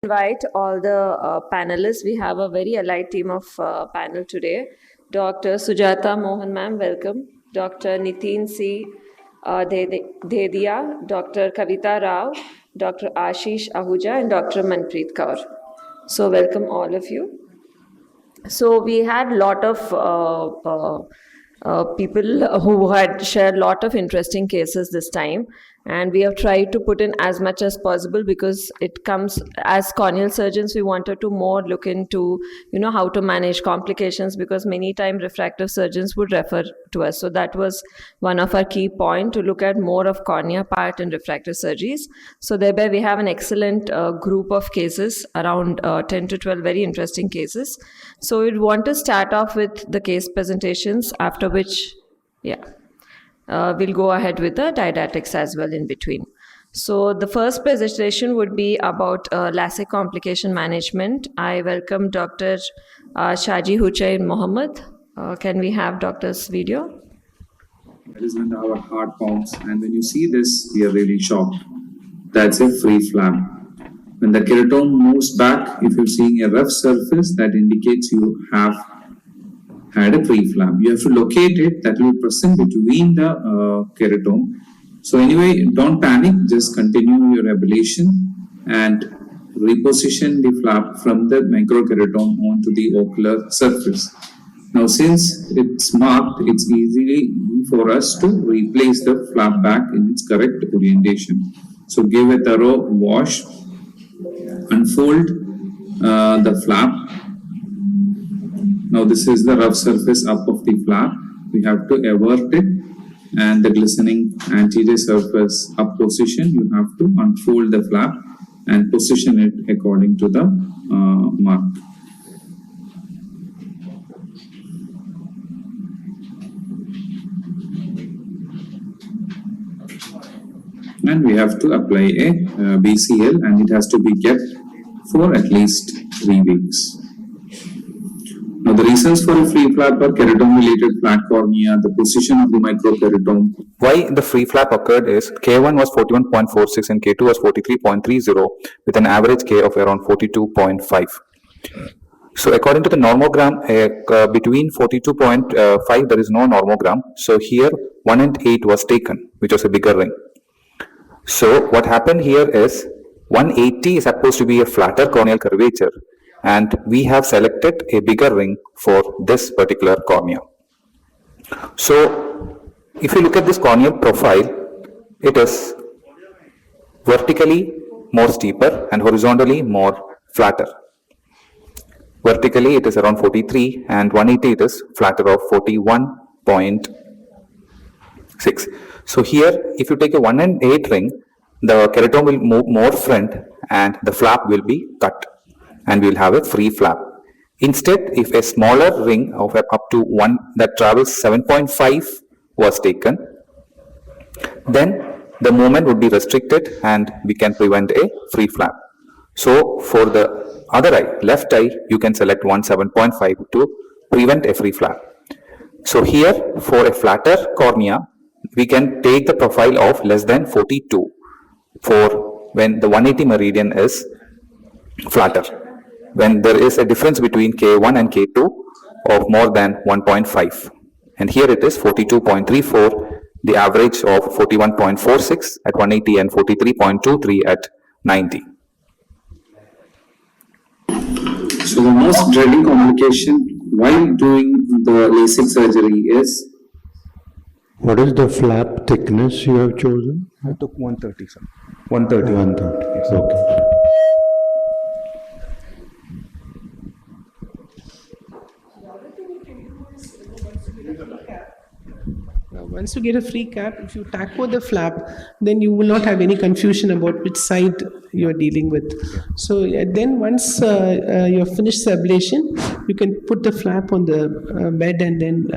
Invite all the panelists. We have a very allied team of panel today. Dr. Sujata Mohan ma'am, welcome. Dr. Nitin C. Dedia, Dr. Kavita Rao, Dr. Ashish Ahuja, and Dr. Manpreet Kaur. So welcome all of you. So we had a lot of people who had shared a lot of interesting cases this time, and we have tried to put in as much as possible because it comes as corneal surgeons. We wanted to more look into how to manage complications, because many times refractive surgeons would refer to us. So that was one of our key point, to look at more of cornea part in refractive surgeries. So thereby we have an excellent group of cases, around 10 to 12 very interesting cases. So we'd want to start off with the case presentations, after which we'll go ahead with the didactics as well in between. So the first presentation would be about LASIK complication management. I welcome Dr. Shaji Hussain Mohammed. Can we have doctor's video? That is when our heart pounds, and when you see this, we are really shocked. That's a free flap. When the keratome moves back, if you're seeing a rough surface, that indicates you have had a free flap. You have to locate it, that will present between the keratome. So anyway, don't panic, just continue your ablation and reposition the flap from the microkeratome onto the ocular surface. Now since it's marked, it's easy for us to replace the flap back in its correct orientation. So give a thorough wash, unfold the flap. Now this is the rough surface up of the flap. We have to avert it, and the glistening anterior surface up position, you have to unfold the flap and position it according to the mark. And we have to apply a BCL, and it has to be kept for at least 3 weeks. Now the reasons for a free flap are keratome-related flat cornea, the position of the microkeratome. Why the free flap occurred is K1 was 41.46 and K2 was 43.30 with an average K of around 42.5. So according to the normogram, between 42.5 there is no normogram. So here 1 and 8 was taken, which was a bigger ring. So what happened here is 180 is supposed to be a flatter corneal curvature, and we have selected a bigger ring for this particular cornea. So if you look at this corneal profile, it is vertically more steeper and horizontally more flatter. Vertically it is around 43, and 180 it is flatter of 41.6. So here if you take a 1 and 8 ring, the keratome will move more front and the flap will be cut, and we will have a free flap. Instead, if a smaller ring of up to 1 that travels 7.5 was taken, then the movement would be restricted and we can prevent a free flap. So for the other eye, left eye, you can select 7.5 to prevent a free flap. So here for a flatter cornea, we can take the profile of less than 42 for when the 180 meridian is flatter. When there is a difference between K1 and K2 of more than 1.5, and here it is 42.34, the average of 41.46 at 180 and 43.23 at 90. So the most dreading complication while doing the LASIK surgery is... What is the flap thickness you have chosen? I took 130, sir. 130. 130, yes. Okay. Once you get a free cap, if you taco the flap, then you will not have any confusion about which side you are dealing with. So then once you have finished the ablation, you can put the flap on the bed and then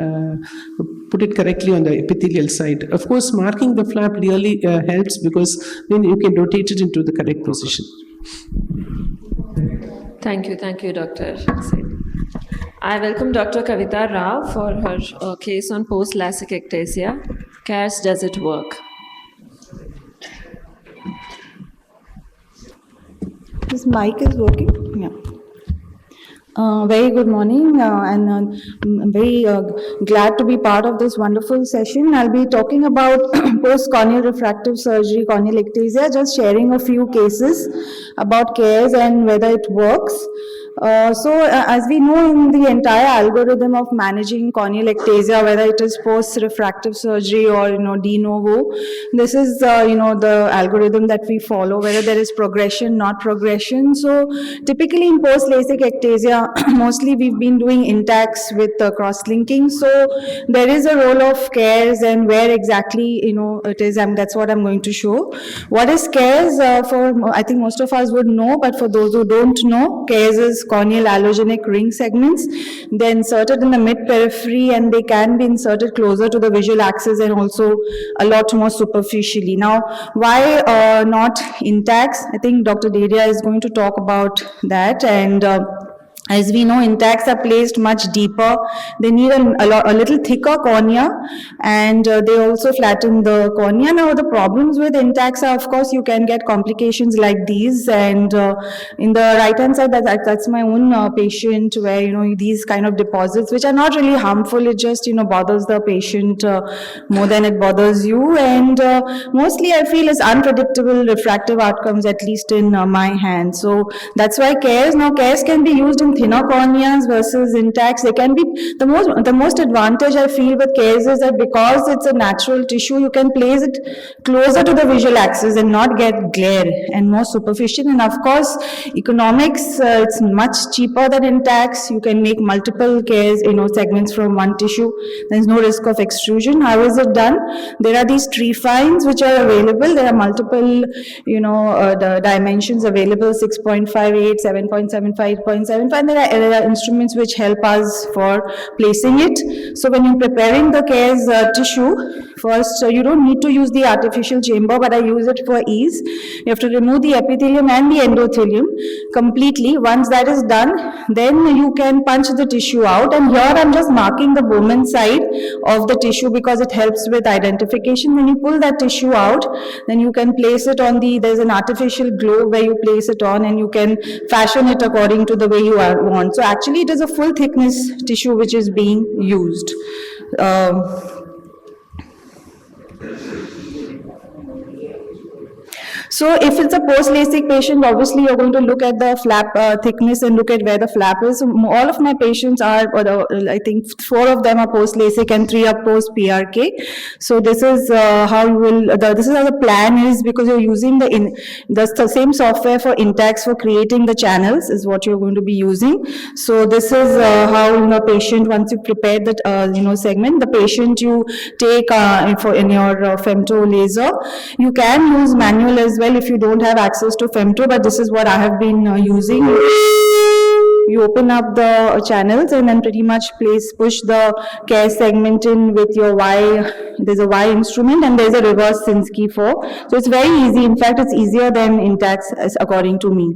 put it correctly on the epithelial side. Of course, marking the flap really helps, because then you can rotate it into the correct position. Thank you, Dr. I welcome Dr. Kavita Rao for her case on post-LASIK ectasia. CARES, does it work? This mic is working? Yeah. Very good morning, and I'm very glad to be part of this wonderful session. I'll be talking about post-corneal refractive surgery, corneal ectasia, just sharing a few cases about CARES and whether it works. As we know, in the entire algorithm of managing corneal ectasia, whether it is post-refractive surgery or de novo, this is the algorithm that we follow, whether there is progression, not progression. So typically in post-LASIK ectasia, mostly we've been doing intacts with cross-linking. So there is a role of CARES and where exactly it is, and that's what I'm going to show. What is CARES? I think most of us would know, but for those who don't know, CARES is corneal allogenic ring segments. They're inserted in the mid-periphery and they can be inserted closer to the visual axis and also a lot more superficially. Now, why not intacts? I think Dr. Deria is going to talk about that, and as we know, intacts are placed much deeper. They need a little thicker cornea, and they also flatten the cornea. Now, the problems with intacts are, of course, you can get complications like these. And in the right-hand side, that's my own patient, where these kind of deposits, which are not really harmful, it just bothers the patient more than it bothers you. And mostly, I feel is unpredictable refractive outcomes, at least in my hand. So that's why CARES. Now, CARES can be used in thinner corneas versus intacts. They can be the most advantage I feel with CARES is that because it's a natural tissue, you can place it closer to the visual axis and not get glare and more superficial. And of course, economics, it's much cheaper than intacts. You can make multiple CARES segments from one tissue. There's no risk of extrusion. How is it done? There are these tree fines which are available. There are multiple the dimensions available: 6.58, 7.75, 8.75. And there are instruments which help us for placing it. So when you're preparing the CARES tissue, first you don't need to use the artificial chamber, but I use it for ease. You have to remove the epithelium and the endothelium completely. Once that is done, then you can punch the tissue out. And here I'm just marking the Bowman side of the tissue because it helps with identification. When you pull that tissue out, then you can place it on there's an artificial globe where you place it on, and you can fashion it according to the way you want. So actually it is a full thickness tissue which is being used. So if it's a post-LASIK patient, obviously you're going to look at the flap thickness and look at where the flap is. All of my patients are, I think 4 of them are post-LASIK and 3 are post-PRK. So this is how you will, this is how the plan is, because you're using the same software for intacts for creating the channels is what you're going to be using. So this is how in the patient, once you prepare that segment, the patient you take in your femto laser. You can use manual as well if you don't have access to femto, but this is what I have been using. You open up the channels and then pretty much push the CARES segment in with your Y. There's a Y instrument and there's a reverse Sinski 4. So it's very easy. In fact, it's easier than intacts according to me.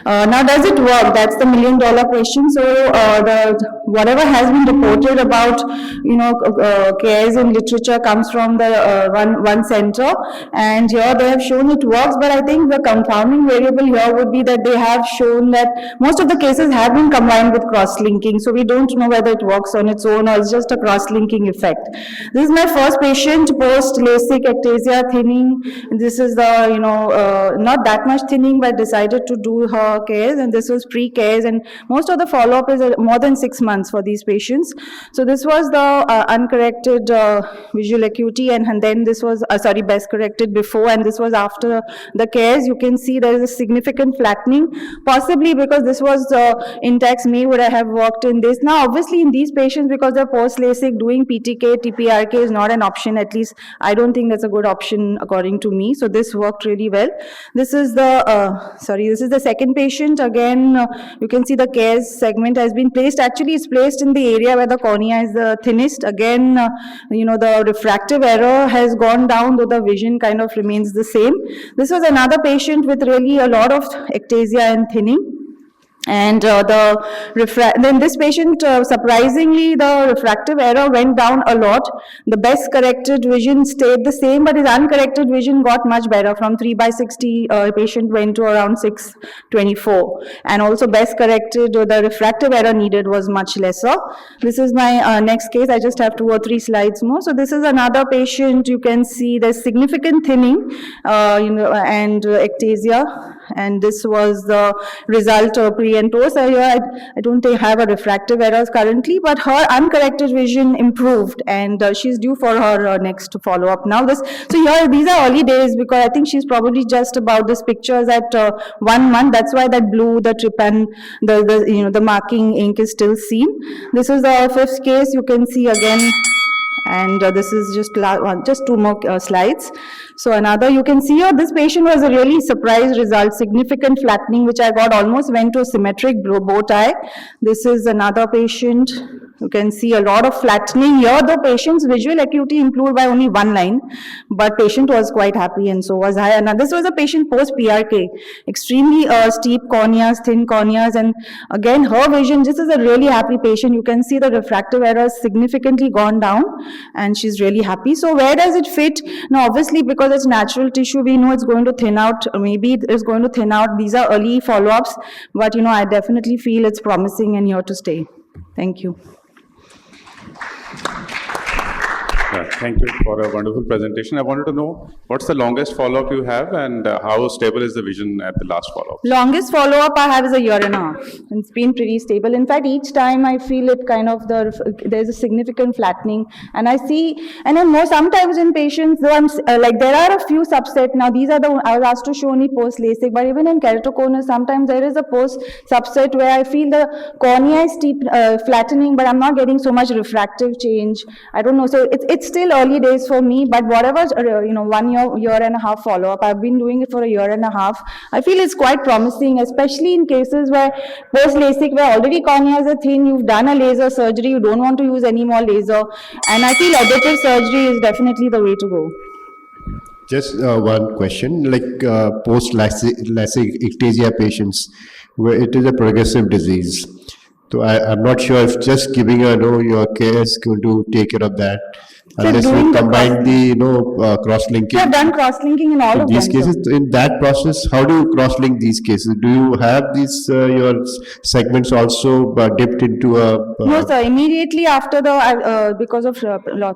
Now, does it work? That's the $1 million question. So whatever has been reported about CARES in literature comes from the one center, and here they have shown it works. But I think the confounding variable here would be that they have shown that most of the cases have been combined with cross-linking. So we don't know whether it works on its own or it's just a cross-linking effect. This is my first patient post-LASIK ectasia thinning. This is the not that much thinning, but decided to do her CARES, and this was pre-CARES, and most of the follow-up is more than 6 months for these patients. So this was the uncorrected visual acuity, and then this was best corrected before, and this was after the CARES. You can see there is a significant flattening, possibly because this was intacts would have worked in this. Now, obviously, in these patients, because they're post-LASIK, doing PTK, TPRK is not an option. At least I don't think that's a good option according to me. So this worked really well. This is the second patient. Again, you can see the CARES segment has been placed. Actually, it's placed in the area where the cornea is the thinnest. Again, the refractive error has gone down, though the vision kind of remains the same. This was another patient with really a lot of ectasia and thinning. And then this patient, surprisingly, the refractive error went down a lot. The best corrected vision stayed the same, but his uncorrected vision got much better. From 3/60, patient went to around 6/24. And also best corrected, the refractive error needed was much lesser. This is my next case. I just have 2 or 3 slides more. So this is another patient. You can see there's significant thinning, and ectasia. And this was the result of pre and post. Here I don't have a refractive errors currently, but her uncorrected vision improved, and she's due for her next follow-up now. So here these are early days, because I think she's probably just about, this pictures at 1 month. That's why that blue, the trypan, the marking ink is still seen. This is the 5th case. You can see again. And this is just 2 more slides. So another, you can see here, this patient was a really surprise result, significant flattening, which I got almost went to a symmetric bow tie. This is another patient. You can see a lot of flattening here. The patient's visual acuity improved by only 1 line, but patient was quite happy, and so was I. Now this was a patient post PRK, extremely steep corneas, thin corneas, and again her vision. This is a really happy patient. You can see the refractive errors significantly gone down, and she's really happy. So where does it fit? Now obviously, because it's natural tissue, we know it's going to thin out. Maybe it's going to thin out. These are early follow-ups, but I definitely feel it's promising and here to stay. Thank you. Thank you for a wonderful presentation. I wanted to know what's the longest follow-up you have, and how stable is the vision at the last follow-up? Longest follow-up I have is a 1.5 years. It's been pretty stable. In fact, each time I feel it kind of, there's a significant flattening, and I see, and then sometimes in patients, though there are a few subset. Now these are I was asked to show only post LASIK, but even in keratoconus, sometimes there is a post subset where I feel the cornea is steep, flattening, but I'm not getting so much refractive change. I don't know. So it's still early days for me, but whatever, 1 year and a half follow-up, I've been doing it for a 1.5 years. I feel it's quite promising, especially in cases where post-LASIK, where already corneas are thin, you've done a laser surgery, you don't want to use any more laser, and I feel additive surgery is definitely the way to go. Just one question, like post-LASIK ectasia patients, where it is a progressive disease. So I'm not sure if just giving your care is going to take care of that. Unless we combine the cross-linking. I've done cross-linking in all of these them. cases. So in that process, how do you cross-link these cases? Do you have these your segments also dipped into a? No, sir. Immediately after the because of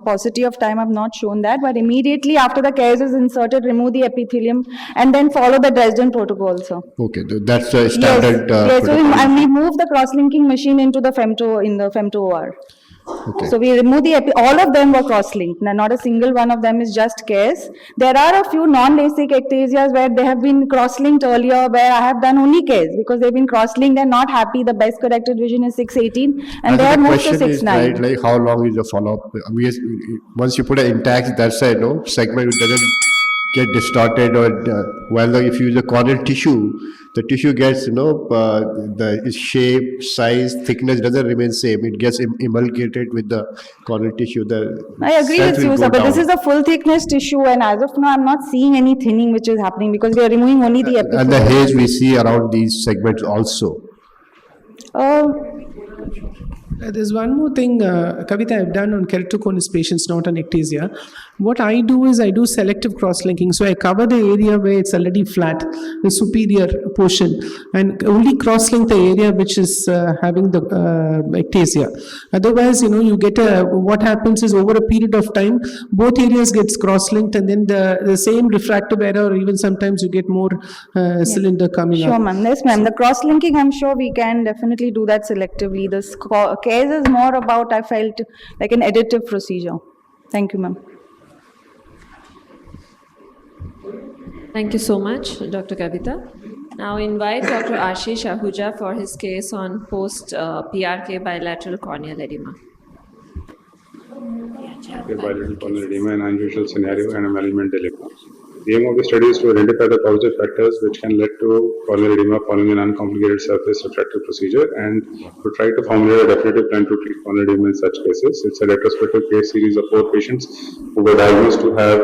paucity of time, I've not shown that. But immediately after the case is inserted, remove the epithelium and then follow the Dresden protocol, sir. Okay, that's a standard. Yes. So we move the cross-linking machine into the femto OR. Okay. So we remove all of them were cross-linked. Now, not a single one of them is just case. There are a few non-LASIK ectasias where they have been cross-linked earlier, where I have done only case because they've been cross-linked and not happy. The best corrected vision is 6/18 and they are moved to 6/9. Right, like how long is the follow-up? Once you put an intact, that's a segment, it doesn't get distorted, or if you use a corneal tissue, the tissue gets the shape, size, thickness doesn't remain same. It gets emulgated with the corneal tissue. I agree with you, sir, but this is a full thickness tissue, and as of now, I'm not seeing any thinning which is happening because we are removing only the epithelium. And the haze we see around these segments also. There's one more thing, Kavita, I've done on keratoconus patients, not on ectasia. What I do is I do selective cross-linking. So I cover the area where it's already flat, the superior portion, and only cross-link the area which is having the ectasia. Otherwise, you get what happens is over a period of time, both areas gets cross-linked, and then the same refractive error, or even sometimes you get more cylinder coming up. Sure, ma'am. Yes, ma'am. The cross-linking, I'm sure we can definitely do that selectively. This case is more about, I felt, like an additive procedure. Thank you, ma'am. Thank you so much, Dr. Kavita. Now invite Dr. Ashish Ahuja for his case on post-PRK bilateral corneal edema. Bilateral corneal edema, an unusual scenario, and a malignant dilemma. The aim of the study is to identify the causative factors which can lead to corneal edema following an uncomplicated surface refractive procedure and to try to formulate a definitive plan to treat corneal edema in such cases. It's a retrospective case series of 4 patients who were diagnosed to have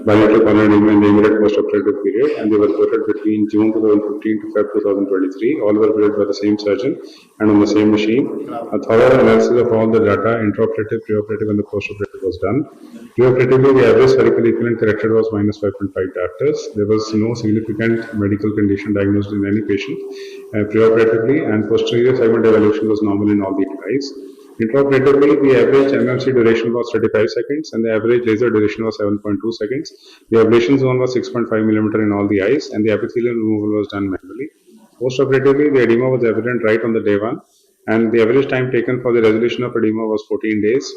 bilateral corneal edema in the immediate post-operative period, and they were reported between June 2015 to Feb 2023. All were reported by the same surgeon and on the same machine. A thorough analysis of all the data, intraoperative, preoperative, and the postoperative was done. Preoperatively, the average spherical equivalent corrected was minus 5.5 diopters. There was no significant medical condition diagnosed in any patient preoperatively, and posterior segment evaluation was normal in all the eyes. Intraoperatively, the average MMC duration was 35 seconds and the average laser duration was 7.2 seconds. The ablation zone was 6.5 millimeter in all the eyes, and the epithelial removal was done manually. Postoperatively, the edema was evident right on the day 1, and the average time taken for the resolution of edema was 14 days.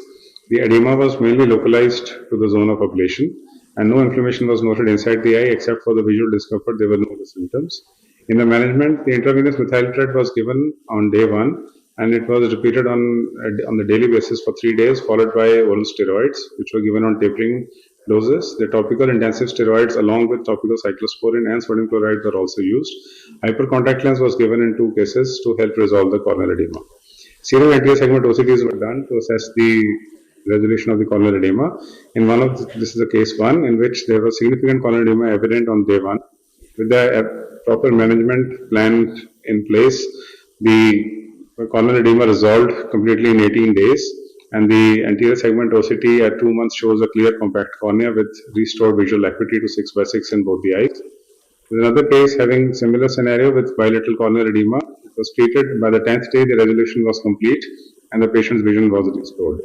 The edema was mainly localized to the zone of ablation, and no inflammation was noted inside the eye except for the visual discomfort. There were no other symptoms. In the management, the intravenous methyltrate was given on day 1, and it was repeated on the daily basis for 3 days, followed by oral steroids, which were given on tapering doses. The topical intensive steroids along with topical cyclosporin and sodium chloride were also used. Hypercontact lens was given in 2 cases to help resolve the corneal edema. Serum anterior segment OCTs were done to assess the resolution of the corneal edema. In one of this is the case 1 in which there was significant corneal edema evident on day 1. With the proper management plan in place, the corneal edema resolved completely in 18 days, and the anterior segment OCT at 2 months shows a clear compact cornea with restored visual acuity to 6/6 in both the eyes. There's another case having similar scenario with bilateral corneal edema. It was treated. By the 10th day, the resolution was complete and the patient's vision was restored.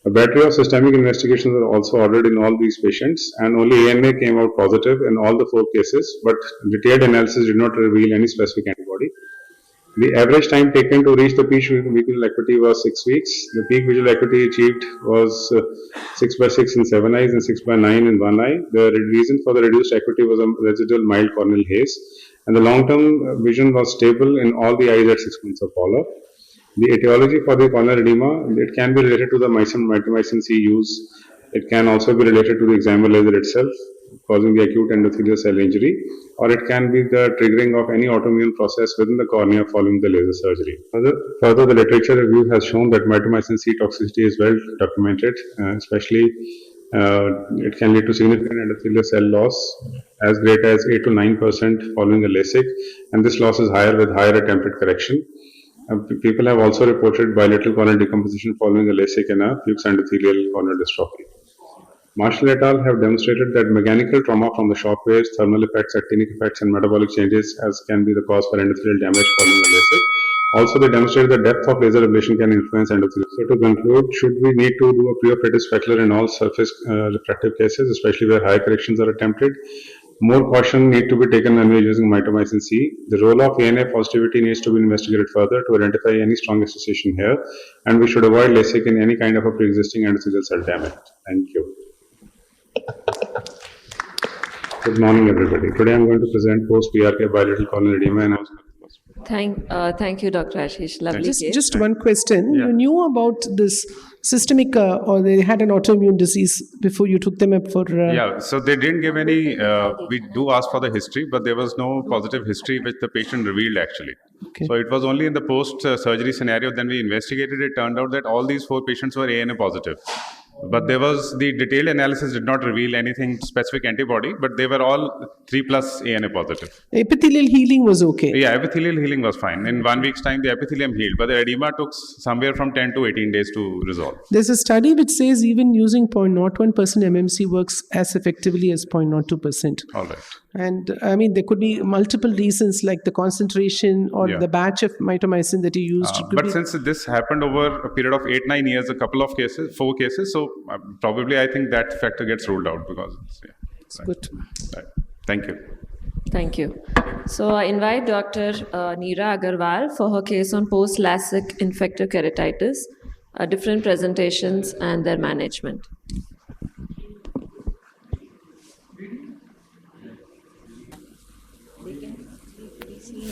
A battery of systemic investigations were also ordered in all these patients, and only ANA came out positive in all the 4 cases, but detailed analysis did not reveal any specific antibody. The average time taken to reach the peak visual acuity was 6 weeks. The peak visual acuity achieved was 6/6 in 7 eyes and 6/9 in 1 eye. The reason for the reduced acuity was a residual mild corneal haze, and the long-term vision was stable in all the eyes at 6 months of follow-up. The etiology for the corneal edema, it can be related to the mitomycin C use. It can also be related to the excimer laser itself, causing the acute endothelial cell injury, or it can be the triggering of any autoimmune process within the cornea following the laser surgery. Further, the literature review has shown that mitomycin C toxicity is well documented, especially it can lead to significant endothelial cell loss as great as 8 to 9% following a LASIK, and this loss is higher with higher attempted correction. People have also reported bilateral corneal decomposition following a LASIK and a Fuchs endothelial corneal dystrophy. Marshall et al. Have demonstrated that mechanical trauma from the shock waves, thermal effects, actinic effects, and metabolic changes can be the cause for endothelial damage following a LASIK. Also, they demonstrated the depth of laser ablation can influence endothelial. So, to conclude, should we need to do a preoperative specular in all surface refractive cases, especially where high corrections are attempted? More caution need to be taken when we are using mitomycin C. The role of ANA positivity needs to be investigated further to identify any strong association here, and we should avoid LASIK in any kind of a pre-existing endothelial cell damage. Thank you. Good morning, everybody. Today I'm going to present post-PRK bilateral corneal edema, and I was Thank you, Dr. Ashish. Lovely case. Just one question. You knew about this systemic, or they had an autoimmune disease before you took them up for... Yeah, so they didn't give any, we do ask for the history, but there was no positive history which the patient revealed actually. Okay. So it was only in the post-surgery scenario, then we investigated, it turned out that all these 4 patients were ANA positive. But there was, the detailed analysis did not reveal anything specific antibody, but they were all 3+ ANA positive. Epithelial healing was okay. Yeah, epithelial healing was fine. In 1 week's time, the epithelium healed, but the edema took somewhere from 10 to 18 days to resolve. There's a study which says even using 0.01% MMC works as effectively as 0.02%. All right. And I mean, there could be multiple reasons like the concentration or the batch of mitomycin that you used. But since this happened over a period of 8-9 years, a couple of cases, 4 cases, so probably I think that factor gets ruled out because it's good. Right. Thank you. Thank you. So I invite Dr. Neera Agarwal for her case on post-LASIK infective keratitis, different presentations and their management.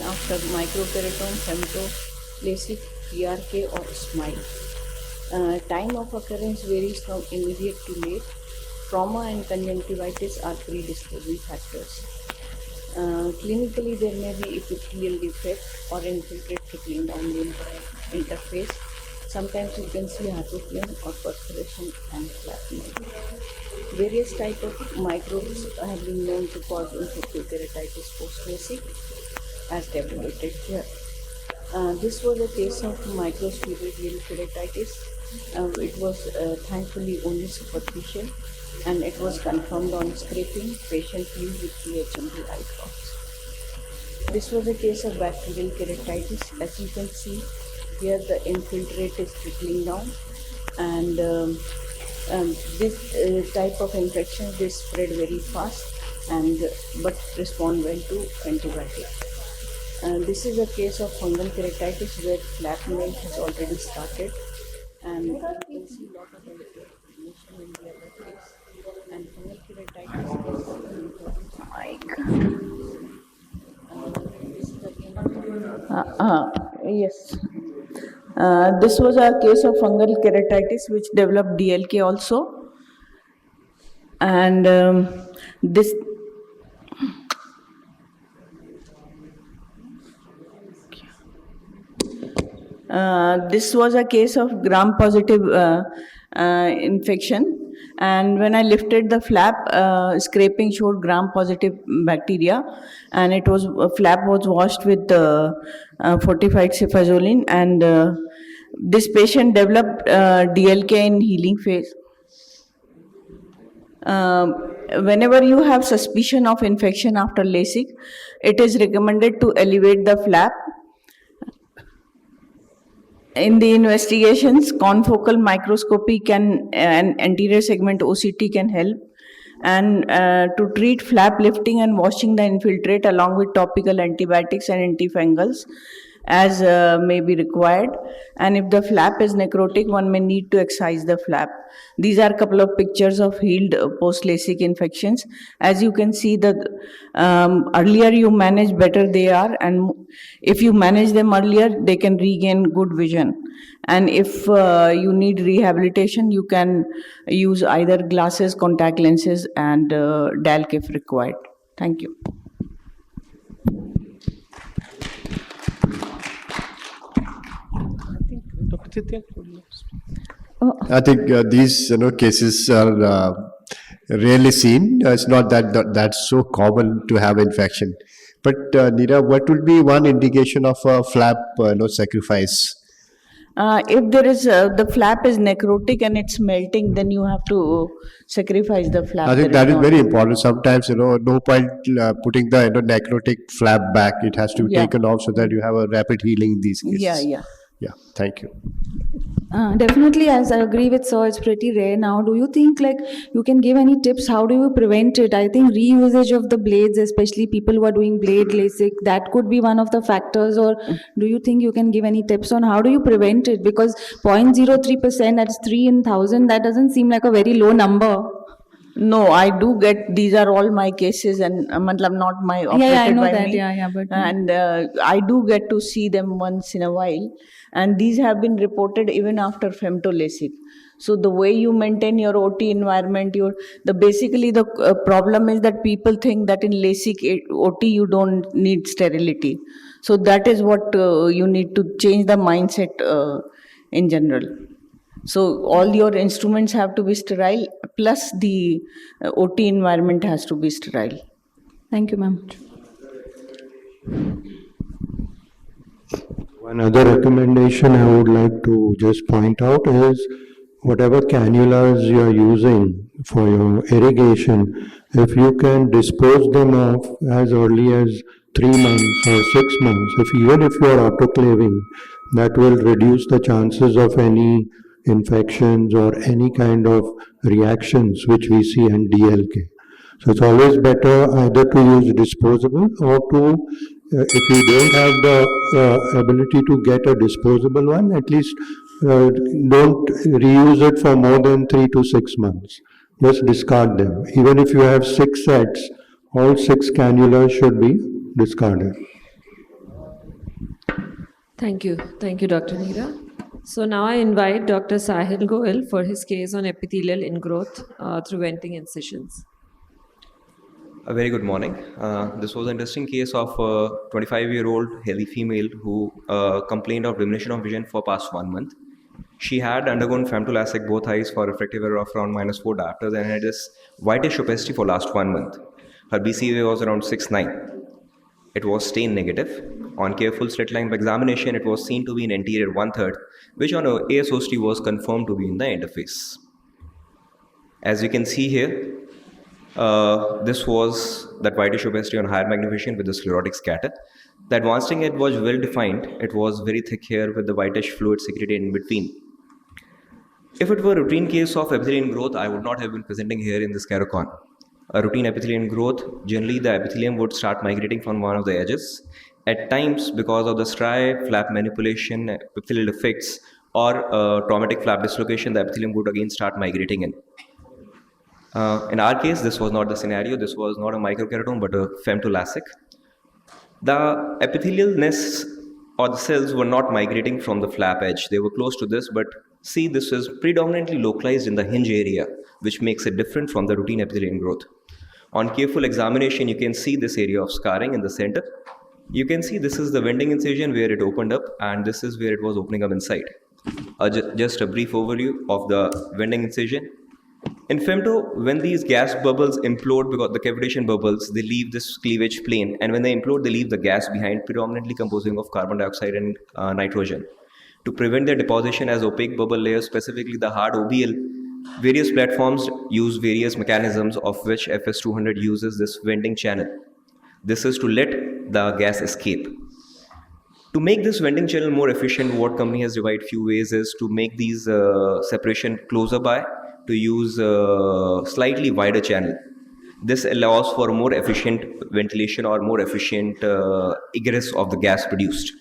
After microkeratome, femtoplastic, PRK or SMILE. Time of occurrence varies from immediate to late. trauma and conjunctivitis are predisposing factors. Clinically, there may be epithelial defect or infiltrate trickling down the interface. Sometimes you can see hypoplane or perforation and flattening. Various types of microbes have been known to cause infective keratitis post-LASIK, as tabulated here. This was a case of microspheroidal keratitis. It was thankfully only superficial, and it was confirmed on scraping. Patient used with PHMB eye drops. This was a case of bacterial keratitis. As you can see here, the infiltrate is trickling down, and this type of infection, they spread very fast but respond well to antibiotics. This is a case of fungal keratitis where flap melt has already started, and you can see a lot of inflammation in the other case. And fungal keratitis is this is again. Yes. This was a case of fungal keratitis which developed DLK also. And this was a case of gram-positive infection. And when I lifted the flap, scraping showed gram-positive bacteria, and flap was washed with fortified cefazolin, and this patient developed DLK in healing phase. Whenever you have suspicion of infection after LASIK, it is recommended to elevate the flap. In the investigations, confocal microscopy and anterior segment OCT can help, and to treat flap lifting and washing the infiltrate along with topical antibiotics and antifungals as may be required. And if the flap is necrotic, one may need to excise the flap. These are a couple of pictures of healed post-LASIK infections. As you can see, that earlier you manage, better they are, and if you manage them earlier, they can regain good vision. And if you need rehabilitation, you can use either glasses, contact lenses, and DALC if required. Thank you. I think these cases are rarely seen. It's not that's so common to have infection. But Neera, what would be one indication of a flap sacrifice? If there is the flap is necrotic and it's melting, then you have to sacrifice the flap. I think that is very important. Sometimes no point putting the necrotic flap back. It has to be taken off so that you have a rapid healing in these cases. Yeah. Thank you. Definitely, as I agree with sir, it's pretty rare now. Do you think you can give any tips? How do you prevent it? I think reusage of the blades, especially people who are doing blade LASIK, that could be one of the factors. Or do you think you can give any tips on how do you prevent it? Because 0.03%, that's 3 in 1,000, that doesn't seem like a very low number. No, I do get, these are all my cases, and not my operated I know by that, me. but And I do get to see them once in a while, and these have been reported even after femto LASIK. So the way you maintain your OT environment, basically the problem is that people think that in LASIK OT you don't need sterility. So that is what you need to change the mindset in general. So all your instruments have to be sterile, plus the OT environment has to be sterile. Thank you, ma'am. One other recommendation I would like to just point out is whatever cannulas you are using for your irrigation, if you can dispose them off as early as 3 months or 6 months, even if you are autoclaving, that will reduce the chances of any infections or any kind of reactions which we see in DLK. So it's always better either to use disposable or to, if you don't have the ability to get a disposable one, at least don't reuse it for more than 3 to 6 months. Just discard them. Even if you have 6 sets, all 6 cannulas should be discarded. Thank you. Thank you, Dr. Neera. So now I invite Dr. Sahil Goel for his case on epithelial ingrowth through venting incisions. A very good morning. This was an interesting case of a 25-year-old healthy female who complained of diminution of vision for past 1 month. She had undergone femtoLASIK both eyes for refractive error of around -4 diopters and had this whitish opacity for last 1 month. Her BCVA was around 6.9. It was stain negative. On careful slit line examination, it was seen to be in anterior 1/3, which on ASOST was confirmed to be in the interface. As you can see here, this was that whitish opacity on higher magnification with the sclerotic scatter. The advancing edge was well defined. It was very thick here with the whitish fluid secreted in between. If it were a routine case of epithelial growth, I would not have been presenting here in this Carocon. A routine epithelial growth, generally the epithelium would start migrating from one of the edges. At times, because of the striae, flap manipulation, epithelial defects, or traumatic flap dislocation, the epithelium would again start migrating in. In our case, this was not the scenario. This was not a microkeratome, but a femtoLASIK. The epithelial nests or the cells were not migrating from the flap edge. They were close to this, but see, this is predominantly localized in the hinge area, which makes it different from the routine epithelial growth. On careful examination, you can see this area of scarring in the center. You can see this is the venting incision where it opened up, and this is where it was opening up inside. Just a brief overview of the venting incision. In femto, when these gas bubbles implode, because the cavitation bubbles, they leave this cleavage plane, and when they implode, they leave the gas behind, predominantly composing of carbon dioxide and nitrogen. To prevent their deposition as opaque bubble layers, specifically the hard OBL, various platforms use various mechanisms, of which FS200 uses this venting channel. This is to let the gas escape. To make this venting channel more efficient, what company has devised few ways is to make these separation closer by, to use a slightly wider channel. This allows for more efficient ventilation or more efficient egress of the gas produced.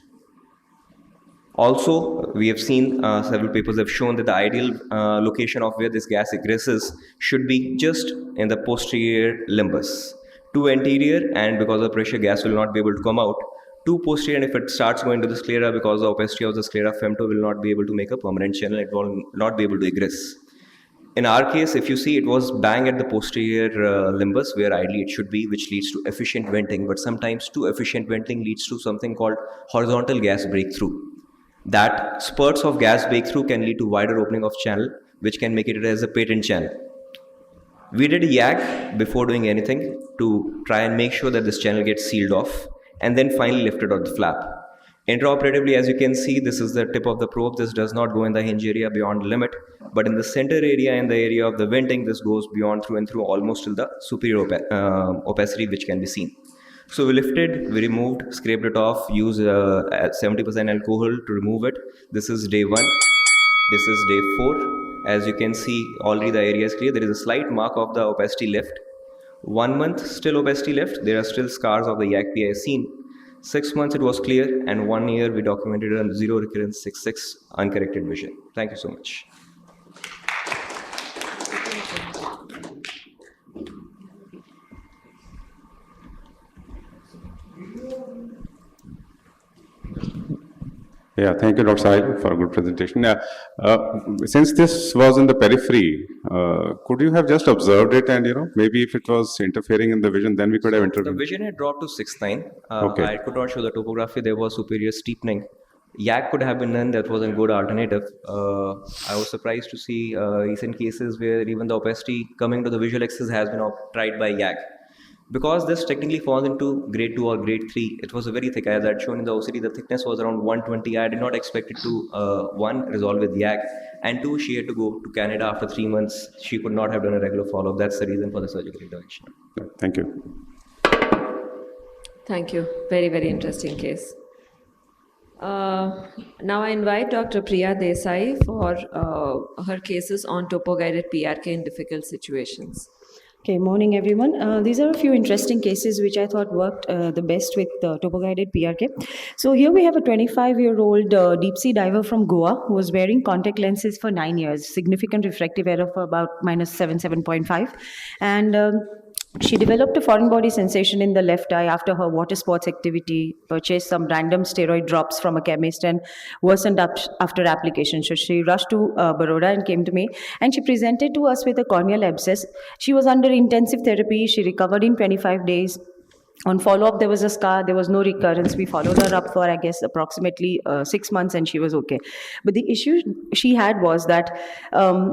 Also, we have seen several papers have shown that the ideal location of where this gas egresses should be just in the posterior limbus. Too anterior, and because of pressure, gas will not be able to come out. Too posterior, and if it starts going to the sclera, because the opacity of the sclera, femto will not be able to make a permanent channel. It will not be able to egress. In our case, if you see, it was bang at the posterior limbus where ideally it should be, which leads to efficient venting. But sometimes too efficient venting leads to something called horizontal gas breakthrough. That spurts of gas breakthrough can lead to wider opening of channel, which can make it as a patent channel. We did a YAG before doing anything to try and make sure that this channel gets sealed off, and then finally lifted out the flap. Intraoperatively, as you can see, this is the tip of the probe. This does not go in the hinge area beyond the limit, but in the center area, in the area of the venting, this goes beyond through and through almost till the superior opacity, which can be seen. So we lifted, we removed, scraped it off, used 70% alcohol to remove it. This is day 1. This is day 4. As you can see, already the area is clear. There is a slight mark of the opacity left. 1 month, still opacity left. There are still scars of the YAG PI seen. 6 months, it was clear, and 1 year, we documented a 0 recurrence 6.6 uncorrected vision. Thank you so much. Yeah, thank you, Dr. Sahil, for a good presentation. Since this was in the periphery, could you have just observed it, and maybe if it was interfering in the vision, then we could have intervened? The vision had dropped to 6.9. Okay. I could not show the topography. There was superior steepening. YAG could have been done. That was a good alternative. I was surprised to see recent cases where even the opacity coming to the visual axis has been tried by YAG. Because this technically falls into grade 2 or grade 3, it was a very thick. As I had shown in the OCD, the thickness was around 120. I did not expect it to, 1, resolve with YAG, and 2, she had to go to Canada after 3 months. She could not have done a regular follow-up. That's the reason for the surgical intervention. Thank you. Thank you. Very, very interesting case. Now I invite Dr. Priya Desai for her cases on topo-guided PRK in difficult situations. Okay, morning everyone. These are a few interesting cases which I thought worked the best with topo-guided PRK. So here we have a 25-year-old deep sea diver from Goa who was wearing contact lenses for 9 years, significant refractive error for about -7.5. And She developed a foreign body sensation in the left eye after her water sports activity, purchased some random steroid drops from a chemist, and worsened up after application. So she rushed to Baroda and came to me, and she presented to us with a corneal abscess. She was under intensive therapy. She recovered in 25 days. On follow-up, there was a scar, there was no recurrence. We followed her up for, I guess, approximately 6 months, and she was okay. But the issue she had was that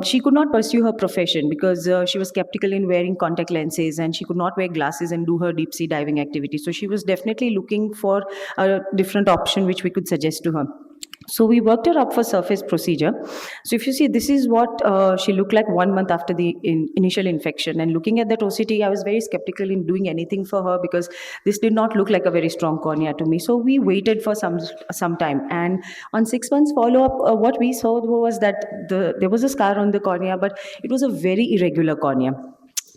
she could not pursue her profession because she was skeptical in wearing contact lenses, and she could not wear glasses and do her deep sea diving activity. So she was definitely looking for a different option which we could suggest to her. So we worked her up for surface procedure. So if you see, this is what she looked like 1 month after the initial infection. And looking at that OCT, I was very skeptical in doing anything for her because this did not look like a very strong cornea to me. So we waited for some time. And on 6 months follow-up, what we saw was that there was a scar on the cornea, but it was a very irregular cornea.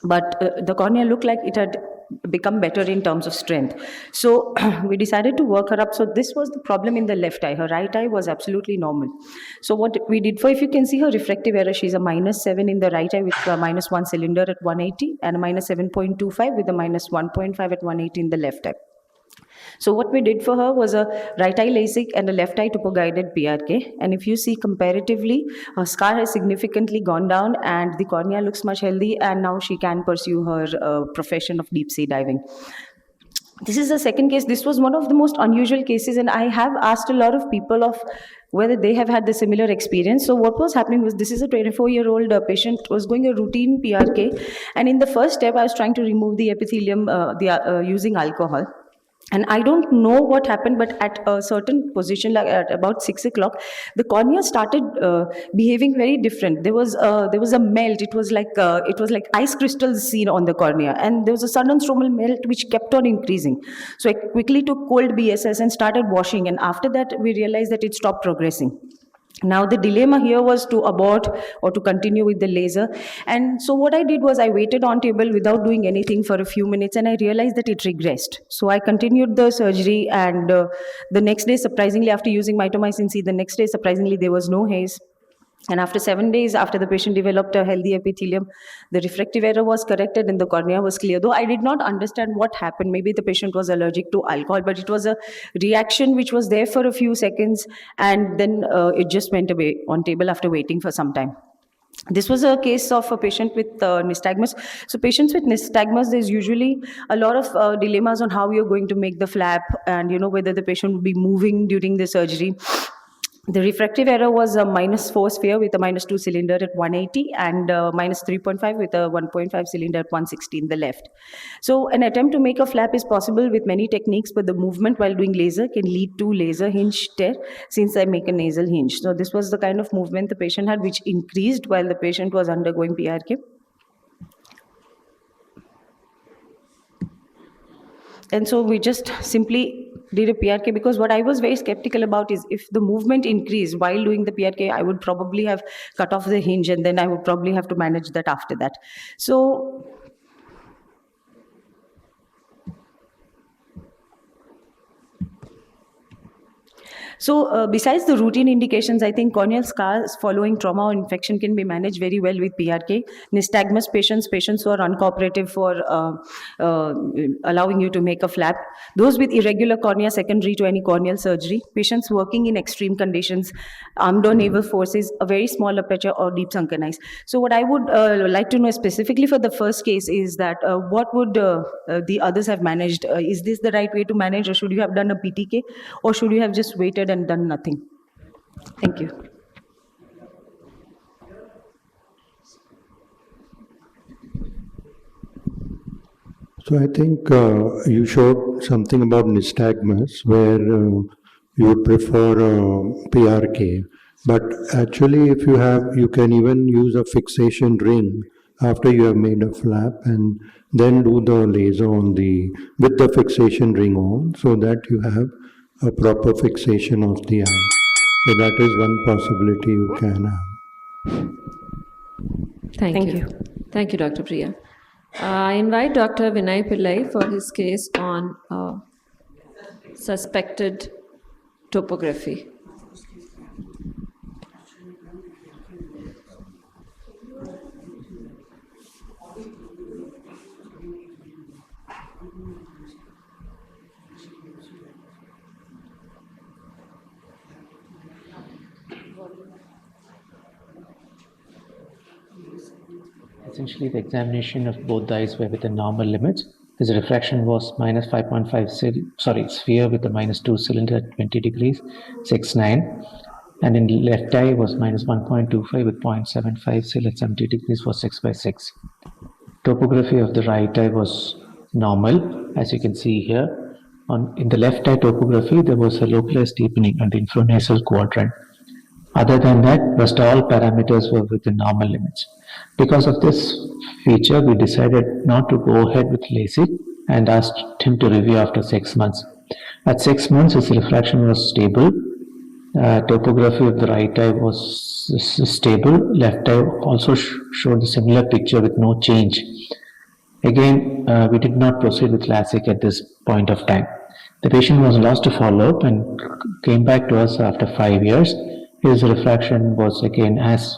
But the cornea looked like it had become better in terms of strength. So we decided to work her up. So this was the problem in the left eye. Her right eye was absolutely normal. So what we did for, if you can see her refractive error, she's a -7 in the right eye with a -1 cylinder at 180 and a -7.25 with a -1.5 at 180 in the left eye. So what we did for her was a right eye LASIK and a left eye topo-guided PRK. And if you see comparatively, her scar has significantly gone down and the cornea looks much healthy, and now she can pursue her profession of deep sea diving. This is the second case. This was one of the most unusual cases, and I have asked a lot of people of whether they have had the similar experience. So what was happening was, this is a 24-year-old patient was going a routine PRK, and in the first step, I was trying to remove the epithelium using alcohol. And I don't know what happened, but at a certain position, like at about 6 o'clock, the cornea started behaving very different. There was a melt. It was like ice crystals seen on the cornea, and there was a sudden stromal melt which kept on increasing. So I quickly took cold BSS and started washing, and after that, we realized that it stopped progressing. Now, the dilemma here was to abort or to continue with the laser. And so what I did was I waited on table without doing anything for a few minutes, and I realized that it regressed. So I continued the surgery, and the next day, surprisingly, after using mitomycin C, the next day, surprisingly, there was no haze. And after 7 days, after the patient developed a healthy epithelium, the refractive error was corrected and the cornea was clear. Though I did not understand what happened. Maybe the patient was allergic to alcohol, but it was a reaction which was there for a few seconds, and then it just went away on table after waiting for some time. This was a case of a patient with nystagmus. So patients with nystagmus, there's usually a lot of dilemmas on how you're going to make the flap, and whether the patient will be moving during the surgery. The refractive error was a -4 sphere with a -2 cylinder at 180 and -3.5 with a 1.5 cylinder at 160 in the left. So an attempt to make a flap is possible with many techniques, but the movement while doing laser can lead to laser hinge tear since I make a nasal hinge. So this was the kind of movement the patient had, which increased while the patient was undergoing PRK. And so we just simply did a PRK, because what I was very skeptical about is if the movement increased while doing the PRK, I would probably have cut off the hinge, and then I would probably have to manage that after that. So besides the routine indications, I think corneal scars following trauma or infection can be managed very well with PRK. Nystagmus patients who are uncooperative for allowing you to make a flap, those with irregular cornea secondary to any corneal surgery, patients working in extreme conditions, armed or naval forces, a very small aperture or deep sunken eyes. So what I would like to know specifically for the first case is that what would the others have managed? Is this the right way to manage, or should you have done a PTK, or should you have just waited and done nothing? Thank you. So I think you showed something about nystagmus where you would prefer PRK, but actually if you can even use a fixation ring after you have made a flap and then do the laser with the fixation ring on, so that you have a proper fixation of the eye. So that is one possibility you can have. Thank you. Thank you, Dr. Priya. I invite Dr. Vinay Pillai for his case on suspected topography. essentially the examination of both the eyes were within normal limits. His refraction was minus 5.5 sphere with a minus 2 cylinder at 20 degrees, 6.9. And in left eye was minus 1.25 with 0.75 cil at 70 degrees was 6/6. Topography of the right eye was normal, as you can see here. In the left eye topography, there was a localized deepening on the infranasal quadrant. Other than that, rest all parameters were within normal limits. Because of this feature, we decided not to go ahead with LASIK and asked him to review after 6 months. At 6 months, his refraction was stable. Topography of the right eye was stable. Left eye also showed a similar picture with no change. Again, we did not proceed with LASIK at this point of time. The patient was lost to follow-up and came back to us after 5 years. His refraction was again as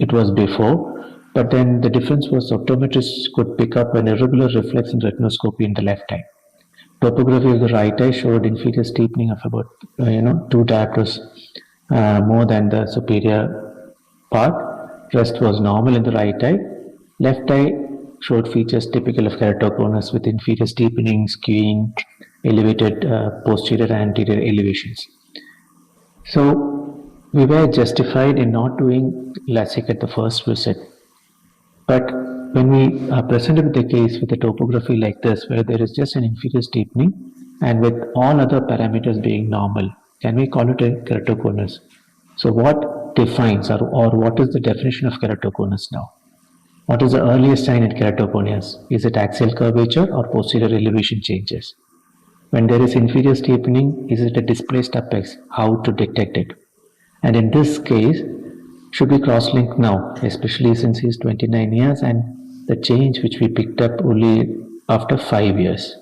it was before, but then the difference was optometrists could pick up an irregular reflex in retinoscopy in the left eye. Topography of the right eye showed inferior steepening of about 2 diopters more than the superior part. Rest was normal in the right eye. Left eye showed features typical of keratoconus with inferior steepening, skewing, elevated posterior and anterior elevations. So we were justified in not doing LASIK at the first visit. But when we are presented with a case with a topography like this, where there is just an inferior steepening and with all other parameters being normal, can we call it a keratoconus? So what defines or what is the definition of keratoconus now? What is the earliest sign in keratoconus? Is it axial curvature or posterior elevation changes? When there is inferior steepening, is it a displaced apex? How to detect it? And in this case, should we cross-link now, especially since he is 29 years and the change which we picked up only after 5 years?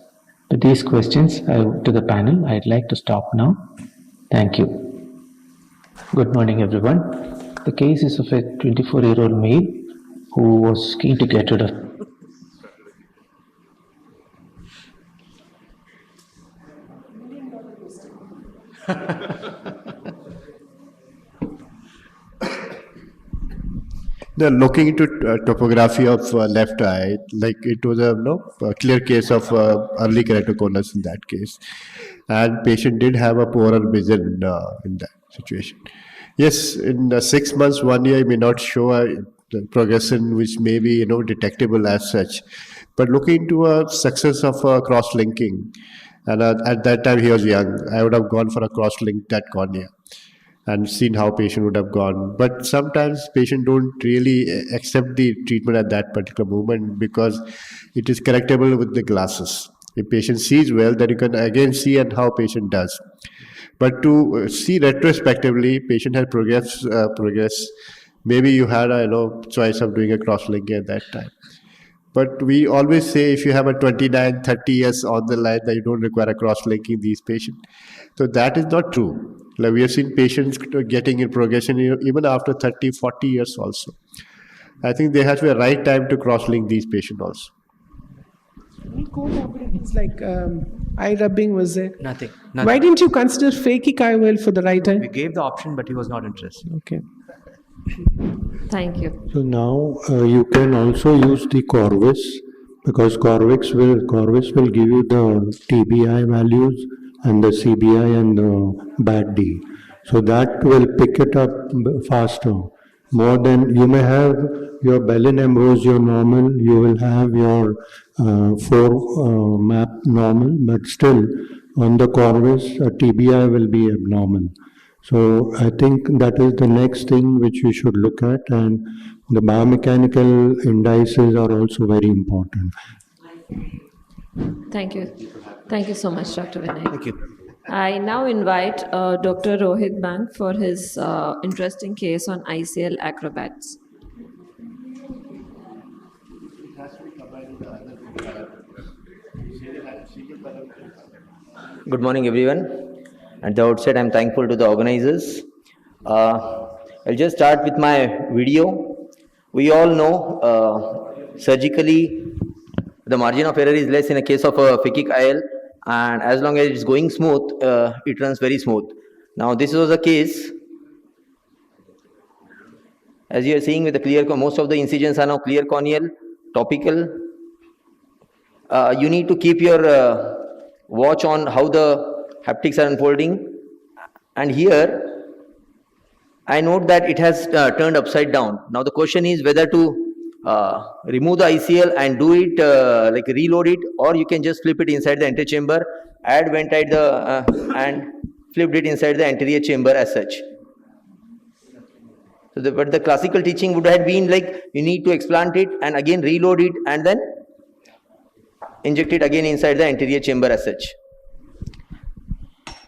With these questions to the panel, I'd like to stop now. Thank you. Good morning, everyone. The case is of a 24-year-old male who was keen to get rid of The looking into topography of left eye, like it was a clear case of early keratoconus in that case, and patient did have a poorer vision in that situation. Yes, in 6 months, 1 year, may not show a progression which may be detectable as such, but looking into a success of cross-linking, and at that time he was young, I would have gone for a cross-link that cornea and seen how patient would have gone. But sometimes patient don't really accept the treatment at that particular moment because it is correctable with the glasses. If patient sees well, then you can again see and how patient does. But to see retrospectively, patient had progress. Maybe you had a choice of doing a cross-link at that time. But we always say if you have a 29, 30 years on the line that you don't require a cross-linking these patients. So that is not true. Like we have seen patients getting in progression even after 30, 40 years also. I think there has to be a right time to cross-link these patients also. Any comorbidities like eye rubbing was there? Nothing. Why didn't you consider phakic IOL for the right eye? We gave the option, but he was not interested. Okay. Thank you. So now you can also use the Corvus, because Corvus will give you the TBI values and the CBI and the BAD-D. So that will pick it up faster. More than you may have your Bellin-Ambrose, your normal, you will have your 4 map normal, but still on the Corvus, TBI will be abnormal. So I think that is the next thing which we should look at, and the biomechanical indices are also very important. Thank you. Thank you so much, Dr. Vinay. Thank you. I now invite Dr. Rohit Bank for his interesting case on ICL acrobats. Good morning, everyone. At the outset, I'm thankful to the organizers. I'll just start with my video. We all know surgically the margin of error is less in a case of a phakic IL, and as long as it's going smooth, it runs very smooth. Now, this was a case As you are seeing with the clear, most of the incisions are now clear corneal, topical. You need to keep your watch on how the haptics are unfolding. And here, I note that it has turned upside down. Now the question is whether to remove the ICL and do it like reload it, or you can just flip it inside the antechamber, add ventite and flipped it inside the anterior chamber as such. So but the classical teaching would have been like you need to explant it and again reload it and then inject it again inside the anterior chamber as such.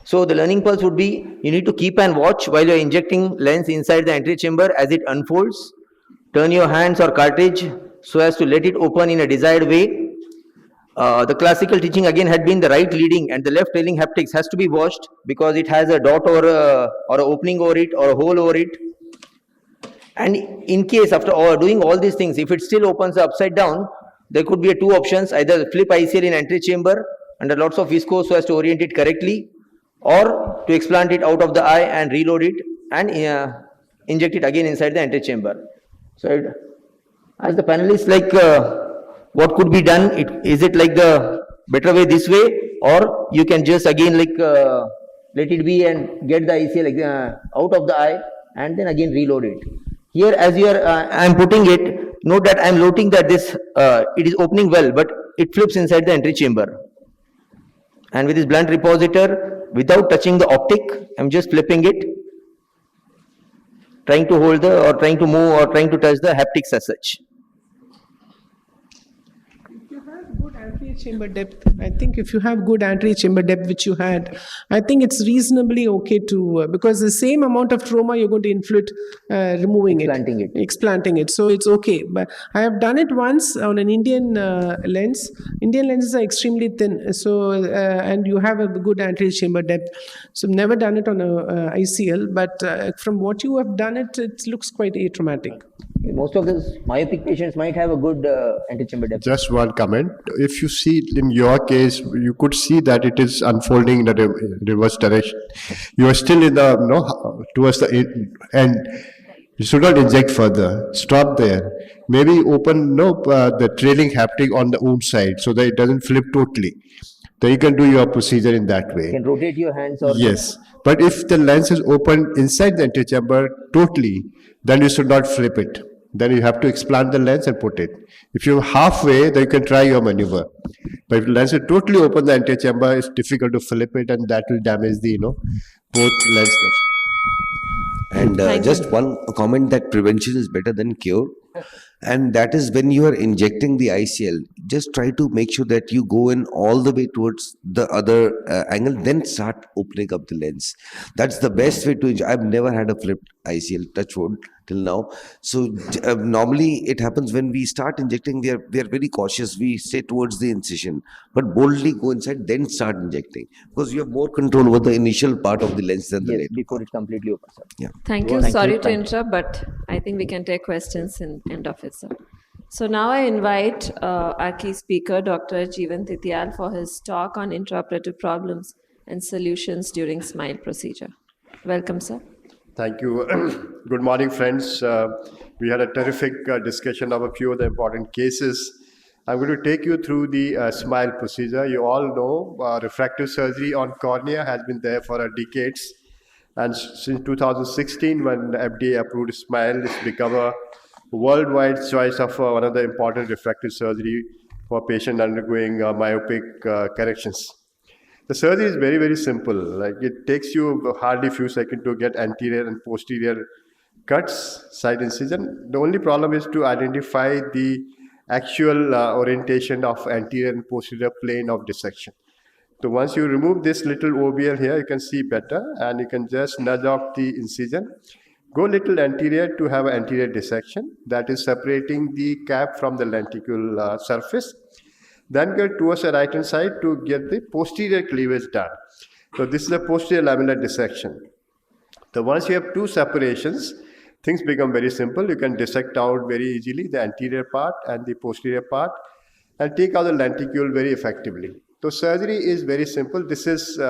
So the learning pulse would be you need to keep and watch while you're injecting lens inside the anterior chamber as it unfolds. Turn your hands or cartridge so as to let it open in a desired way. The classical teaching again had been the right leading and the left trailing haptics has to be watched because it has a dot or a opening over it or a hole over it. And in case after doing all these things, if it still opens upside down, there could be two options, either flip ICL in anterior chamber under lots of viscose so as to orient it correctly, or to explant it out of the eye and reload it and inject it again inside the anterior chamber. So as the panelists, like what could be done? Is it like the better way this way, or you can just again like let it be and get the ICL out of the eye and then again reload it. Here, as you are, I am putting it. Note that I am noting that this it is opening well, but it flips inside the anterior chamber. And with this blunt repositor, without touching the optic, I am just flipping it, trying to hold or trying to move or trying to touch the haptics as such. Anterior chamber depth. I think if you have good anterior chamber depth, which you had, I think it's reasonably okay to because the same amount of trauma you're going to inflict removing explanting it. So it's okay. But I have done it once on an Indian lens. Indian lenses are extremely thin, so and you have a good anterior chamber depth. So I've never done it on a ICL, but from what you have done it looks quite atraumatic. Most of these myopic patients might have a good anterior chamber depth. Just one comment. If you see in your case, you could see that it is unfolding in the reverse direction. You are still in the towards the end. You should not inject further. Stop there. Maybe open the trailing haptic on the wound side so that it doesn't flip totally. Then you can do your procedure in that way. You can rotate your hands or yes. But if the lens is open inside the anterior chamber totally, then you should not flip it. Then you have to explant the lens and put it. If you're halfway, then you can try your maneuver. But if the lens is totally open, the anterior chamber, it's difficult to flip it, and that will damage the both lenses. And just one comment that prevention is better than cure. And that is when you are injecting the ICL, just try to make sure that you go in all the way towards the other angle, then start opening up the lens. That's the best way to inject. I've never had a flipped ICL, touch wood, till now. So normally it happens when we start injecting, we are very cautious. We stay towards the incision, but boldly go inside, then start injecting. Because you have more control over the initial part of the lens than the later. Before it completely opens up. Yeah. Thank you. Sorry to interrupt, but I think we can take questions in end of it, sir. So now I invite our key speaker, Dr. Jeevan Titiyal, for his talk on intraoperative problems and solutions during SMILE procedure. Welcome, sir. Thank you. Good morning, friends. We had a terrific discussion of a few of the important cases. I'm going to take you through the SMILE procedure. You all know refractive surgery on cornea has been there for decades. And since 2016, when the FDA approved SMILE, it's become a worldwide choice of one of the important refractive surgery for patients undergoing myopic corrections. The surgery is very, very simple. Like it takes you hardly a few seconds to get anterior and posterior cuts, side incision. The only problem is to identify the actual orientation of anterior and posterior plane of dissection. So once you remove this little OBL here, you can see better, and you can just nudge off the incision. Go little anterior to have an anterior dissection, that is separating the cap from the lenticle surface. Then go towards the right hand side to get the posterior cleavage done. So this is a posterior lamellar dissection. So once you have two separations, things become very simple. You can dissect out very easily the anterior part and the posterior part and take out the lenticule very effectively. So surgery is very simple. This is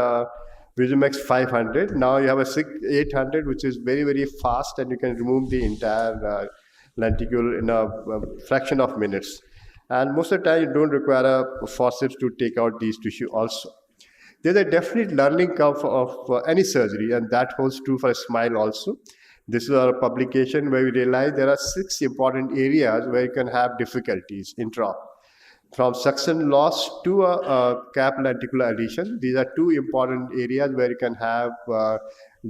Visumex 500. Now you have a 800, which is very, very fast, and you can remove the entire lenticule in a fraction of minutes. And most of the time, you don't require a forceps to take out these tissue also. There's a definite learning curve of any surgery, and that holds true for a smile also. This is our publication where we realize there are 6 important areas where you can have difficulties intra-op. From suction loss to a cap lenticular adhesion, these are 2 important areas where you can have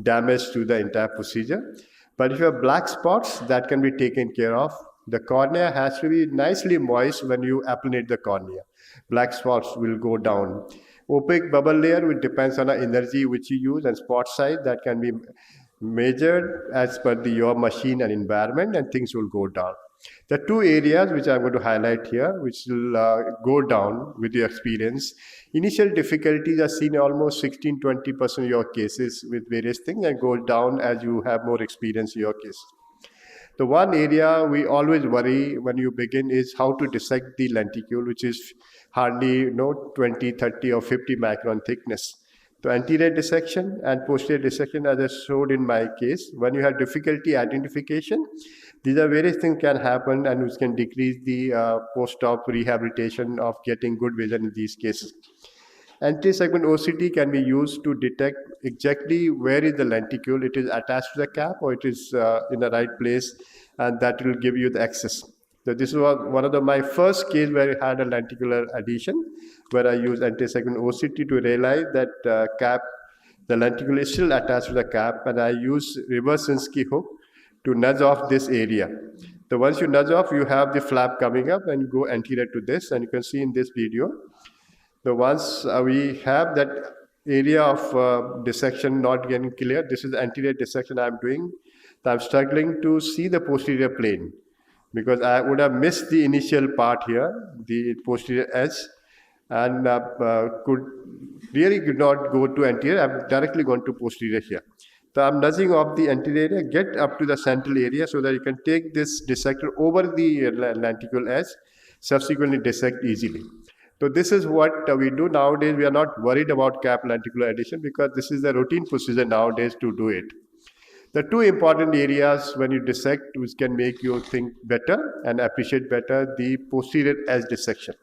damage to the entire procedure. But if you have black spots, that can be taken care of. The cornea has to be nicely moist when you applanate the cornea. Black spots will go down. Opaque bubble layer, which depends on the energy which you use, and spot size, that can be measured as per your machine and environment, and things will go down. The 2 areas which I'm going to highlight here, which will go down with your experience. Initial difficulties are seen almost 16-20% of your cases with various things, and go down as you have more experience in your case. The one area we always worry when you begin is how to dissect the lenticule, which is hardly 20, 30 or 50 micron thickness. So anterior dissection and posterior dissection, as I showed in my case, when you have difficulty identification, these are various things can happen, and which can decrease the post-op rehabilitation of getting good vision in these cases. Anti-segment OCT can be used to detect exactly where is the lenticule. It is attached to the cap, or it is in the right place, and that will give you the access. So this was one of my first case where I had a lenticular adhesion, where I used anti-segment OCT to realize that the lenticule is still attached to the cap, and I use reverse Sinskey hook to nudge off this area. So once you nudge off, you have the flap coming up, and go anterior to this, and you can see in this video. So once we have that area of dissection not getting clear, this is anterior dissection I'm doing. So I'm struggling to see the posterior plane, because I would have missed the initial part here, the posterior edge, and could not go to anterior. I'm directly going to posterior here. So I'm nudging off the anterior area, get up to the central area, so that you can take this dissector over the lenticule edge, subsequently dissect easily. So this is what we do nowadays. We are not worried about cap lenticular adhesion, because this is the routine procedure nowadays to do it. The 2 important areas when you dissect, which can make you think better and appreciate better, the posterior edge dissection.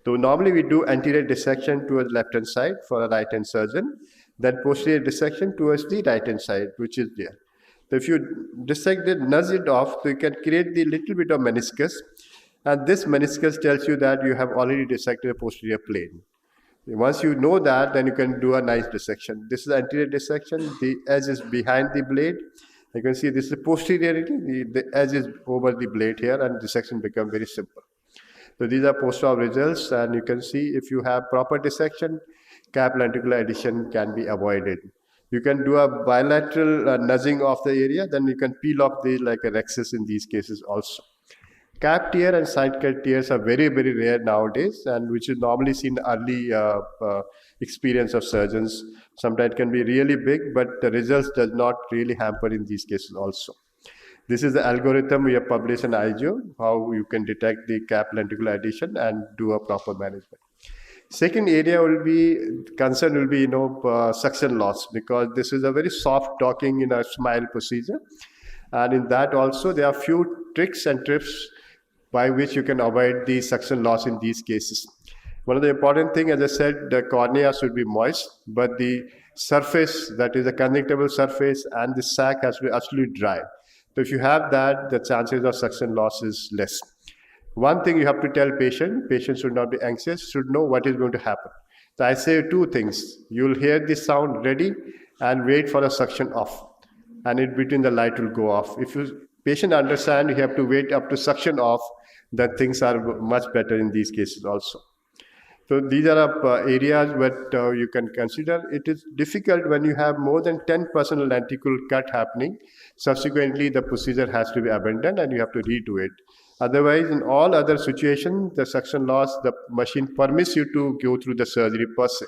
So normally we do anterior dissection towards left hand side for a right hand surgeon, then posterior dissection towards the right hand side, which is there. So if you dissect it, nudge it off, so you can create the little bit of meniscus, and this meniscus tells you that you have already dissected a posterior plane. Once you know that, then you can do a nice dissection. This is anterior dissection. The edge is behind the blade. You can see this is posteriority. The edge is over the blade here, and dissection becomes very simple. So these are post-op results, and you can see if you have proper dissection, cap lenticular adhesion can be avoided. You can do a bilateral nudging of the area, then you can peel off the like a rhexis in these cases also. Cap tear and side cut tears are very, very rare nowadays, and which is normally seen early experience of surgeons. Sometimes it can be really big, but the results does not really hamper in these cases also. This is the algorithm we have published in IGO, how you can detect the cap lenticular adhesion and do a proper management. Second area will be, concern will be, suction loss, because this is a very soft docking in a smile procedure. And in that also, there are few tricks and tips by which you can avoid the suction loss in these cases. One of the important thing, as I said, the cornea should be moist, but the surface, that is the conjunctival surface, and the sac has to be absolutely dry. So if you have that, the chances of suction loss is less. One thing you have to tell patient should not be anxious, should know what is going to happen. So I say 2 things. You'll hear the sound ready and wait for a suction off, and in between the light will go off. If you patient understand you have to wait up to suction off, then things are much better in these cases also. So these are areas where you can consider. It is difficult when you have more than 10% lenticule cut happening. Subsequently, the procedure has to be abandoned and you have to redo it. Otherwise, in all other situations, the suction loss, the machine permits you to go through the surgery per se.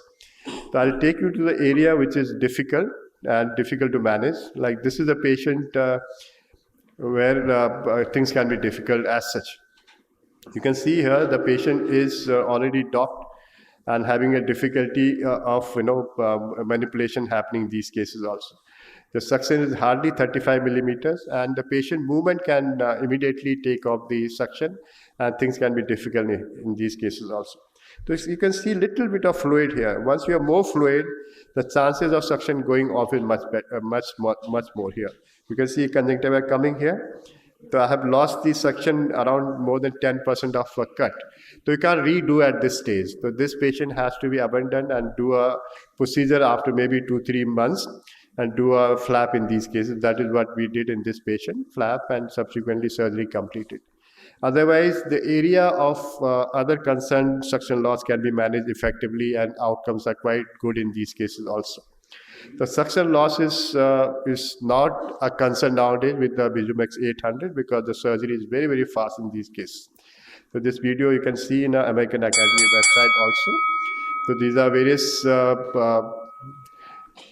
So I'll take you to the area which is difficult and difficult to manage. Like this is a patient where things can be difficult as such. You can see here the patient is already docked, and having a difficulty of manipulation happening in these cases also. The suction is hardly 35 millimeters, and the patient movement can immediately take off the suction, and things can be difficult in these cases also. So you can see little bit of fluid here. Once you have more fluid, the chances of suction going off is much better, much more here. You can see conjunctiva coming here. So I have lost the suction around more than 10% of a cut. So you can't redo at this stage. So this patient has to be abandoned and do a procedure after maybe 2-3 months and do a flap in these cases. That is what we did in this patient, flap and subsequently surgery completed. Otherwise, the area of other concerned suction loss can be managed effectively, and outcomes are quite good in these cases also. The suction loss is not a concern nowadays with the Vizumex 800 because the surgery is very, very fast in these cases. So this video you can see in the American Academy website also. So these are various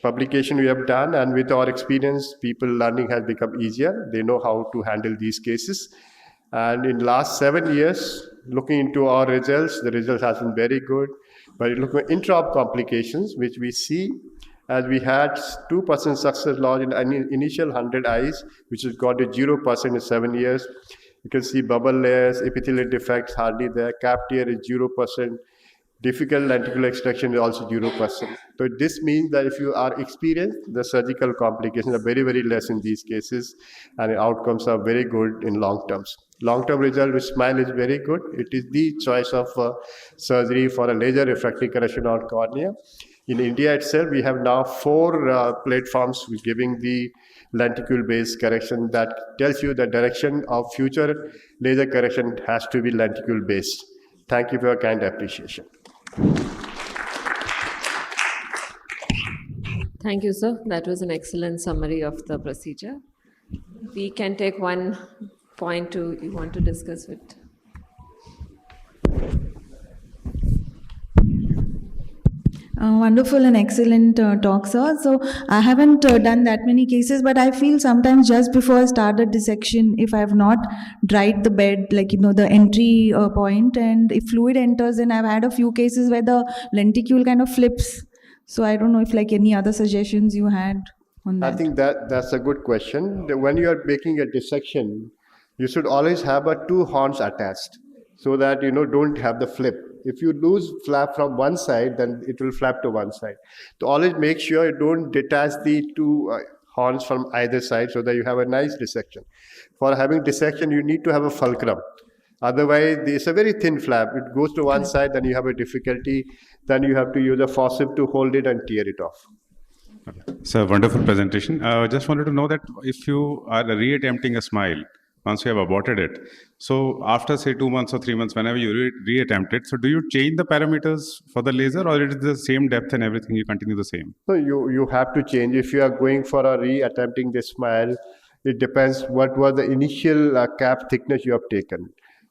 publication we have done, and with our experience, people learning has become easier. They know how to handle these cases. And in last 7 years, looking into our results, the results has been very good. But looking at intra-op complications, which we see as we had 2% success loss in initial 100 eyes, which has got to 0% in 7 years. You can see bubble layers, epithelial defects hardly there, cap tear is 0%. Difficult lenticular extraction is also 0%. So this means that if you are experienced, the surgical complications are very, very less in these cases, and the outcomes are very good in long terms. Long-term result with SMILE is very good. It is the choice of surgery for a laser refractive correction on cornea. In India itself, we have now 4 platforms giving the lenticule-based correction that tells you the direction of future laser correction has to be lenticule-based. Thank you for your kind appreciation. Thank you, sir. That was an excellent summary of the procedure. We can take one point you want to discuss with. Wonderful and excellent talk, sir. So I haven't done that many cases, but I feel sometimes just before I start the dissection, if I have not dried the bed, like, the entry point, and if fluid enters, then I've had a few cases where the lenticule kind of flips. So I don't know if any other suggestions you had on that. I think that's a good question. When you are making a dissection, you should always have 2 horns attached so that don't have the flip. If you lose flap from one side, then it will flap to one side. So always make sure you don't detach the 2 horns from either side so that you have a nice dissection. For having dissection, you need to have a fulcrum. Otherwise, it's a very thin flap. It goes to one side, then you have a difficulty. Then you have to use a forceps to hold it and tear it off. So wonderful presentation. Just wanted to know that if you are re-attempting a SMILE, once you have aborted it, so after say 2 months or 3 months, whenever you re-attempt it, so do you change the parameters for the laser, or it is the same depth and everything, you continue the same? So you have to change. If you are going for a re-attempting this SMILE, it depends what was the initial cap thickness you have taken.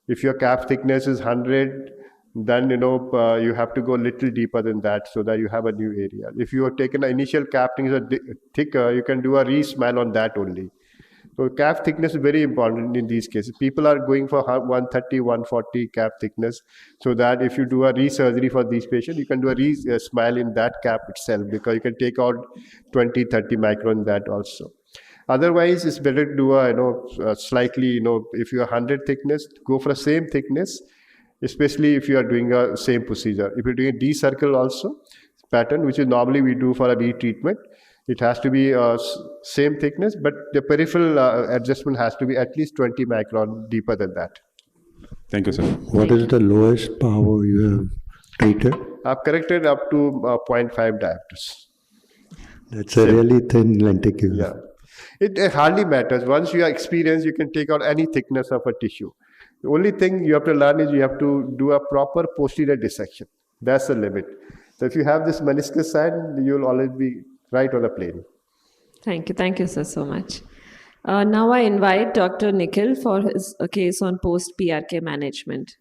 If your cap thickness is 100, then you have to go a little deeper than that so that you have a new area. If you have taken the initial cap thickness thicker, you can do a re-SMILE on that only. So cap thickness is very important in these cases. People are going for 130, 140 cap thickness, so that if you do a re-surgery for these patients, you can do a re-SMILE in that cap itself, because you can take out 20, 30 micron that also. Otherwise, it's better to do a slightly, if you are 100 thickness, go for the same thickness, especially if you are doing a same procedure. If you're doing a D-circle also pattern, which is normally we do for a retreatment, it has to be same thickness, but the peripheral adjustment has to be at least 20 micron deeper than that. Thank you, sir. What is the lowest power you have treated? I've corrected up to 0.5 diopters. That's a really thin lenticule. Yeah. It hardly matters. Once you are experienced, you can take out any thickness of a tissue. The only thing you have to learn is you have to do a proper posterior dissection. That's the limit. So if you have this meniscus side, you'll always be right on the plane. Thank you. Thank you, sir, so much. Now I invite Dr. Nikhil for his case on post-PRK management.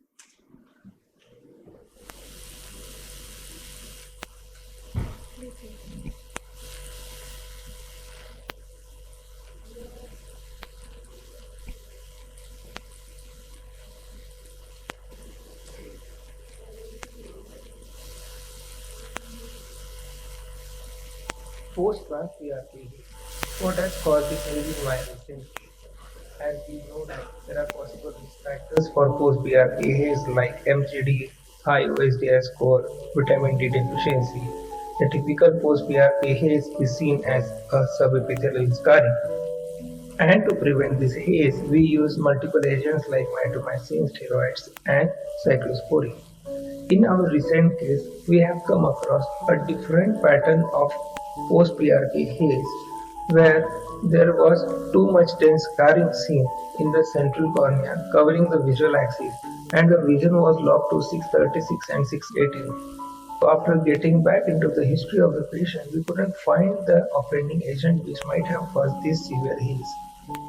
post-trans PRK. What has caused this haze in my recent case? As we know that there are possible risk factors for post-PRK haze like MGD, high OSDI score, vitamin D deficiency. The typical post-PRK haze is seen as a subepithelial scarring. And to prevent this haze, we use multiple agents like mitomycin, steroids, and cyclosporine. In our recent case, we have come across a different pattern of post-PRK haze where there was too much dense scarring seen in the central cornea covering the visual axis and the vision was locked to 636 and 618. So after getting back into the history of the patient, we couldn't find the offending agent which might have caused this severe haze.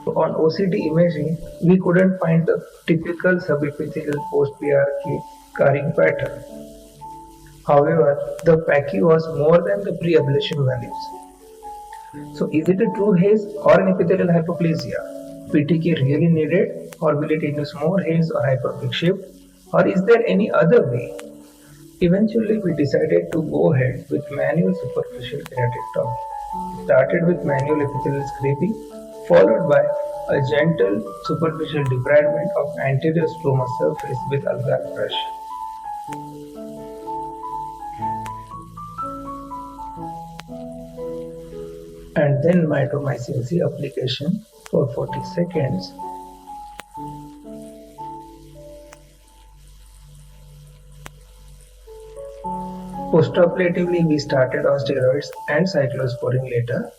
So on OCT imaging, we couldn't find the typical subepithelial post-PRK scarring pattern. However, the PACI was more than the pre-ablation values. So is it a true haze or an epithelial hypoplasia? PTK really needed, or will it induce more haze or hypertrophic shift, or is there any other way? Eventually, we decided to go ahead with manual superficial keratectomy. We started with manual epithelial scraping, followed by a gentle superficial debridement of anterior stroma surface with algar brush. And then mitomycin C application for 40 seconds. Postoperatively, we started on steroids and cyclosporine later.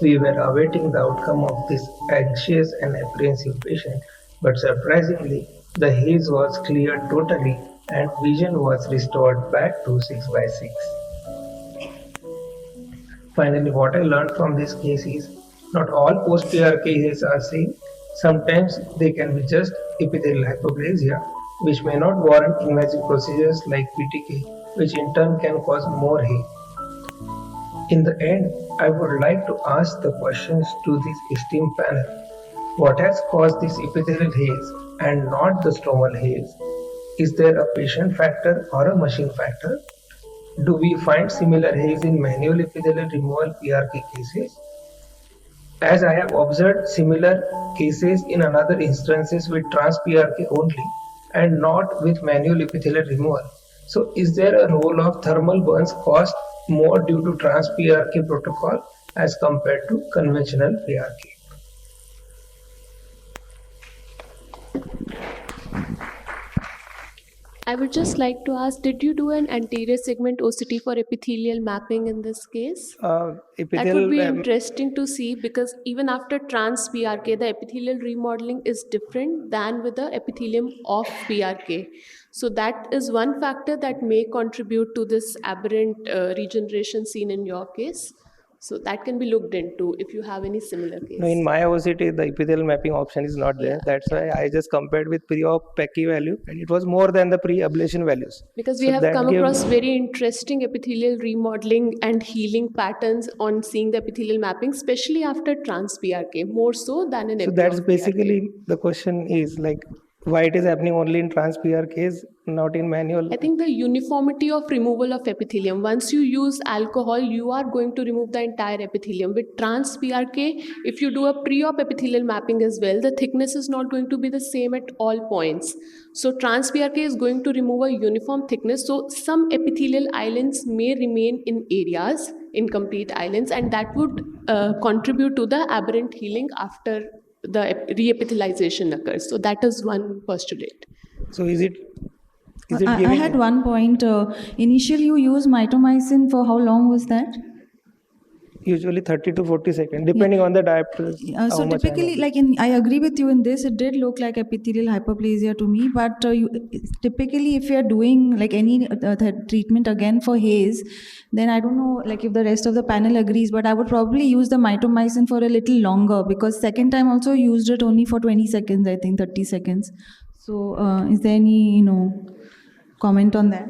We were awaiting the outcome of this anxious and apprehensive patient, but surprisingly, the haze was cleared totally and vision was restored back to 6/6. Finally, what I learned from this case is not all post-PRK haze are same. Sometimes they can be just epithelial hypoplasia, which may not warrant imaging procedures like PTK, which in turn can cause more haze. In the end, I would like to ask the questions to this esteemed panel. What has caused this epithelial haze and not the stromal haze? Is there a patient factor or a machine factor? Do we find similar haze in manual epithelial removal PRK cases? As I have observed similar cases in another instances with trans PRK only and not with manual epithelial removal. So is there a role of thermal burns caused more due to trans PRK protocol as compared to conventional PRK? I would just like to ask, did you do an anterior segment OCT for epithelial mapping in this case? That would be interesting to see because even after trans PRK, the epithelial remodeling is different than with the epithelium of PRK. So that is one factor that may contribute to this aberrant regeneration seen in your case. So that can be looked into if you have any similar case. No, in my OCT, the epithelial mapping option is not there. That's why I just compared with pre-op PACI value, and it was more than the pre-ablation values. Because we have come across very interesting epithelial remodeling and healing patterns on seeing the epithelial mapping, especially after trans PRK, more so than in So that's basically the question is like, why it is happening only in trans PRKs, not in manual? I think the uniformity of removal of epithelium. Once you use alcohol, you are going to remove the entire epithelium. With trans PRK, if you do a pre-op epithelial mapping as well, the thickness is not going to be the same at all points. So trans PRK is going to remove a uniform thickness. So some epithelial islands may remain in areas, incomplete islands, and that would contribute to the aberrant healing after the reepithelialization occurs. So that is one postulate. So is it I had one point. Initially, you used mitomycin for how long was that? Usually 30 to 40 seconds, depending on the diopter. So typically, I agree with you in this. It did look like epithelial hyperplasia to me. But typically, if you are doing like any treatment again for haze, then I don't know like if the rest of the panel agrees. But I would probably use the mitomycin for a little longer because second time also used it only for 20 seconds. I think 30 seconds. So is there any comment on that?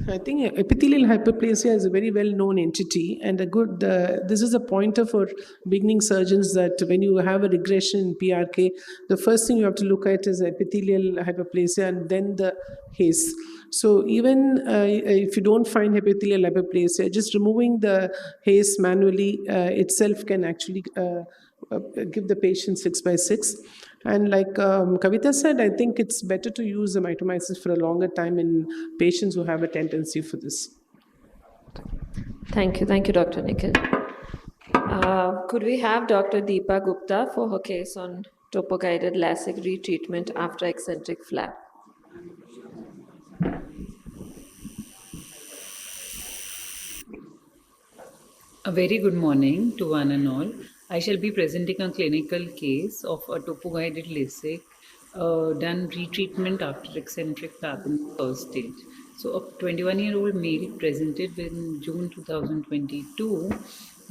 I think epithelial hyperplasia is a very well-known entity, and this is a pointer for beginning surgeons that when you have a regression in PRK, the first thing you have to look at is epithelial hyperplasia and then the haze. So even if you don't find epithelial hyperplasia, just removing the haze manually itself can actually give the patient 6/6. And like Kavita said, I think it's better to use the mitomycin for a longer time in patients who have a tendency for this. Thank you, Dr. Nikhil. Could we have Dr. Deepa Gupta for her case on topo-guided LASIK retreatment after eccentric flap? A very good morning to one and all. I shall be presenting a clinical case of a topo-guided LASIK done retreatment after eccentric flap in the first stage. So a 21-year-old male presented in June 2022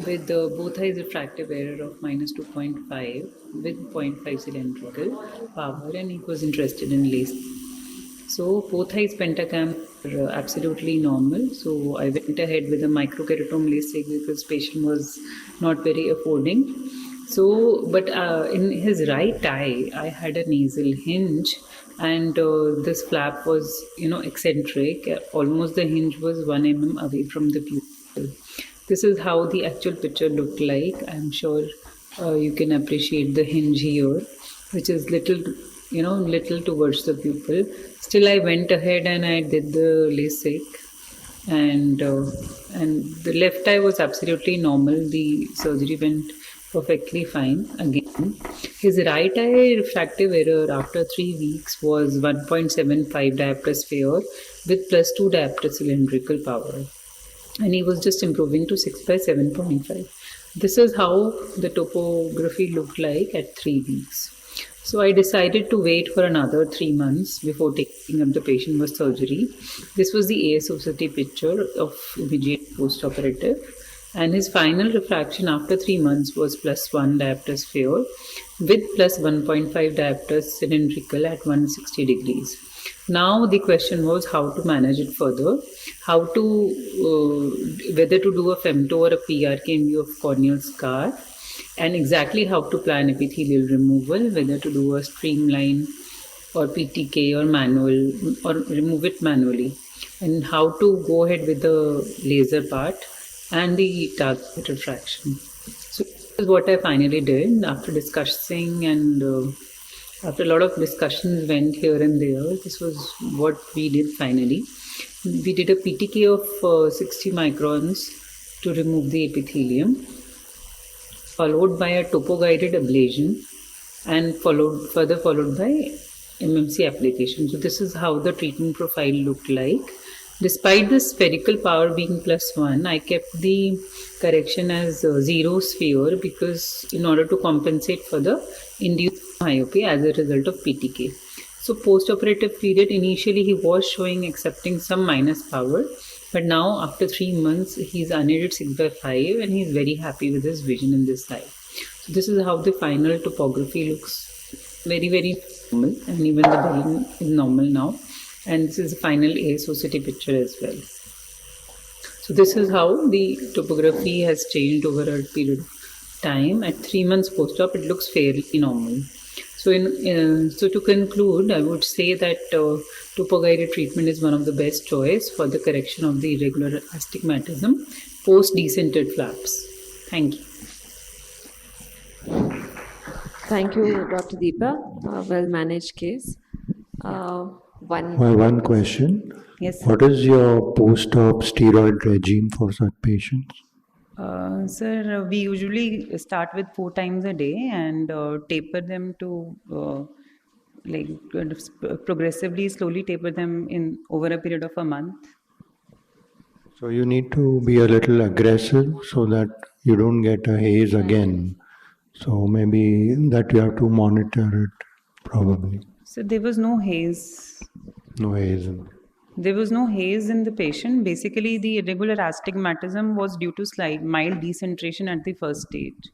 with both eyes refractive error of -2.5 with 0.5 cylindrical power, and he was interested in LASIK. So both eyes pentacam were absolutely normal. So I went ahead with a microkeratome LASIK because patient was not very affording. So, but in his right eye, I had a nasal hinge, and this flap was, eccentric. Almost the hinge was 1 mm away from the pupil. This is how the actual picture looked like. I'm sure you can appreciate the hinge here, which is little towards the pupil. Still, I went ahead and I did the LASIK, and the left eye was absolutely normal. The surgery went perfectly fine. Again, his right eye refractive error after 3 weeks was 1.75 diopter sphere with +2 diopter cylindrical power, and he was just improving to 6/7.5. This is how the topography looked like at 3 weeks. So I decided to wait for another 3 months before taking up the patient with surgery. This was the ASOCT picture of immediate post-operative, and his final refraction after 3 months was +1 diopter sphere with +1.5 diopter cylindrical at 160 degrees. Now the question was how to manage it further, whether to do a femto or a PRK in view of corneal scar, and exactly how to plan epithelial removal, whether to do a streamline or PTK or manual or remove it manually, and how to go ahead with the laser part and the target refraction. So this is what I finally did after discussing, and after a lot of discussions went here and there. This was what we did finally. We did a PTK of 60 microns to remove the epithelium, followed by a topo-guided ablation, and further followed by MMC application. So this is how the treatment profile looked like. Despite the spherical power being +1, I kept the correction as 0 sphere because in order to compensate for the induced myopia as a result of PTK. So post-operative period, initially he was showing accepting some minus power, but now after 3 months, he's unaided 6/5 and he's very happy with his vision in this eye. So this is how the final topography looks, very, very normal, and even the belly is normal now. And this is the final ASOCT picture as well. So this is how the topography has changed over a period of time. At 3 months post-op, it looks fairly normal. So, so to conclude, I would say that topo-guided treatment is one of the best choice for the correction of the irregular astigmatism post-decentered flaps. Thank you. Thank you, Dr. Deepa. Well-managed case. One question. Yes. What is your post-op steroid regime for such patients? Sir, we usually start with 4 times a day and taper them to progressively, slowly taper them in over a period of a month. So you need to be a little aggressive so that you don't get a haze again. So maybe that you have to monitor it probably. So there was no haze. No haze. There was no haze in the patient. Basically, the irregular astigmatism was due to mild decentration at the first stage.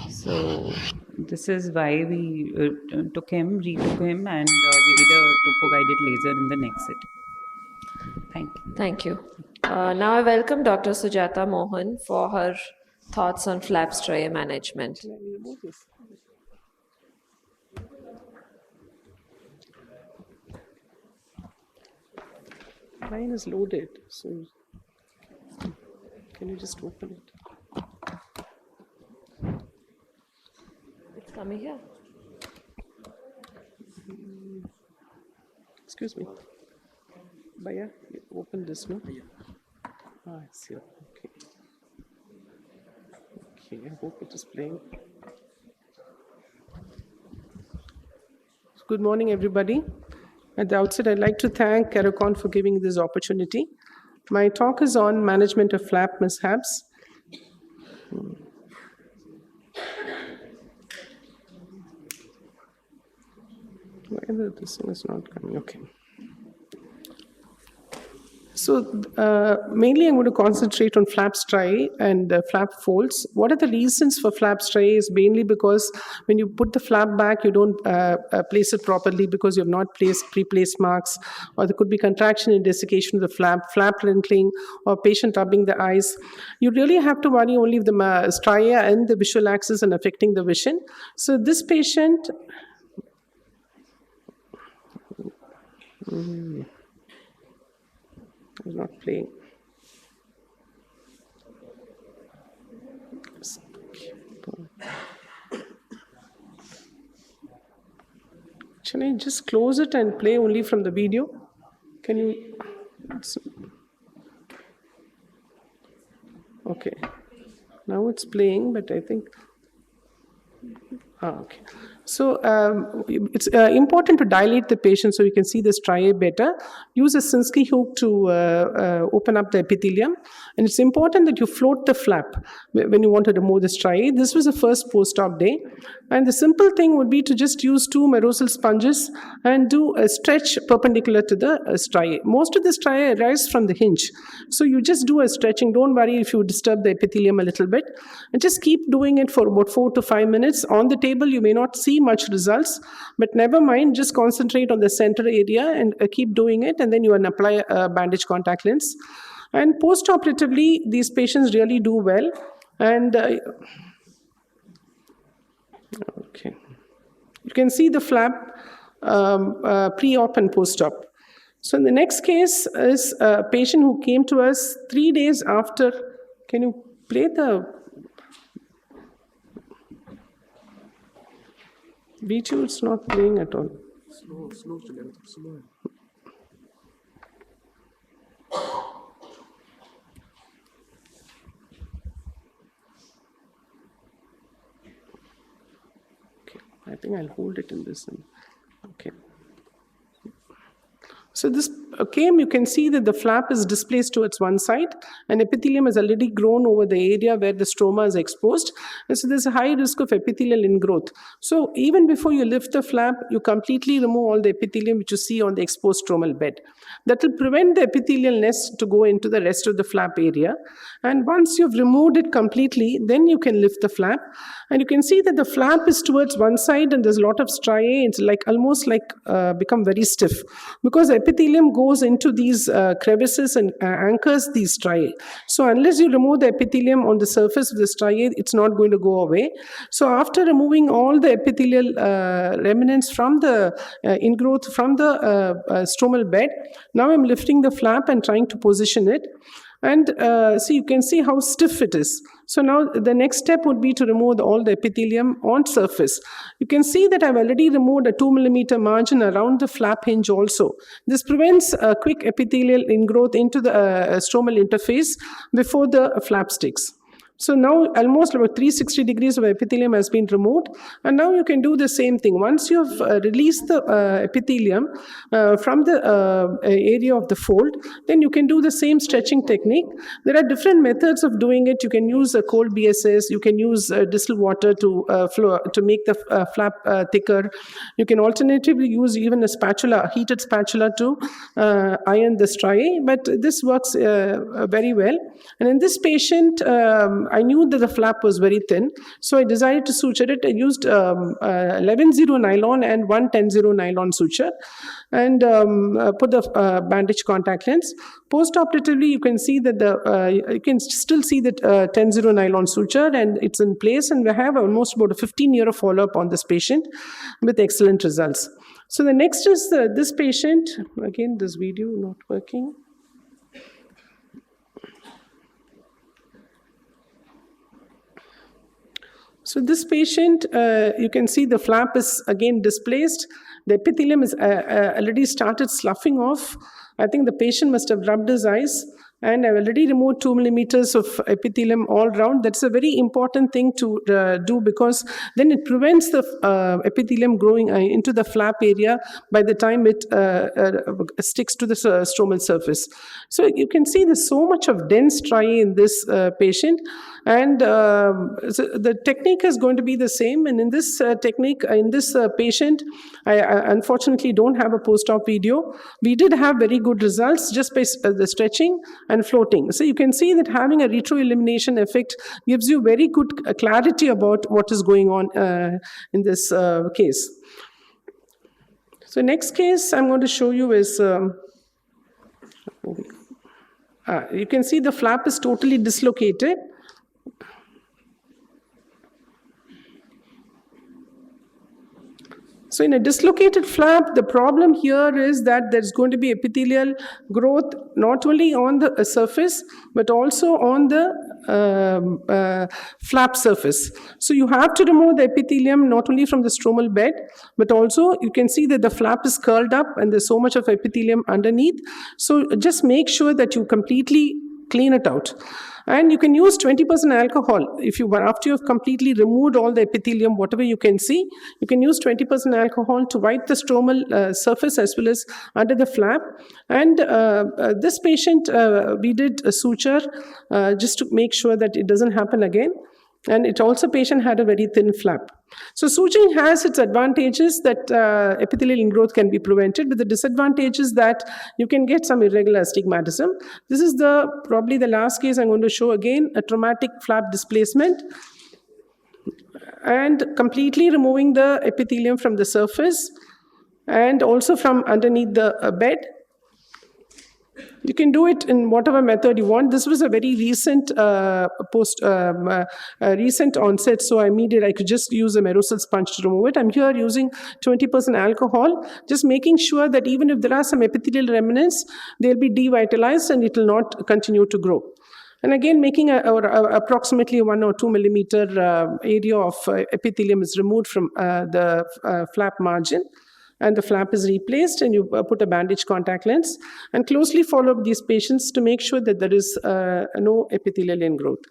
So this is why we retook him, and we did a topo-guided laser in the next set. Thank you. Thank you. Thank you. Now I welcome Dr. Sujata Mohan for her thoughts on flap striae management. Mine is loaded, so can you just open it? It's coming here. Excuse me. Bhaiya, you open this, no? Ah, I see. Okay. Okay, I hope it is playing. Good morning, everybody. At the outset, I'd like to thank Caricon for giving this opportunity. My talk is on management of flap mishaps. Why this thing is not coming? Okay. So mainly I'm going to concentrate on flap striae and flap folds. What are the reasons for flap striae is mainly because when you put the flap back, you don't place it properly because you have not placed pre-placed marks, or there could be contraction and desiccation of the flap wrinkling, or patient rubbing the eyes. You really have to worry only if the striae and the visual axis are affecting the vision. So this patient... It's not playing. Can I just close it and play only from the video? Can you? Okay. Now it's playing, but I think. Okay. So it's important to dilate the patient so you can see the striae better. Use a Sinskey hook to open up the epithelium. And it's important that you float the flap when you want to remove the striae. This was the first post-op day. And the simple thing would be to just use 2 Merosal sponges and do a stretch perpendicular to the striae. Most of the striae arise from the hinge. So you just do a stretching. Don't worry if you disturb the epithelium a little bit. And just keep doing it for about 4 to 5 minutes. On the table, you may not see much results, but never mind, just concentrate on the center area and keep doing it, and then you can apply a bandage contact lens. And post-operatively, these patients really do well. And okay, you can see the flap pre-op and post-op. So in the next case is a patient who came to us 3 days after. Can you play the V2? It's not playing at all. Slow together. Slow. Okay, I think I'll hold it in this. Okay. So this came, you can see that the flap is displaced towards one side, and epithelium has already grown over the area where the stroma is exposed. And so there's a high risk of epithelial ingrowth. So even before you lift the flap, you completely remove all the epithelium which you see on the exposed stromal bed. That will prevent the epithelial nest to go into the rest of the flap area. And once you've removed it completely, then you can lift the flap. And you can see that the flap is towards one side and there's a lot of striae. It's like almost like become very stiff because epithelium goes into these crevices and anchors these striae. So unless you remove the epithelium on the surface of the striae, it's not going to go away. So after removing all the epithelial remnants from the ingrowth from the stromal bed, now I'm lifting the flap and trying to position it. And so you can see how stiff it is. So now the next step would be to remove all the epithelium on surface. You can see that I've already removed a 2 millimeter margin around the flap hinge also. This prevents quick epithelial ingrowth into the stromal interface before the flap sticks. So now almost about 360 degrees of epithelium has been removed. And now you can do the same thing. Once you have released the epithelium from the area of the fold, then you can do the same stretching technique. There are different methods of doing it. You can use a cold BSS. You can use distilled water to make the flap thicker. You can alternatively use even a spatula, a heated spatula to iron the striae. But this works very well. And in this patient, I knew that the flap was very thin, so I decided to suture it. I used 11-0 nylon and 110-0 nylon suture, and put the bandage contact lens. Post-operatively, you can see that you can still see that 10-0 nylon suture, and it's in place, and we have almost about a 15-year follow-up on this patient with excellent results. So the next is this patient. Again, this video not working. So this patient, you can see the flap is again displaced. The epithelium is already started sloughing off. I think the patient must have rubbed his eyes, and I've already removed 2 millimeters of epithelium all round. That's a very important thing to do, because then it prevents the epithelium growing into the flap area by the time it sticks to the stromal surface. So you can see there's so much of dense striae in this patient, and so the technique is going to be the same. And in this technique, in this patient, I unfortunately don't have a post-op video. We did have very good results just by the stretching and floating. So you can see that having a retroillumination effect gives you very good clarity about what is going on in this case. So next case I'm going to show you is, you can see the flap is totally dislocated. So in a dislocated flap, the problem here is that there's going to be epithelial growth not only on the surface, but also on the flap surface. So you have to remove the epithelium not only from the stromal bed, but also you can see that the flap is curled up and there's so much of epithelium underneath. So just make sure that you completely clean it out. And you can use 20% alcohol. If you, after you've completely removed all the epithelium, whatever you can see, you can use 20% alcohol to wipe the stromal surface as well as under the flap. And this patient, we did a suture just to make sure that it doesn't happen again. And it also, patient had a very thin flap. So suturing has its advantages that epithelial ingrowth can be prevented, but the disadvantage is that you can get some irregular astigmatism. This is probably the last case I'm going to show. Again, a traumatic flap displacement and completely removing the epithelium from the surface and also from underneath the bed. You can do it in whatever method you want. This was a very recent recent onset, so I could just use a Merosol sponge to remove it. I'm here using 20% alcohol, just making sure that even if there are some epithelial remnants, they'll be devitalized and it will not continue to grow. And again, making approximately 1 or 2 millimeter area of epithelium is removed from the flap margin, and the flap is replaced, and you put a bandage contact lens and closely follow up these patients to make sure that there is no epithelial ingrowth.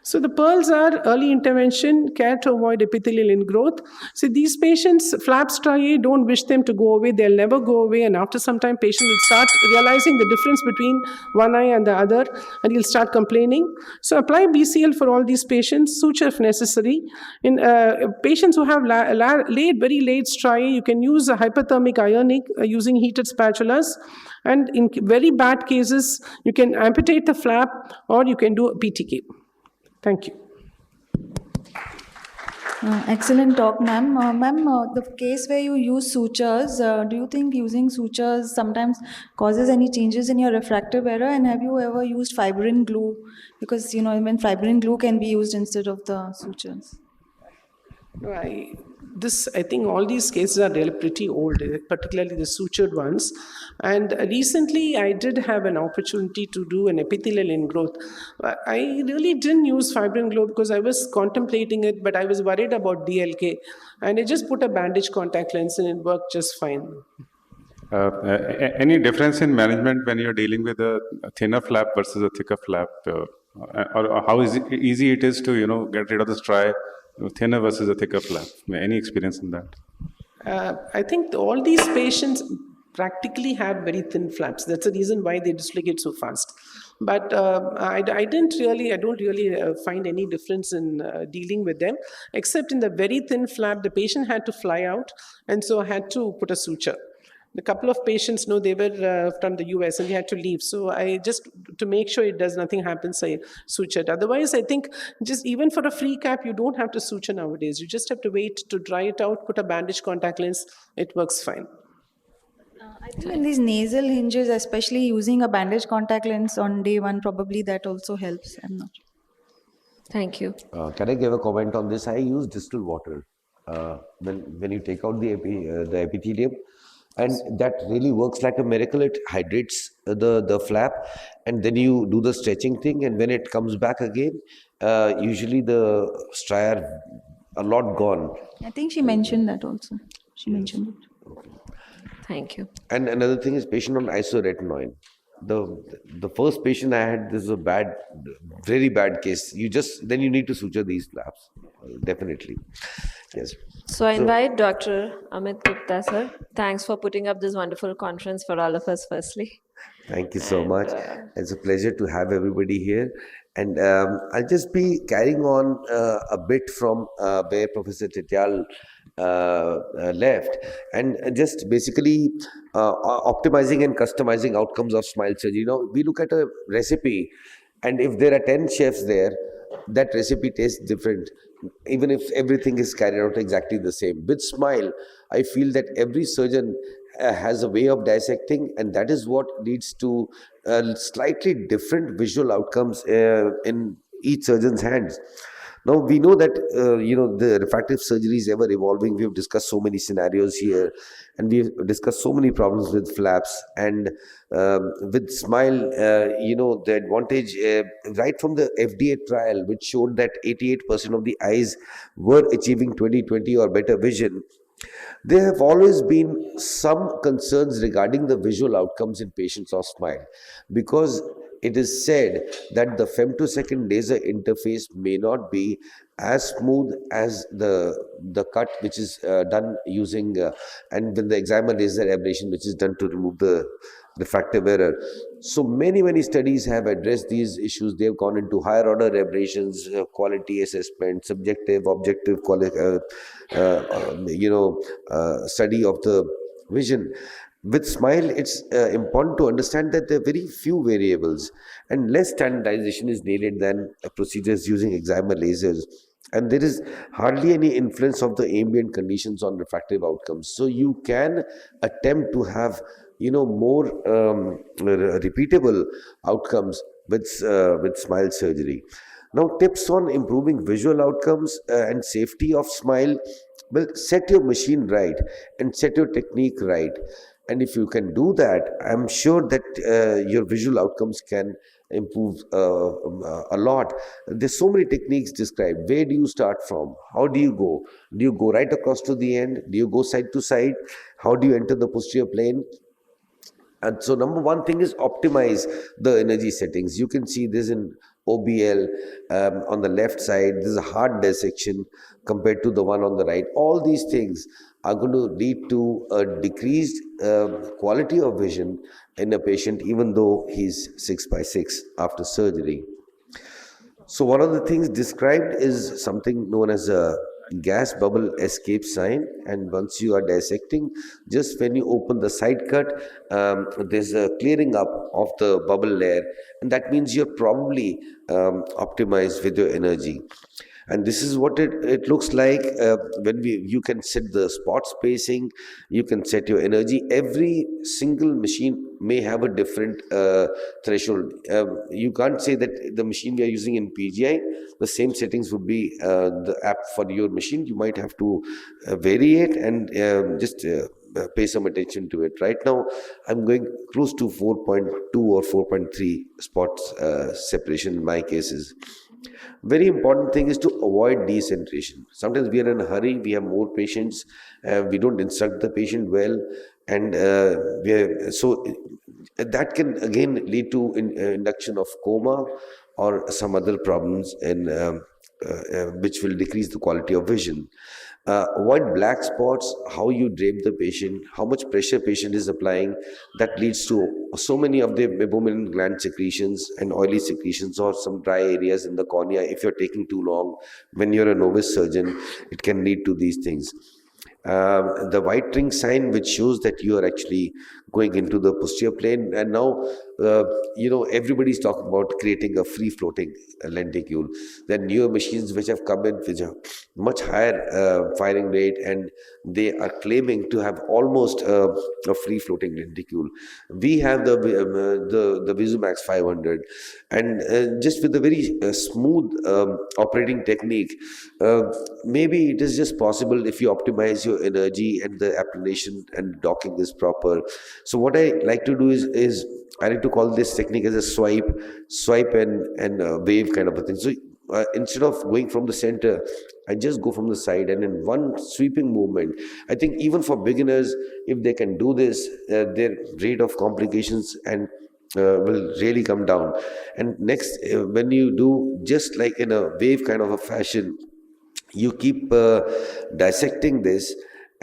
So the pearls are early intervention, care to avoid epithelial ingrowth. So these patients, flap striae, don't wish them to go away. They'll never go away. And after some time, patient will start realizing the difference between one eye and the other, and he'll start complaining. So apply BCL for all these patients, suture if necessary. In patients who have very late striae, you can use a hyperthermic ionic using heated spatulas. And in very bad cases, you can amputate the flap or you can do a PTK. Thank you. Excellent talk, ma'am. Ma'am, the case where you use sutures, do you think using sutures sometimes causes any changes in your refractive error? And have you ever used fibrin glue? Because, you know, when fibrin glue can be used instead of the sutures. I think all these cases are really pretty old, particularly the sutured ones. And recently, I did have an opportunity to do an epithelial ingrowth. I really didn't use fibrin glue because I was contemplating it, but I was worried about DLK. And I just put a bandage contact lens and it worked just fine. Any difference in management when you're dealing with a thinner flap versus a thicker flap? Or how easy it is to, get rid of the striae, thinner versus a thicker flap? Any experience in that? I think all these patients practically have very thin flaps. That's the reason why they dislocate so fast. But I don't really find any difference in dealing with them, except in the very thin flap, the patient had to fly out, and so I had to put a suture. The couple of patients, no, they were from the US and they had to leave. So I just, to make sure it does nothing happens, I sutured. Otherwise, I think just even for a free cap, you don't have to suture nowadays. You just have to wait to dry it out, put a bandage contact lens, it works fine. I think in these nasal hinges, especially using a bandage contact lens on day one, probably that also helps. I'm not sure. Thank you. Can I give a comment on this? I use distilled water when you take out the epithelium, and that really works like a miracle. It hydrates the flap, and then you do the stretching thing, and when it comes back again, usually the striae a lot gone. I think she mentioned that also. She mentioned it. Thank you. And another thing is patient on isoretinoin. The first patient I had, this is a very bad case. Then you need to suture these flaps, definitely. Yes. So I invite Dr. Amit Gupta, sir. Thanks for putting up this wonderful conference for all of us, firstly. Thank you so much. It's a pleasure to have everybody here. And I'll just be carrying on a bit from where Professor Tityal left, and just basically optimizing and customizing outcomes of smile surgery. You know, we look at a recipe, and if there are 10 chefs there, that recipe tastes different, even if everything is carried out exactly the same. With smile, I feel that every surgeon has a way of dissecting, and that is what leads to slightly different visual outcomes in each surgeon's hands. Now we know that the refractive surgery is ever evolving. We have discussed so many scenarios here, and we've discussed so many problems with flaps and with smile. The advantage right from the FDA trial, which showed that 88% of the eyes were achieving 20/20 or better vision. There have always been some concerns regarding the visual outcomes in patients of smile, because it is said that the femtosecond laser interface may not be as smooth as the cut which is done using and with the excimer laser ablation, which is done to remove the refractive error. So many studies have addressed these issues. They have gone into higher order aberrations, quality assessment, subjective, objective study of the vision. With smile, it's important to understand that there are very few variables and less standardization is needed than procedures using excimer lasers. And there is hardly any influence of the ambient conditions on refractive outcomes. So you can attempt to have more repeatable outcomes with smile surgery. Now, tips on improving visual outcomes and safety of smile. Well, set your machine right and set your technique right. And if you can do that, I'm sure that your visual outcomes can improve a lot. There's so many techniques described. Where do you start from? How do you go? Do you go right across to the end? Do you go side to side? How do you enter the posterior plane? And so number one thing is optimize the energy settings. You can see this in OBL on the left side. This is a hard dissection compared to the one on the right. All these things are going to lead to a decreased quality of vision in a patient, even though he's 6/6 after surgery. So one of the things described is something known as a gas bubble escape sign, and once you are dissecting, just when you open the side cut, there's a clearing up of the bubble layer, and that means you're probably optimized with your energy. And this is what it looks like when you can set the spot spacing, you can set your energy. Every single machine may have a different threshold. You can't say that the machine we are using in PGI, the same settings would be the app for your machine. You might have to vary it and just pay some attention to it. Right now, I'm going close to 4.2 or 4.3 spots separation in my cases. Very important thing is to avoid decentration. Sometimes we are in a hurry, we have more patients, we don't instruct the patient well, and so that can again lead to induction of coma or some other problems in which will decrease the quality of vision. Avoid black spots, how you drape the patient, how much pressure patient is applying. That leads to so many of the meibomian gland secretions and oily secretions or some dry areas in the cornea. If you're taking too long, when you're a novice surgeon, it can lead to these things. The white ring sign, which shows that you are actually going into the posterior plane. And now, everybody's talking about creating a free floating lenticule. There are newer machines which have come in which have much higher firing rate, and they are claiming to have almost a free floating lenticule. We have the Vizumax 500, and just with a very smooth operating technique, maybe it is just possible if you optimize your energy and the applanation and docking is proper. So what I like to do is I like to call this technique as a swipe and wave kind of a thing. So instead of going from the center, I just go from the side, and in one sweeping movement. I think even for beginners, if they can do this, their rate of complications and will really come down. And next, when you do just like in a wave kind of a fashion, you keep dissecting this,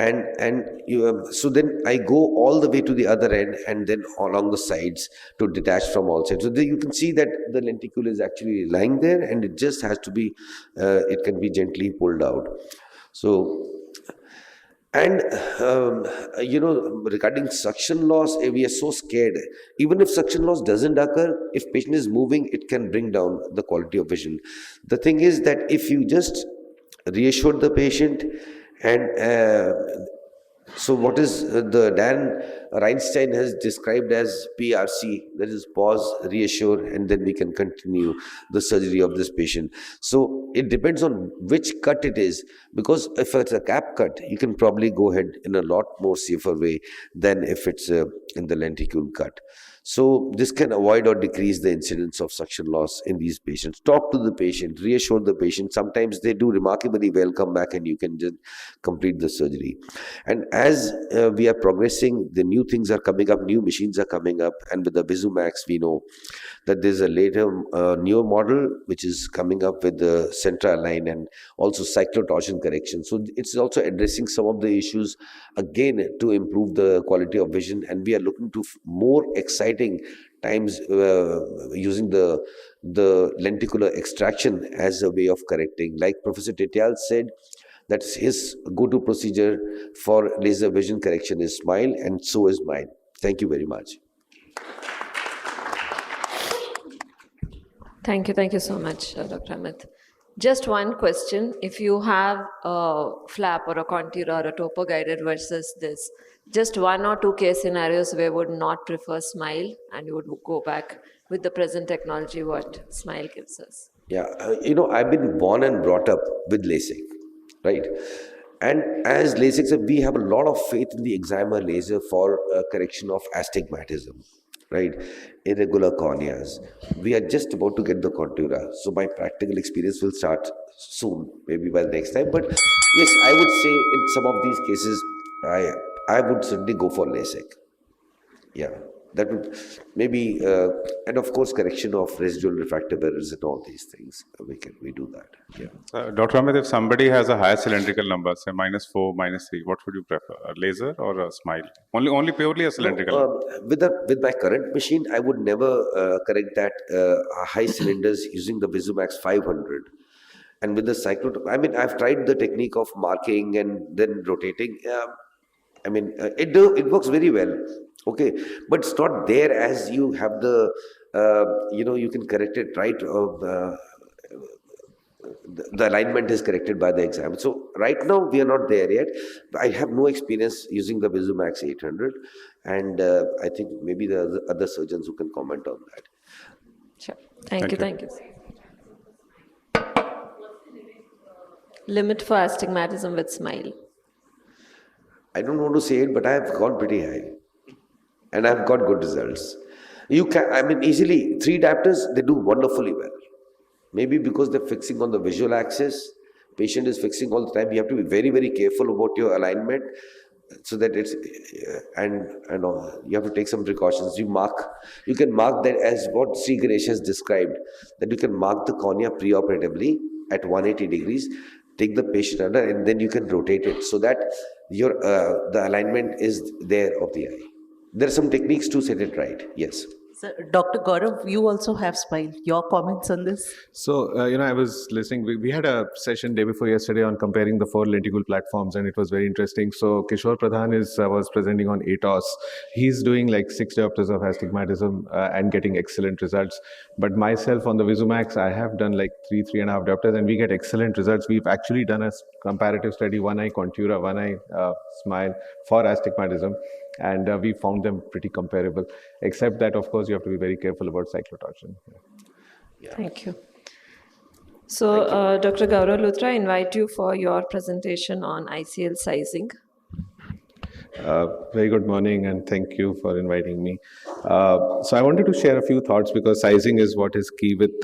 and you, so then I go all the way to the other end and then along the sides to detach from all sides. So there you can see that the lenticule is actually lying there, and it just has to be it can be gently pulled out. So, and regarding suction loss, we are so scared. Even if suction loss doesn't occur, if patient is moving, it can bring down the quality of vision. The thing is that if you just reassure the patient, and so what is the Dan Reinstein has described as PRC, that is pause, reassure, and then we can continue the surgery of this patient. So it depends on which cut it is, because if it's a cap cut, you can probably go ahead in a lot more safer way than if it's in the lenticule cut. So this can avoid or decrease the incidence of suction loss in these patients. Talk to the patient, reassure the patient. Sometimes they do remarkably well, come back and you can just complete the surgery. And as we are progressing, the new things are coming up, new machines are coming up, and with the Vizumax, we know that there's a later, newer model which is coming up with the centra align and also cyclotorsion correction. So it's also addressing some of the issues again to improve the quality of vision, and we are looking to more exciting times using the lenticular extraction as a way of correcting. Like Professor Tetial said, that his go-to procedure for laser vision correction is SMILE, and so is mine. Thank you very much. Thank you so much, Dr. Amit. Just one question. If you have a flap or a contour or a topo guided versus this, just one or two case scenarios where would not prefer SMILE and you would go back with the present technology what SMILE gives us. Yeah, I've been born and brought up with LASIK, right? And as LASIK said, we have a lot of faith in the excimer laser for correction of astigmatism, right? Irregular corneas. We are just about to get the contura. So my practical experience will start soon, maybe by the next time. But yes, I would say in some of these cases, I would certainly go for LASIK. Yeah, that would maybe, and of course, correction of residual refractive errors and all these things. We do that. Yeah. Dr. Amit, if somebody has a higher cylindrical number, say -4, -3, what would you prefer, a laser or a SMILE? Only purely a cylindrical. With my current machine, I would never correct that high cylinders using the Vizumax 500. And with the I've tried the technique of marking and then rotating. It works very well. Okay, but it's not there as you have the, you can correct it right. The alignment is corrected by the exam. So right now we are not there yet. I have no experience using the Vizumax 800, and I think maybe the other surgeons who can comment on that. Sure. Thank you. Limit for astigmatism with SMILE. I don't want to say it, but I have gone pretty high, and I've got good results. You can, easily 3 diopters, they do wonderfully well. Maybe because they're fixing on the visual axis, patient is fixing all the time. You have to be very, very careful about your alignment, so that it's, and you have to take some precautions. You can mark that as what Sri Ganesh has described, that you can mark the cornea preoperatively at 180 degrees, take the patient under, and then you can rotate it so that the alignment is there of the eye. There are some techniques to set it right. Yes. So, Dr. Gaurav, you also have smile. Your comments on this? So, I was listening. We had a session day before yesterday on comparing the 4 lenticle platforms, and it was very interesting. So, Kishore Pradhan was presenting on ATOS. He's doing like 6 diopters of astigmatism and getting excellent results. But myself on the Visumax, I have done like 3.5 diopters, and we get excellent results. We've actually done a comparative study, one eye Contura, one eye Smile for astigmatism, and we found them pretty comparable, except that, of course, you have to be very careful about cyclotorsion. Thank you. So, Dr. Gaurav Luthra, I invite you for your presentation on ICL sizing. Very good morning, and thank you for inviting me. So I wanted to share a few thoughts because sizing is what is key with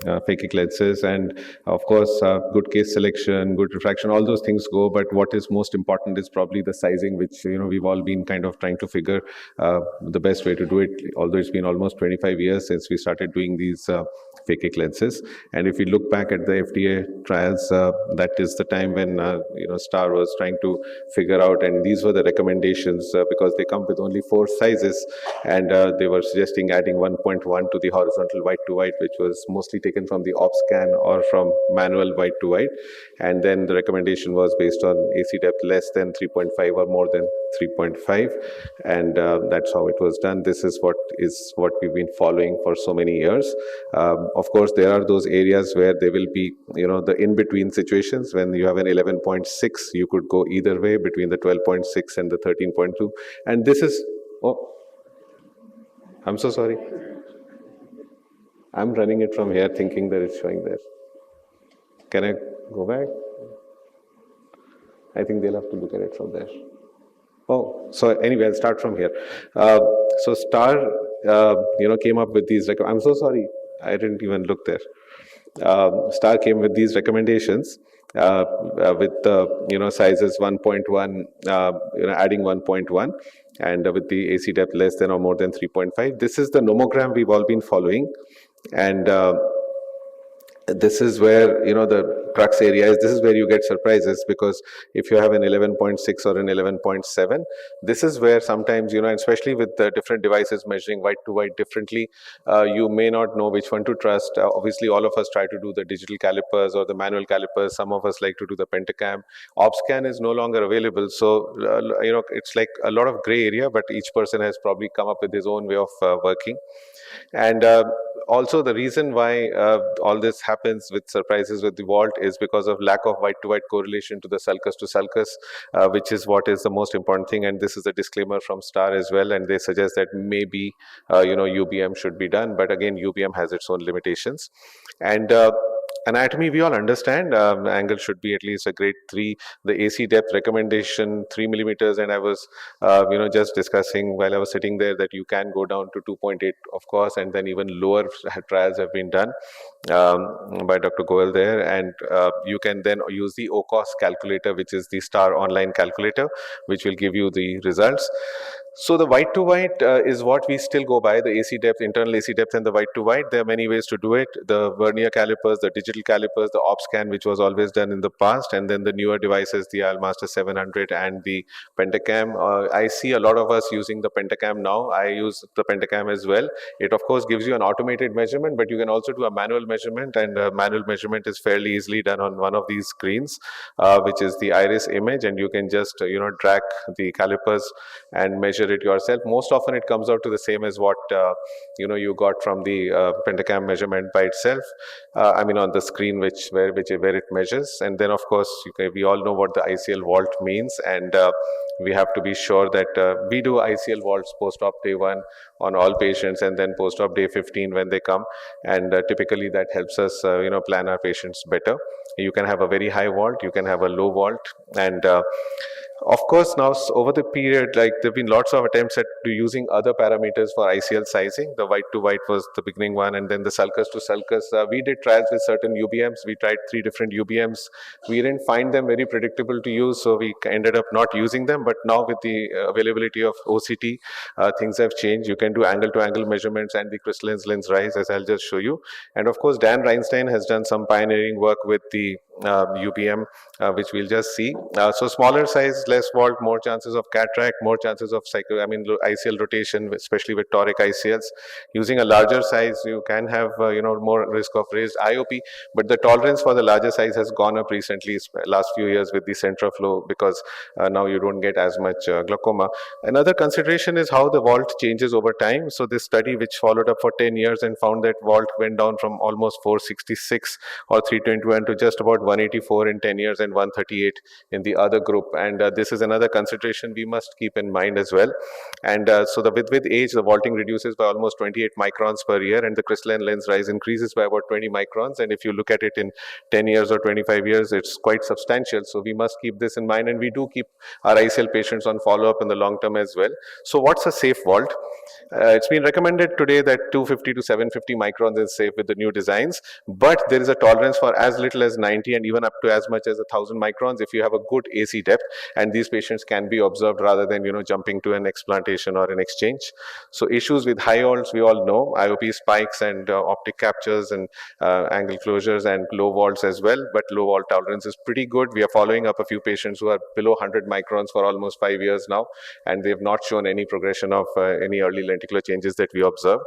phakic lenses, and of course good case selection, good refraction, all those things go, but what is most important is probably the sizing, which we've all been kind of trying to figure the best way to do it, although it's been almost 25 years since we started doing these phakic lenses. And if we look back at the FDA trials, that is the time when STAR was trying to figure out, and these were the recommendations because they come with only 4 sizes, and they were suggesting adding 1.1 to the horizontal white to white, which was mostly taken from the op scan or from manual white to white, and then the recommendation was based on AC depth less than 3.5 or more than 3.5, and that's how it was done. This is what we've been following for so many years. Of course, there are those areas where there will be the in-between situations. When you have an 11.6, you could go either way between the 12.6 and the 13.2, and this is I'm so sorry. I'm running it from here thinking that it's showing there. Can I go back? I think they'll have to look at it from there. Oh, so anyway, I'll start from here. So STAR, came up with these. I'm so sorry. I didn't even look there. STAR came with these recommendations with sizes 1.1, adding 1.1, and with the AC depth less than or more than 3.5. This is the nomogram we've all been following, and this is where the crux area is. This is where you get surprises, because if you have an 11.6 or an 11.7, this is where sometimes especially with the different devices measuring white to white differently, you may not know which one to trust. Obviously, all of us try to do the digital calipers or the manual calipers. Some of us like to do the pentacam. OpScan is no longer available, so it's like a lot of gray area, but each person has probably come up with his own way of working. And also the reason why all this happens with surprises with the vault is because of lack of white to white correlation to the sulcus to sulcus, which is what is the most important thing. And this is a disclaimer from STAR as well, and they suggest that maybe UBM should be done, but again UBM has its own limitations. And anatomy we all understand, angle should be at least a grade 3. The AC depth recommendation 3 millimeters, and I was just discussing while I was sitting there that you can go down to 2.8 of course, and then even lower trials have been done by Dr. Goel there, and you can then use the OCOS calculator, which is the STAR online calculator, which will give you the results. So the white to white is what we still go by, the AC depth, internal AC depth, and the white to white. There are many ways to do it. The vernier calipers, the digital calipers, the OpScan, which was always done in the past, and then the newer devices, the ILMaster 700 and the Pentacam. I see a lot of us using the Pentacam now. I use the Pentacam as well. It of course gives you an automated measurement, but you can also do a manual measurement, and manual measurement is fairly easily done on one of these screens, which is the iris image, and you can just drag the calipers and measure it yourself. Most often it comes out to the same as what you got from the Pentacam measurement by itself. I mean on the screen where it measures. And then of course we all know what the ICL vault means, and we have to be sure that we do ICL vaults post-op day 1 on all patients, and then post-op day 15 when they come, and typically that helps us plan our patients better. You can have a very high vault, you can have a low vault, and of course, now over the period, there have been lots of attempts at using other parameters for ICL sizing. The white to white was the beginning one, and then the sulcus to sulcus. We did trials with certain UBMs. We tried 3 different UBMs. We didn't find them very predictable to use, so we ended up not using them. But now with the availability of OCT, things have changed. You can do angle-to-angle measurements and the crystalline lens rise, as I'll just show you. And of course, Dan Reinstein has done some pioneering work with the UBM, which we'll just see. So smaller size less vault, more chances of cataract, more chances of ICL rotation, especially with toric ICLs. Using a larger size, you can have more risk of raised IOP, but the tolerance for the larger size has gone up recently, last few years with the Centraflow, because now you don't get as much glaucoma. Another consideration is how the vault changes over time. So this study, which followed up for 10 years and found that vault went down from almost 466 or 321 to just about 184 in 10 years and 138 in the other group. And this is another consideration we must keep in mind as well. And so with age, the vaulting reduces by almost 28 microns per year, and the crystalline lens rise increases by about 20 microns. And if you look at it in 10 years or 25 years, it's quite substantial. So we must keep this in mind, and we do keep our ICL patients on follow-up in the long term as well. So what's a safe vault? It's been recommended today that 250 to 750 microns is safe with the new designs, but there is a tolerance for as little as 90 and even up to as much as 1,000 microns if you have a good AC depth, and these patients can be observed rather than jumping to an explantation or an exchange. So issues with high vaults, we all know, IOP spikes and optic captures and angle closures, and low vaults as well, but low vault tolerance is pretty good. We are following up a few patients who are below 100 microns for almost 5 years now, and they have not shown any progression of any early lenticular changes that we observed.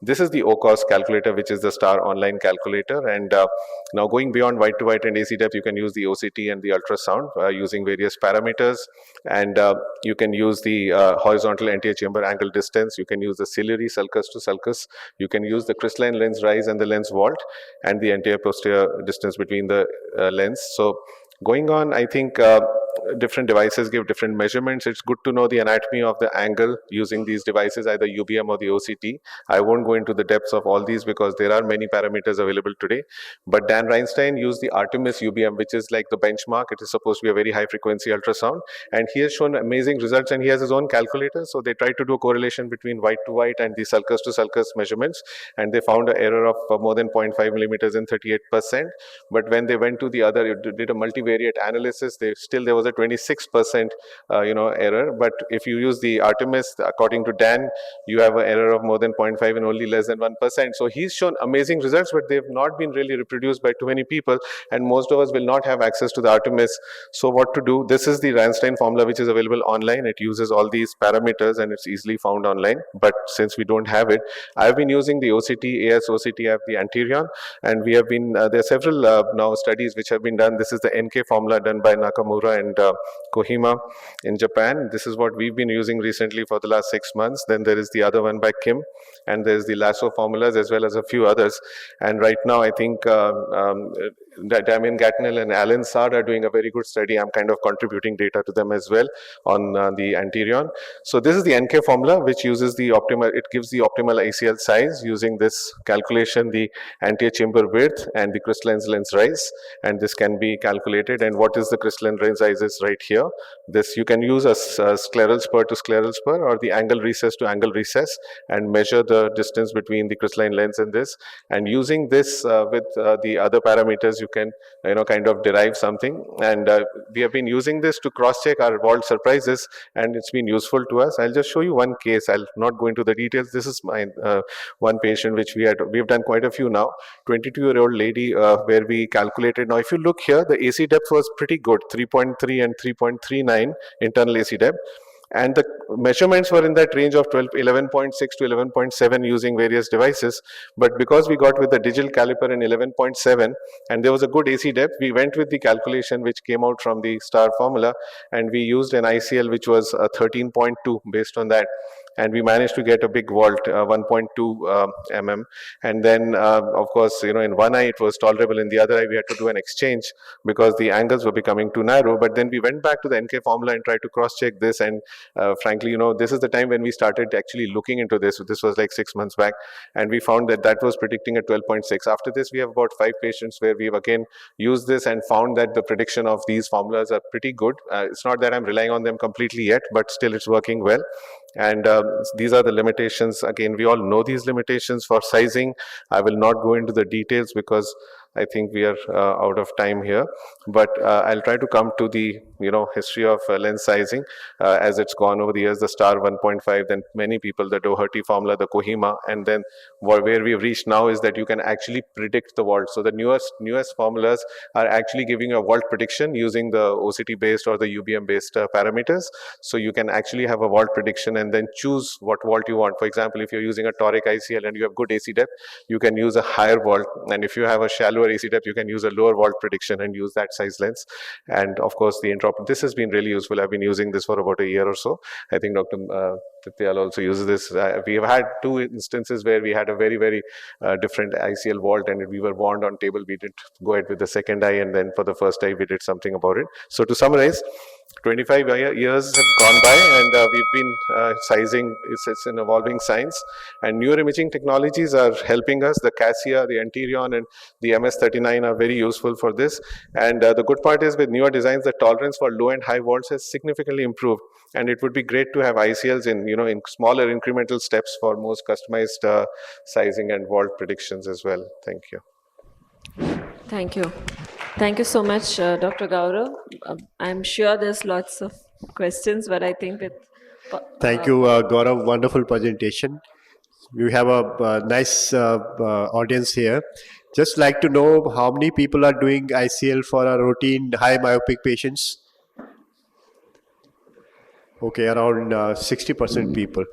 This is the OCOS calculator, which is the STAR online calculator. And now going beyond white to white and AC depth, you can use the OCT and the ultrasound using various parameters. And you can use the horizontal anterior chamber angle distance. You can use the ciliary sulcus to sulcus. You can use the crystalline lens rise and the lens vault, and the anterior posterior distance between the lens. So going on, I think different devices give different measurements. It's good to know the anatomy of the angle using these devices, either UBM or the OCT. I won't go into the depths of all these because there are many parameters available today. But Dan Reinstein used the Artemis UBM, which is like the benchmark. It is supposed to be a very high frequency ultrasound. And he has shown amazing results, and he has his own calculator. So they tried to do a correlation between white to white and the sulcus to sulcus measurements. And they found an error of more than 0.5 millimeters in 38%. But when they went to the other, did a multivariate analysis, there was a 26% error. But if you use the Artemis, according to Dan, you have an error of more than 0.5 and only less than 1%. So he's shown amazing results, but they've not been really reproduced by too many people, and most of us will not have access to the Artemis. So what to do? This is the Reinstein formula, which is available online. It uses all these parameters and it's easily found online. But since we don't have it, I've been using the OCT, AS OCT app, the Anterion, and we have been, there are several now studies which have been done. This is the NK formula done by Nakamura and Kohima in Japan. This is what we've been using recently for the last 6 months. Then there is the other one by Kim, and there's the Lasso formulas as well as a few others. And right now, I think Damien Gatnell and Alan Sard are doing a very good study. I'm kind of contributing data to them as well on the Anterion. So this is the NK formula, which uses the optimal, it gives the optimal ACL size using this calculation, the anterior chamber width and the crystalline lens rise. And this can be calculated. And what is the crystalline lens rise is right here. This, you can use a scleral spur to scleral spur or the angle recess to angle recess and measure the distance between the crystalline lens and this. And using this with the other parameters, you can kind of derive something. And we have been using this to cross-check our vault surprises, and it's been useful to us. I'll just show you one case. I'll not go into the details. This is my one patient which we've done quite a few now. 22-year-old lady where we calculated. Now, if you look here, the AC depth was pretty good, 3.3 and 3.39 internal AC depth. And the measurements were in that range of 11.6 to 11.7 using various devices. But because we got with the digital caliper in 11.7 and there was a good AC depth, we went with the calculation which came out from the STAR formula, and we used an ICL which was 13.2 based on that. And we managed to get a big vault, 1.2 mm. And then, of course, in one eye it was tolerable. In the other eye, we had to do an exchange because the angles were becoming too narrow. But then we went back to the NK formula and tried to cross-check this. And frankly, this is the time when we started actually looking into this. So this was like 6 months back. And we found that that was predicting a 12.6. After this, we have about 5 patients where we've again used this and found that the prediction of these formulas are pretty good. It's not that I'm relying on them completely yet, but still it's working well. And these are the limitations. Again, we all know these limitations for sizing. I will not go into the details because I think we are out of time here, but I'll try to come to the history of lens sizing as it's gone over the years. The star 1.5, then many people, the Doherty formula, the Kohima, and then where we've reached now is that you can actually predict the vault. So the newest formulas are actually giving a vault prediction using the OCT based or the UBM based parameters. So you can actually have a vault prediction and then choose what vault you want. For example, if you're using a toric ICL and you have good AC depth, you can use a higher vault, and if you have a shallower AC depth, you can use a lower vault prediction and use that size lens. And of course, the intraocular, this has been really useful. I've been using this for about a year or so. I think Dr. Tityal also uses this. We have had two instances where we had a very different ICL vault, and we were warned on table. We did go ahead with the second eye, and then for the first eye, we did something about it. So to summarize, 25 years have gone by, and we've been sizing. It's an evolving science, and newer imaging technologies are helping us. The Cassia, the Anterion, and the MS39 are very useful for this. And the good part is with newer designs, the tolerance for low and high vaults has significantly improved. And it would be great to have ICLs in smaller incremental steps for most customized sizing and vault predictions as well. Thank you. Thank you. Thank you so much, Dr. Gaurav. I'm sure there's lots of questions, but I think that... Thank you, Gaurav. Wonderful presentation. We have a nice audience here. Just like to know how many people are doing ICL for a routine high myopic patients? Okay, around 60% people.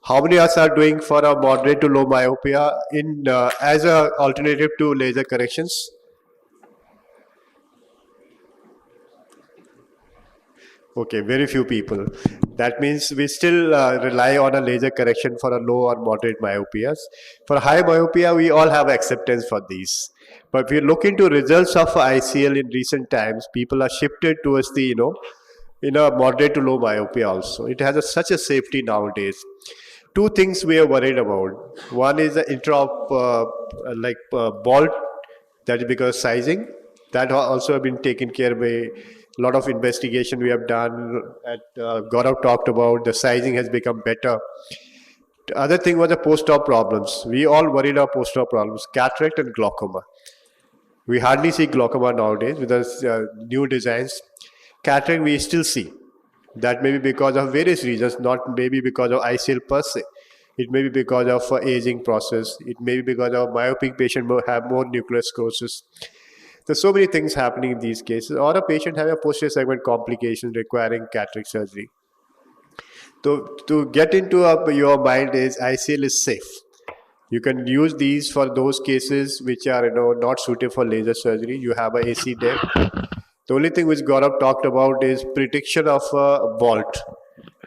How many of us are doing for a moderate to low myopia as an alternative to laser corrections? Okay, very few people. That means we still rely on a laser correction for a low or moderate myopias. For high myopia, we all have acceptance for these. But if you look into results of ICL in recent times, people are shifted towards the, in a moderate to low myopia also. It has such a safety nowadays. Two things we are worried about. One is the intraop bolt, that is because sizing. That also have been taken care by a lot of investigation we have done. Gaurav talked about the sizing has become better. The other thing was the post-op problems. We all worried about post-op problems, cataract and glaucoma. We hardly see glaucoma nowadays with the new designs. Cataract we still see. That may be because of various reasons, not maybe because of ICL per se. It may be because of aging process. It may be because of myopic patient have more nuclear sclerosis. There's so many things happening in these cases. Or a patient having a posterior segment complication requiring cataract surgery. To get into your mind is ICL is safe. You can use these for those cases which are not suited for laser surgery. You have a AC depth. The only thing which Gaurav talked about is prediction of a vault,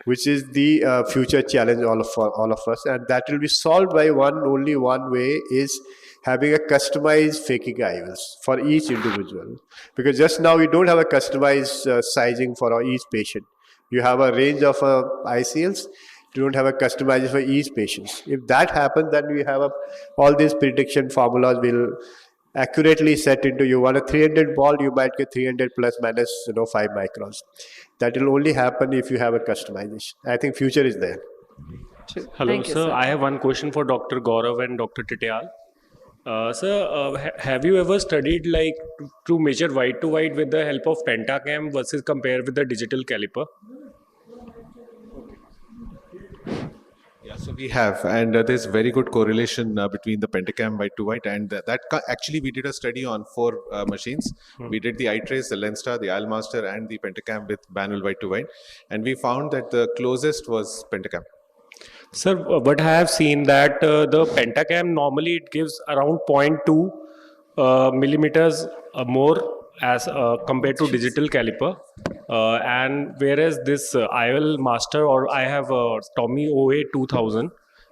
which is the future challenge all of us, and that will be solved by only one way is having a customized phakic IOLs for each individual. Because just now we don't have a customized sizing for each patient. You have a range of ICLs. You don't have a customized for each patient. If that happens, then we have all these prediction formulas will accurately set into you want a 300 ball, you might get 300 plus minus 5 microns. That will only happen if you have a customization. I think future is there. Hello, sir. I have one question for Dr. Gaurav and Dr. Tityal. Sir, have you ever studied to measure white to white with the help of pentacam versus compare with the digital caliper? Yeah, so we have, and there's very good correlation between the pentacam white to white, and actually we did a study on 4 machines. We did the iTrace, the Lenstar, the ILMaster, and the pentacam with manual white to white, and we found that the closest was pentacam. Sir, but I have seen that the pentacam normally it gives around 0.2 millimeters more as compared to digital caliper, and whereas this IOL Master, or I have a Tommy OA 2000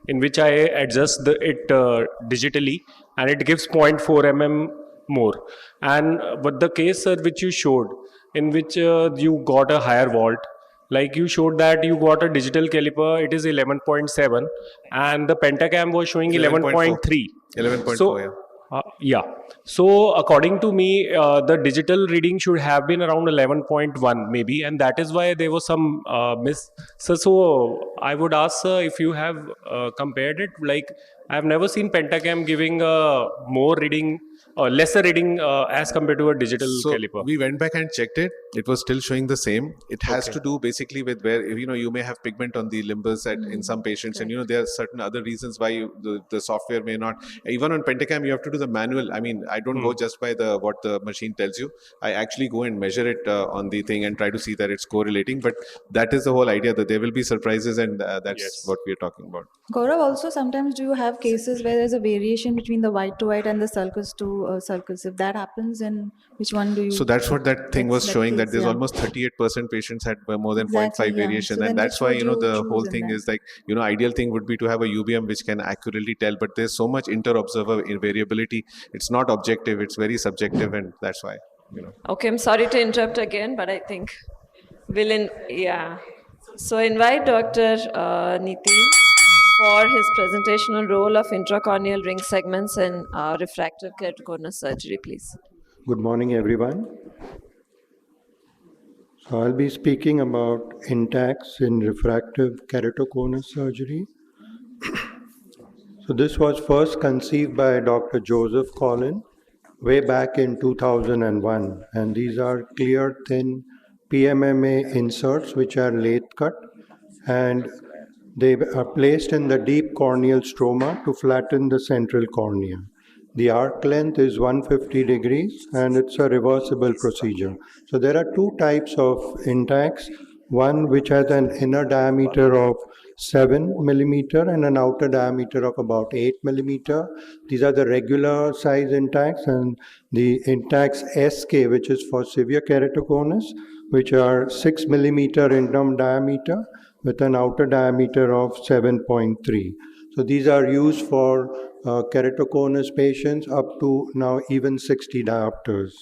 in which I adjust it digitally, and it gives 0.4 more. And but the case, sir, which you showed in which you got a higher vault, like you showed that you got a digital caliper, it is 11.7, and the pentacam was showing 11.3. 11.4, so, yeah. Yeah. So according to me, the digital reading should have been around 11.1 maybe, and that is why there was some miss. So I would ask, sir, if you have compared it. Like, I have never seen pentacam giving more reading lesser reading as compared to a digital So caliper. we went back and checked it. It was still showing the same. It has Okay. to do basically with where you may have pigment on the limbus in some patients, and there are certain other reasons why the software may not. Even on Pentacam, you have to do the manual. I mean, I don't go just by what the machine tells you. I actually go and measure it on the thing and try to see that it's correlating. But that is the whole idea, that there will be surprises, and that's what we are talking about. Gaurav, also sometimes do you have cases where there's a variation between the white to white and the sulcus to sulcus? If that happens, then which one do you? So that's what that thing was That's showing, that case, there's yeah. almost 38% patients had more than Exactly, 0.5 yeah. variation. So then And that's which why, would you the whole choose in thing that? is like, ideal thing would be to have a UBM which can accurately tell, but there's so much inter-observer variability. It's not objective, it's very subjective, and that's why, Okay, I'm sorry to interrupt again, but I think yeah. So invite Dr. Nitin for his presentation on role of intracorneal ring segments in refractive keratoconus surgery, please. Good morning, everyone. So I'll be speaking about intacs in refractive keratoconus surgery. So this was first conceived by Dr. Joseph Collin way back in 2001, and these are clear, thin PMMA inserts which are lathe cut, and they are placed in the deep corneal stroma to flatten the central cornea. The arc length is 150 degrees and it's a reversible procedure. So there are two types of intacs, one which has an inner diameter of 7 millimeter and an outer diameter of about 8 millimeter. These are the regular size intacs, and the intacs SK, which is for severe keratoconus, which are 6 millimeter interim diameter with an outer diameter of 7.3. So these are used for keratoconus patients up to now even 60 diopters.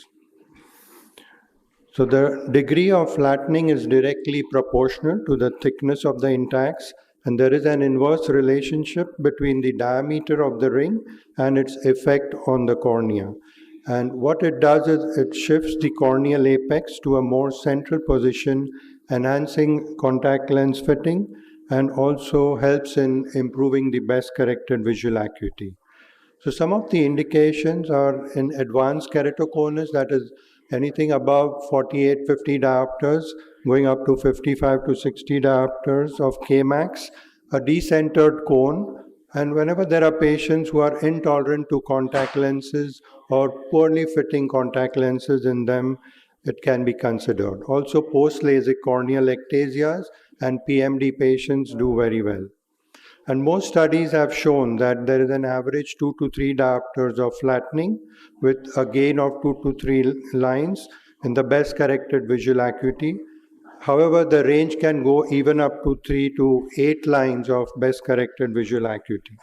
So the degree of flattening is directly proportional to the thickness of the intacs, and there is an inverse relationship between the diameter of the ring and its effect on the cornea. And what it does is it shifts the corneal apex to a more central position, enhancing contact lens fitting, and also helps in improving the best corrected visual acuity. So some of the indications are in advanced keratoconus, that is anything above 48-50 diopters, going up to 55 to 60 diopters of Kmax, a decentered cone, and whenever there are patients who are intolerant to contact lenses or poorly fitting contact lenses in them, it can be considered. Also, post-LASIK corneal ectasias and PMD patients do very well. And most studies have shown that there is an average 2 to 3 diopters of flattening with a gain of 2 to 3 lines in the best corrected visual acuity. However, the range can go even up to 3 to 8 lines of best corrected visual acuity.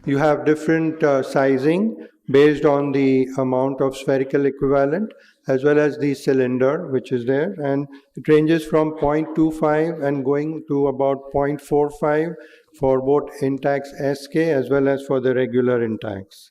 You have different sizing based on the amount of spherical equivalent as well as the cylinder which is there, and it ranges from 0.25 and going to about 0.45 for both intacs SK as well as for the regular intacs.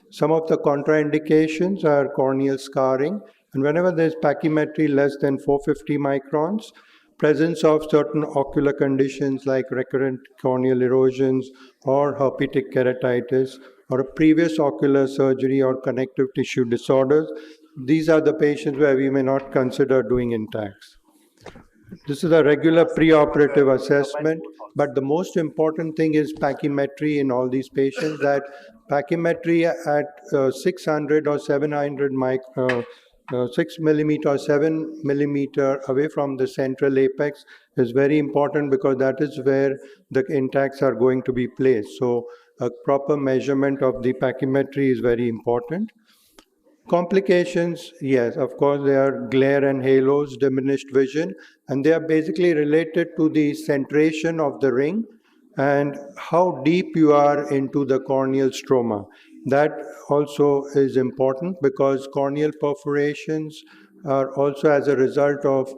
Some of the contraindications are corneal scarring, and whenever there is pachymetry less than 450 microns, presence of certain ocular conditions like recurrent corneal erosions or herpetic keratitis or a previous ocular surgery or connective tissue disorders, these are the patients where we may not consider doing intacs. This is a regular preoperative assessment, but the most important thing is pachymetry in all these patients, that pachymetry at 600 or 700 6 millimeter or 7 millimeter away from the central apex is very important, because that is where the intacs are going to be placed. So a proper measurement of the pachymetry is very important. Complications, yes, of course, they are glare and halos, diminished vision, and they are basically related to the centration of the ring and how deep you are into the corneal stroma. That also is important, because corneal perforations are also as a result of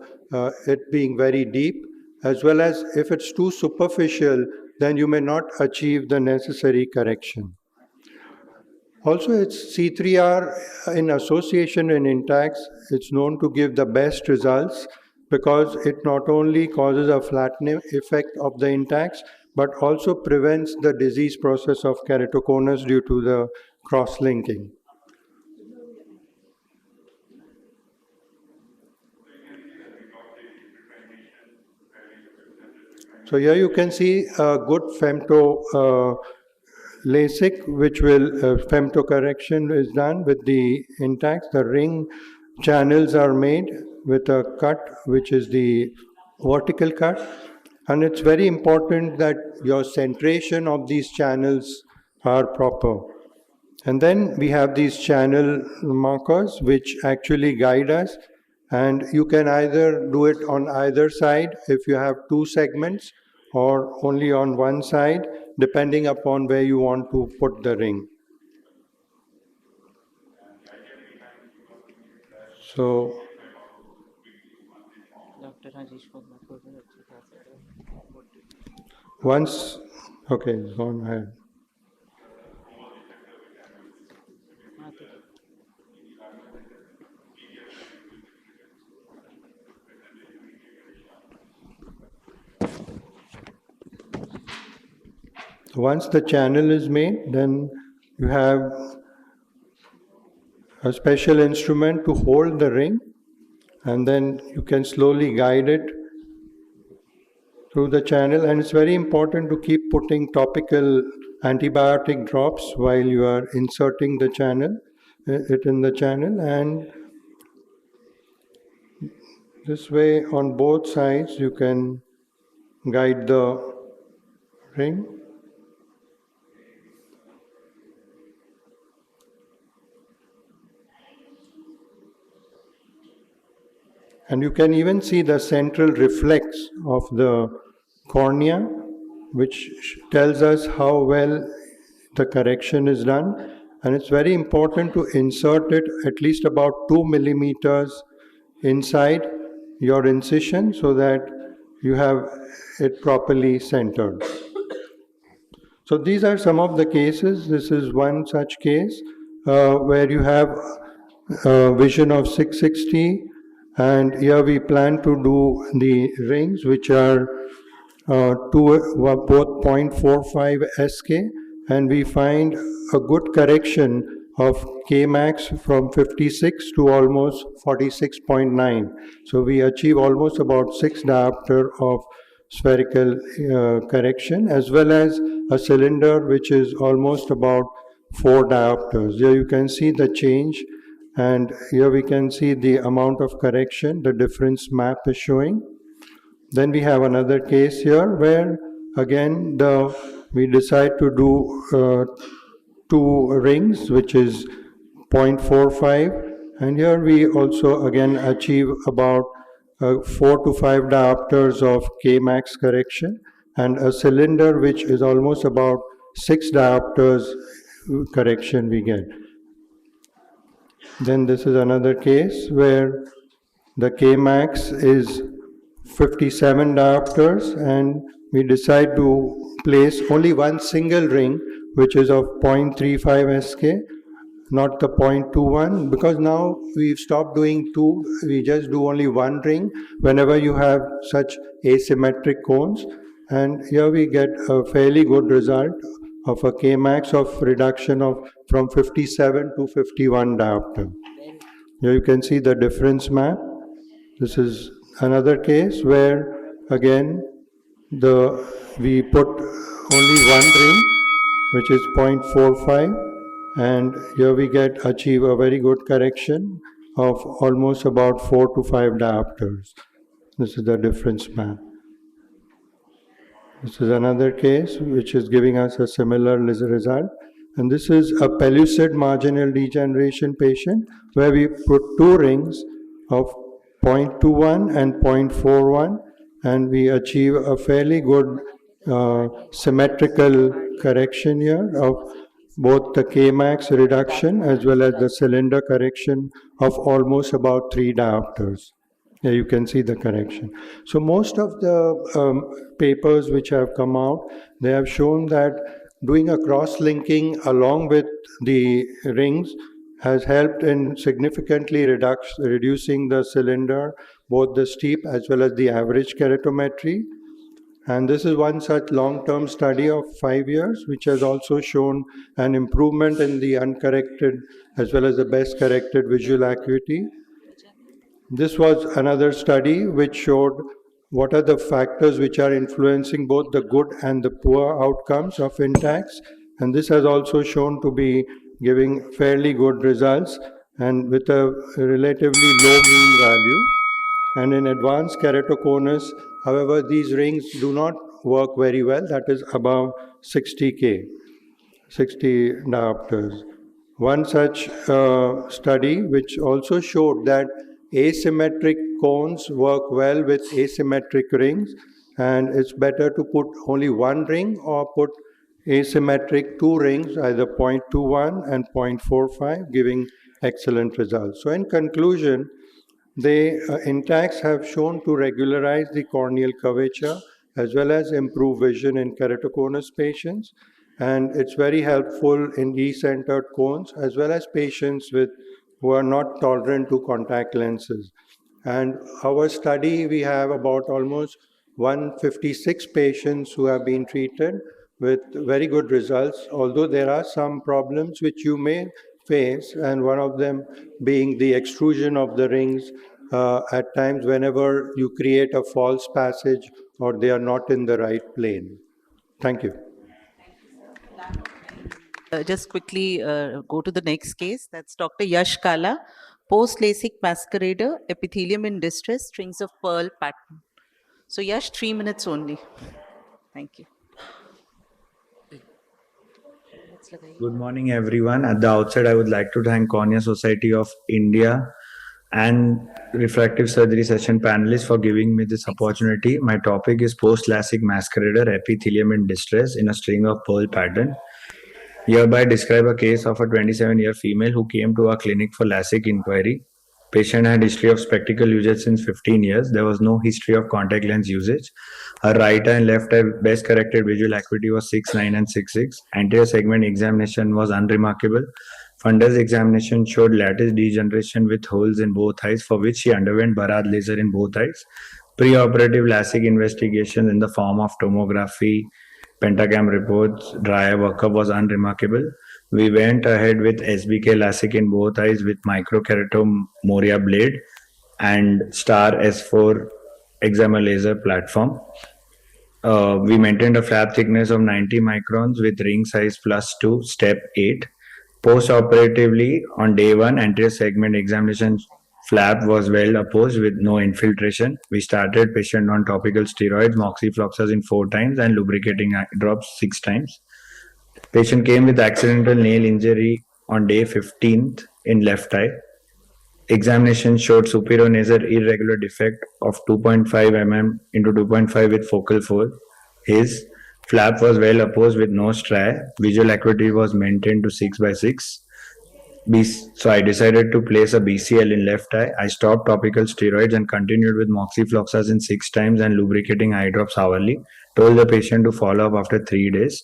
it being very deep, as well as if it's too superficial, then you may not achieve the necessary correction. Also, it's C3R in association in intacs. It's known to give the best results, because it not only causes a flattening effect of the intacs, but also prevents the disease process of keratoconus due to the cross-linking. So here you can see a good femto LASIK, which will femto correction is done with the intact. The ring channels are made with a cut, which is the vertical cut. And it's very important that your centration of these channels are proper. And then we have these channel markers which actually guide us. And you can either do it on either side if you have two segments, or only on one side, depending upon where you want to put the ring. So, once, okay, go on ahead. Once the channel is made, then you have a special instrument to hold the ring, and then you can slowly guide it through the channel. And it's very important to keep putting topical antibiotic drops while you are inserting the channel, it in the channel, and this way on both sides you can guide the ring. And you can even see the central reflex of the cornea, which tells us how well the correction is done. And it's very important to insert it at least about 2 millimeters inside your incision so that you have it properly centered. So these are some of the cases. This is one such case where you have vision of 660, and here we plan to do the rings, which are both 0.45 SK, and we find a good correction of Kmax from 56 to almost 46.9. So we achieve almost about 6 diopter of spherical correction, as well as a cylinder which is almost about 4 diopters. Here you can see the change, and here we can see the amount of correction, the difference map is showing. Then we have another case here where again we decide to do 2 rings, which is 0.45, and here we also again achieve about 4 to 5 diopters of Kmax correction, and a cylinder which is almost about 6 diopters correction we get. Then this is another case where the Kmax is 57 diopters, and we decide to place only one single ring, which is of 0.35 SK, not the 0.21, because now we've stopped doing 2, we just do only one ring whenever you have such asymmetric cones. And here we get a fairly good result of a Kmax of reduction of from 57 to 51 diopter. Here you can see the difference map. This is another case where again we put only one ring, which is 0.45, and here we achieve a very good correction of almost about 4 to 5 diopters. This is the difference map. This is another case which is giving us a similar result, and this is a pellucid marginal degeneration patient where we put 2 rings of 0.21 and 0.41, and we achieve a fairly good symmetrical correction here of both the Kmax reduction as well as the cylinder correction of almost about 3 diopters. Here you can see the correction. So most of the papers which have come out, they have shown that doing a cross-linking along with the rings has helped in significantly reducing the cylinder, both the steep as well as the average keratometry. And this is one such long-term study of 5 years, which has also shown an improvement in the uncorrected as well as the best corrected visual acuity. This was another study which showed what are the factors which are influencing both the good and the poor outcomes of intacs. And this has also shown to be giving fairly good results and with a relatively low mean value. And in advanced keratoconus, however, these rings do not work very well, that is above 60K, 60 diopters. One such study which also showed that asymmetric cones work well with asymmetric rings, and it's better to put only one ring or put asymmetric two rings, either 0.21 and 0.45, giving excellent results. So in conclusion, the intacs have shown to regularize the corneal curvature as well as improve vision in keratoconus patients. And it's very helpful in decentered cones as well as patients who are not tolerant to contact lenses. And our study, we have about almost 156 patients who have been treated with very good results, although there are some problems which you may face, and one of them being the extrusion of the rings at times whenever you create a false passage or they are not in the right plane. Thank you. Just quickly go to the next case. That's Dr. Yash Kala, post-LASIK masquerader, epithelium in distress, strings of pearl pattern. So Yash, 3 minutes only. Thank you. Good morning, everyone. At the outset, I would like to thank Cornea Society of India and Refractive Surgery Session panelists for giving me this opportunity. My topic is post-LASIK masquerader, epithelium in distress in a string of pearl pattern. Hereby describe a case of a 27-year female who came to our clinic for LASIK inquiry. Patient had history of spectacle usage since 15 years. There was no history of contact lens usage. Her right eye and left eye best corrected visual acuity was 6.9 and 6.6. Anterior segment examination was unremarkable. Fundus examination showed lattice degeneration with holes in both eyes, for which she underwent Barad laser in both eyes. Preoperative LASIK investigation in the form of tomography, pentacam reports, dry eye workup was unremarkable. We went ahead with SBK LASIK in both eyes with microkeratomoria blade and star S4 examer laser platform. We maintained a flap thickness of 90 microns with ring size +2, step 8. Post-operatively, on day 1, anterior segment examination flap was well opposed with no infiltration. We started patient on topical steroids, moxifloxacin 4 times and lubricating eye drops 6 times. Patient came with accidental nail injury on day 15th in left eye. Examination showed superior nasal irregular defect of 2.5 mm into 2.5 with focal 4. His flap was well opposed with no striae. Visual acuity was maintained to 6/6. So I decided to place a BCL in left eye. I stopped topical steroids and continued with moxifloxacin 6 times and lubricating eye drops hourly. Told the patient to follow up after 3 days.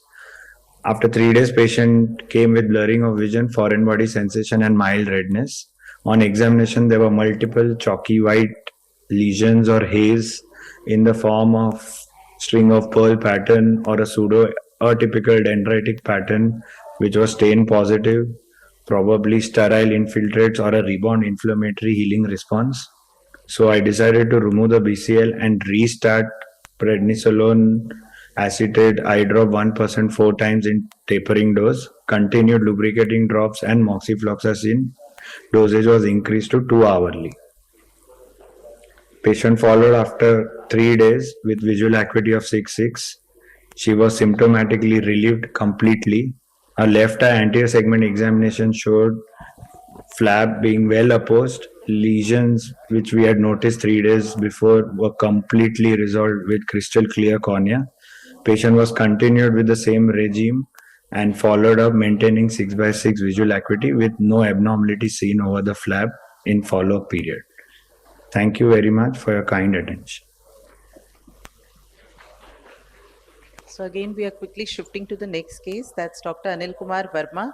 After 3 days, patient came with blurring of vision, foreign body sensation and mild redness. On examination, there were multiple chalky white lesions or haze in the form of string of pearl pattern or a pseudo atypical dendritic pattern which was stain positive, probably sterile infiltrates or a rebound inflammatory healing response. So I decided to remove the BCL and restart prednisolone acetate eye drop 1% 4 times in tapering dose. Continued lubricating drops and moxifloxacin dosage was increased to 2 hourly. Patient followed after 3 days with visual acuity of 6.6. She was symptomatically relieved completely. Her left eye anterior segment examination showed flap being well opposed. Lesions which we had noticed 3 days before were completely resolved with crystal clear cornea. Patient was continued with the same regime and followed up maintaining 6/6 visual acuity with no abnormality seen over the flap in follow-up period. Thank you very much for your kind attention. So again, we are quickly shifting to the next case. That's Dr. Anil Kumar Verma,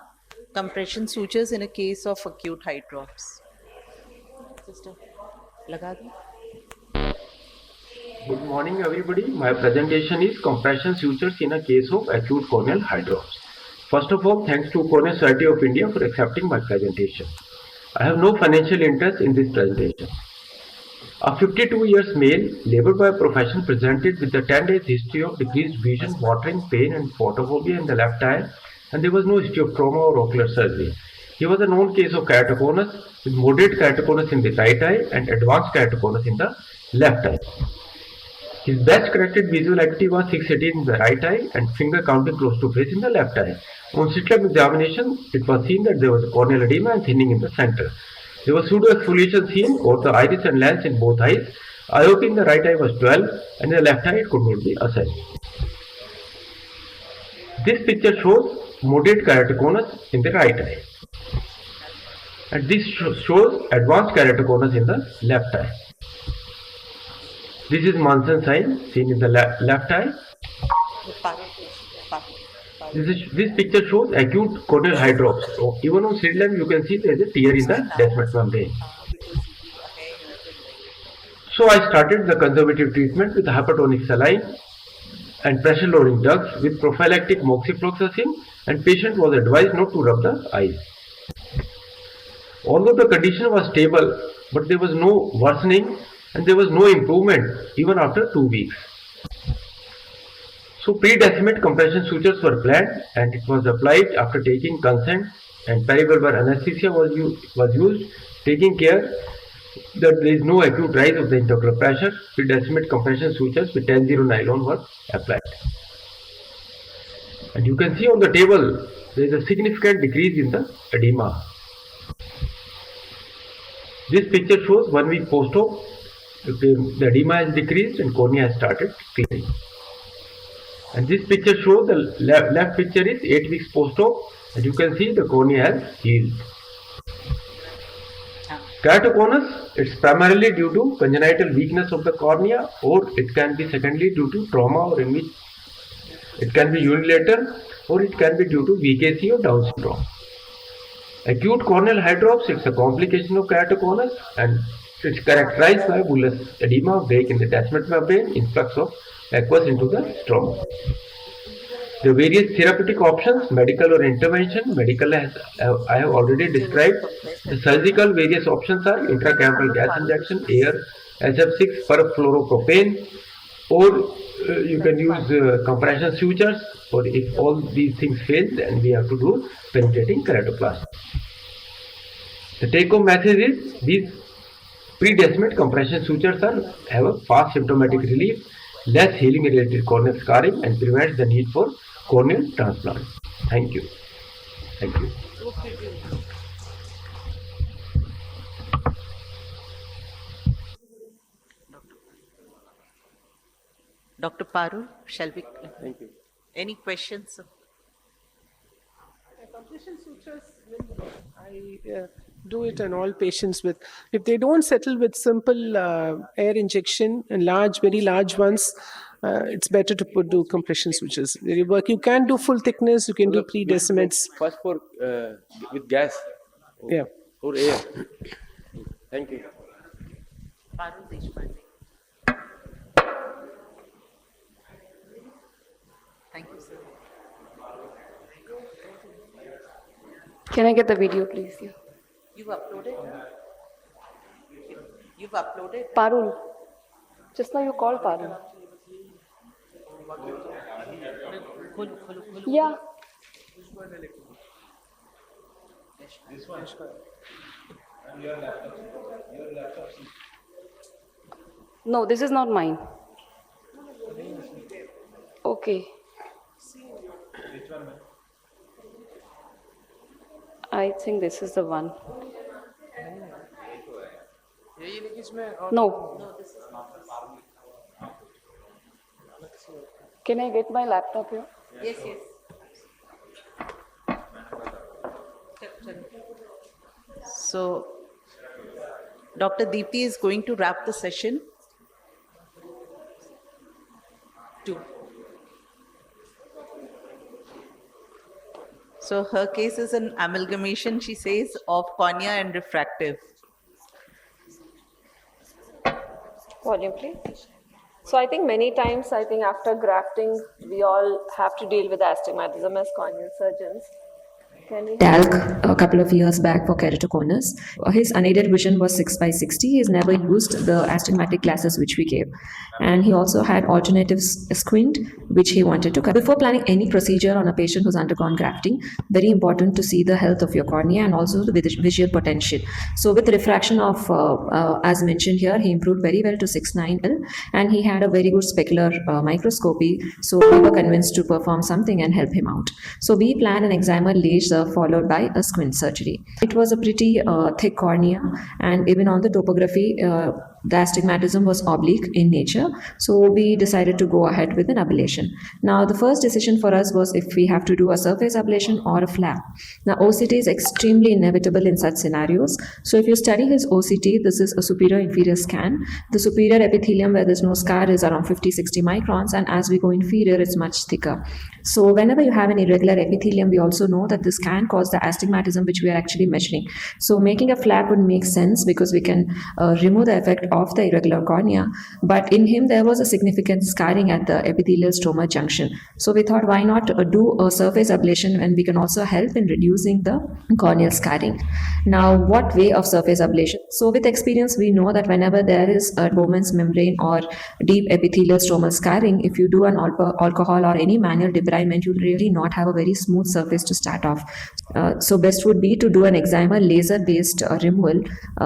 compression sutures in a case of acute eye drops. Sister, laga do. Good morning, everybody. My presentation is compression sutures in a case of acute corneal eye drops. First of all, thanks to Cornea Society of India for accepting my presentation. I have no financial interest in this presentation. A 52 years male, labored by profession, presented with a 10 days history of decreased vision, watering, pain, and photophobia in the left eye, and there was no history of trauma or ocular surgery. He was a known case of keratoconus with moderate keratoconus in the right eye and advanced keratoconus in the left eye. His best corrected visual acuity was 618 in the right eye and finger counting close to face in the left eye. On slit lamp examination, it was seen that there was a corneal edema and thinning in the center. There was pseudo exfoliation seen over the iris and lens in both eyes. IOP in the right eye was 12 and in the left eye it could not be assessed. This picture shows moderate keratoconus in the right eye. And this shows advanced keratoconus in the left eye. This is Manson sign seen in the left eye. This picture shows acute corneal hydrops. So even on slit lamp you can see there is a tear in the descemet membrane. So I started the conservative treatment with hypertonic saline and pressure lowering drugs with prophylactic moxifloxacin, and patient was advised not to rub the eyes. Although the condition was stable, but there was no worsening and there was no improvement even after 2 weeks. So pre-decimate compression sutures were planned and it was applied after taking consent, and perivalvular anesthesia was used, taking care that there is no acute rise of the intraocular pressure. Pre-decimate compression sutures with 10-0 nylon were applied. And you can see on the table there is a significant decrease in the edema. This picture shows 1 week post-op. The edema has decreased and cornea has started clearing. And this picture shows the left picture is 8 weeks post-op, and you can see the cornea has healed. Keratoconus, it's primarily due to congenital weakness of the cornea, or it can be secondly due to trauma, or in which it can be unilateral, or it can be due to VKC or Down syndrome. Acute corneal hydrops, it's a complication of keratoconus, and it's characterized by bullous edema, break in the descemet membrane, influx of aqueous into the stroma. The various therapeutic options, medical or intervention. Medical I have already described. The surgical various options are intracameral gas injection, air, SF6, perfluoropropane, or you can use compression sutures, or if all these things fail, then we have to do penetrating keratoplasty. The take-home message is these pre-decimate compression sutures have a fast symptomatic relief, less healing-related corneal scarring, and prevents the need for corneal transplant. Thank you. Thank you. Dr. Parul, shall we? Thank you. Any questions? Compression sutures, I do it on all patients with, if they don't settle with simple air injection and very large ones, it's better to do compression sutures. You can do full thickness, you can do pre-decimates. First for with gas. Yeah. For air. Thank you. Thank you, sir. Can I get the video, please? Yeah. You've uploaded? You've uploaded? Parul. Just now you called Parul. Yeah. This one. Your laptop. No, this is not mine. Okay. Which one? I think this is the one. No. No. Can I get my laptop here? Yes, yes. So, Dr. Deepti is going to wrap the session. So her case is an amalgamation, she says, of cornea and refractive. Volume, please. So I think many times, after grafting, we all have to deal with astigmatism as corneal surgeons. talc a couple of years back for keratoconus. His unaided vision was 6/60. He's never used the astigmatic glasses which we gave. And he also had alternative squint, which he wanted to. Before planning any procedure on a patient who's undergone grafting, very important to see the health of your cornea and also the visual potential. So with refraction of, as mentioned here, he improved very well to 6/9 and he had a very good specular microscopy. So we were convinced to perform something and help him out. So we planned an excimer laser followed by a squint surgery. It was a pretty thick cornea, and even on the topography, the astigmatism was oblique in nature, so we decided to go ahead with an ablation. Now, the first decision for us was if we have to do a surface ablation or a flap. Now, OCT is extremely inevitable in such scenarios. So, if you study his OCT, this is a superior-inferior scan. The superior epithelium where there's no scar is around 50-60 microns, and as we go inferior, it's much thicker. So, whenever you have an irregular epithelium, we also know that this can cause the astigmatism, which we are actually measuring. So, making a flap would make sense because we can remove the effect of the irregular cornea, but in him there was a significant scarring at the epithelial stroma junction. So we thought, why not do a surface ablation when we can also help in reducing the corneal scarring. Now, what way of surface ablation? So with experience, we know that whenever there is a Bowman's membrane or deep epithelial stromal scarring, if you do an alcohol or any manual debridement, you'll really not have a very smooth surface to start off. So best would be to do an excimer laser-based removal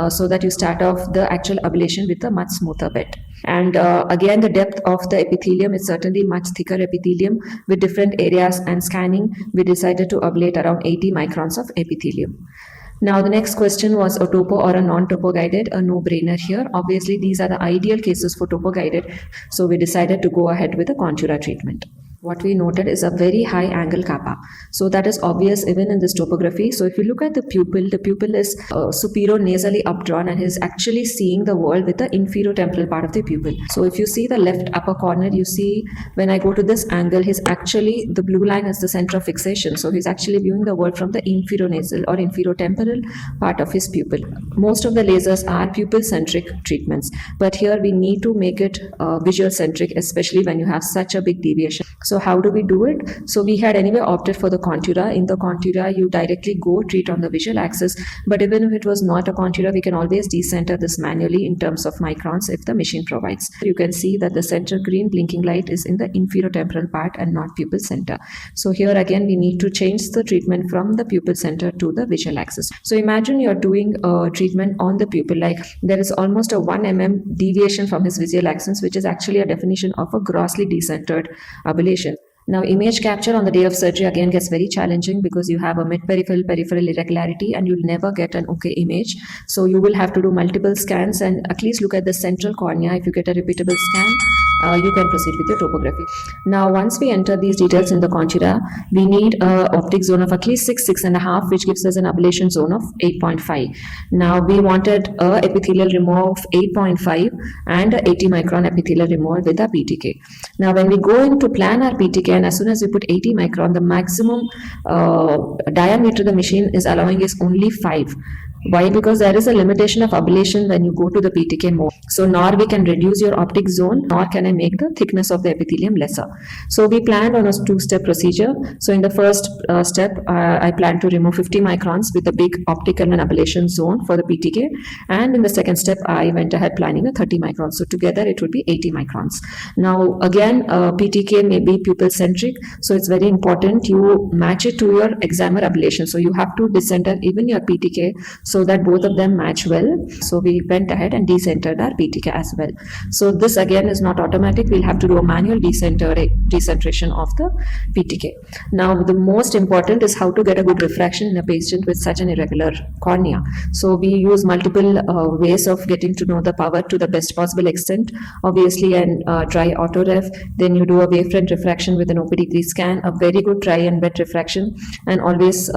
so that you start off the actual ablation with a much smoother bed. And again, the depth of the epithelium is certainly much thicker epithelium with different areas, and scanning, we decided to ablate around 80 microns of epithelium. Now, the next question was a topo or a non-topo guided, a no-brainer here. Obviously, these are the ideal cases for topo guided, so we decided to go ahead with a contura treatment. What we noted is a very high angle kappa. So that is obvious even in this topography. So if you look at the pupil is superior nasally updrawn and is actually seeing the world with the inferior temporal part of the pupil. So if you see the left upper corner, you see when I go to this angle, he's actually, the blue line is the center of fixation. So he's actually viewing the world from the inferior nasal or inferior temporal part of his pupil. Most of the lasers are pupil-centric treatments, but here we need to make it visual-centric, especially when you have such a big deviation. So how do we do it? So we had anyway opted for the contura. In the contura, you directly go treat on the visual axis, but even if it was not a contura, we can always decenter this manually in terms of microns if the machine provides. You can see that the center green blinking light is in the inferior temporal part and not pupil center. So here again, we need to change the treatment from the pupil center to the visual axis. So imagine you're doing a treatment on the pupil, like there is almost a 1 mm deviation from his visual axis, which is actually a definition of a grossly decentered ablation. Now, image capture on the day of surgery again gets very challenging because you have a mid-peripheral, peripheral irregularity and you'll never get an okay image. So you will have to do multiple scans and at least look at the central cornea. If you get a repeatable scan, you can proceed with your topography. Now, once we enter these details in the contura, we need an optic zone of at least 6.5, which gives us an ablation zone of 8.5. Now, we wanted a epithelial removal of 8.5 and a 80 micron epithelial removal with a PTK. Now, when we go in to plan our PTK, and as soon as we put 80 micron, the maximum diameter the machine is allowing is only 5. Why? Because there is a limitation of ablation when you go to the PTK mode. So nor we can reduce your optic zone, nor can I make the thickness of the epithelium lesser. So we planned on a 2-step procedure. So in the first step, I planned to remove 50 microns with a big optical and ablation zone for the PTK. And in the second step, I went ahead planning a 30 microns. So together it would be 80 microns. Now again, PTK may be pupil centric. So it's very important you match it to your excimer ablation. So you have to decenter even your PTK so that both of them match well. So we went ahead and decentered our PTK as well. So this again is not automatic. We'll have to do a manual decentration of the PTK. Now the most important is how to get a good refraction in a patient with such an irregular cornea. So we use multiple ways of getting to know the power to the best possible extent. Obviously an dry autoref, then you do a wavefront refraction with an OPD3 scan, a very good dry and wet refraction, and always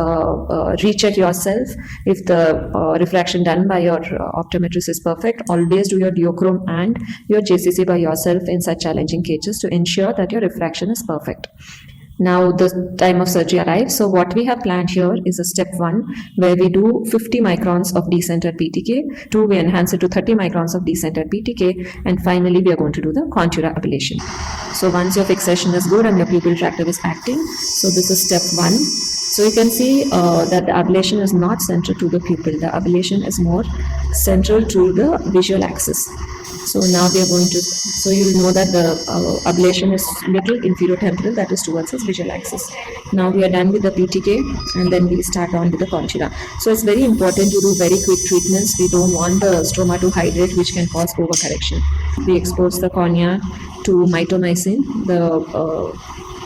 recheck yourself if the refraction done by your optometrist is perfect. Always do your duochrome and your JCC by yourself in such challenging cases to ensure that your refraction is perfect. Now the time of surgery arrives. So what we have planned here is a step 1 where we do 50 microns of decentered PTK, 2 we enhance it to 30 microns of decentered PTK, and finally we are going to do the contura ablation. So once your fixation is good and your pupil retractor is acting, so this is step 1. So you can see that the ablation is not central to the pupil. The ablation is more central to the visual axis. So now we are going to, so you'll know that the ablation is little inferior temporal, that is towards his visual axis. Now we are done with the PTK and then we start on with the conchita. So it's very important to do very quick treatments. We don't want the stroma to hydrate, which can cause overcorrection. We expose the cornea to mitomycin, the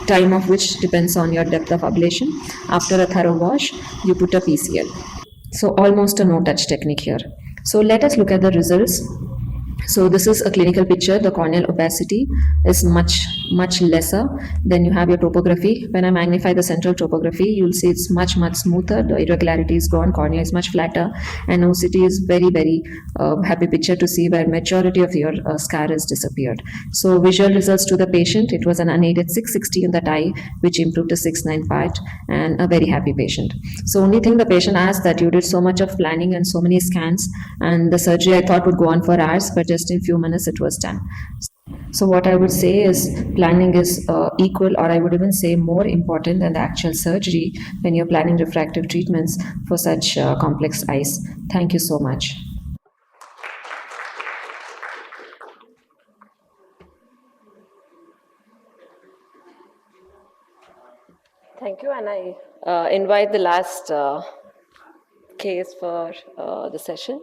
time of which depends on your depth of ablation. After a thorough wash, you put a PCL. So almost a no-touch technique here. So let us look at the results. So this is a clinical picture. The corneal opacity is much lesser. Then you have your topography. When I magnify the central topography, you'll see it's much smoother. The irregularity is gone. Cornea is much flatter, and OCT is very happy picture to see where majority of your scar has disappeared. So visual results to the patient, it was an unaided 660 in that eye, which improved to 695, and a very happy patient. So only thing the patient asked that you did so much of planning and so many scans, and the surgery I thought would go on for hours, but just in few minutes it was done. So what I would say is planning is equal, or I would even say more important than the actual surgery when you're planning refractive treatments for such complex eyes. Thank you so much. Thank you, and I invite the last case for the session.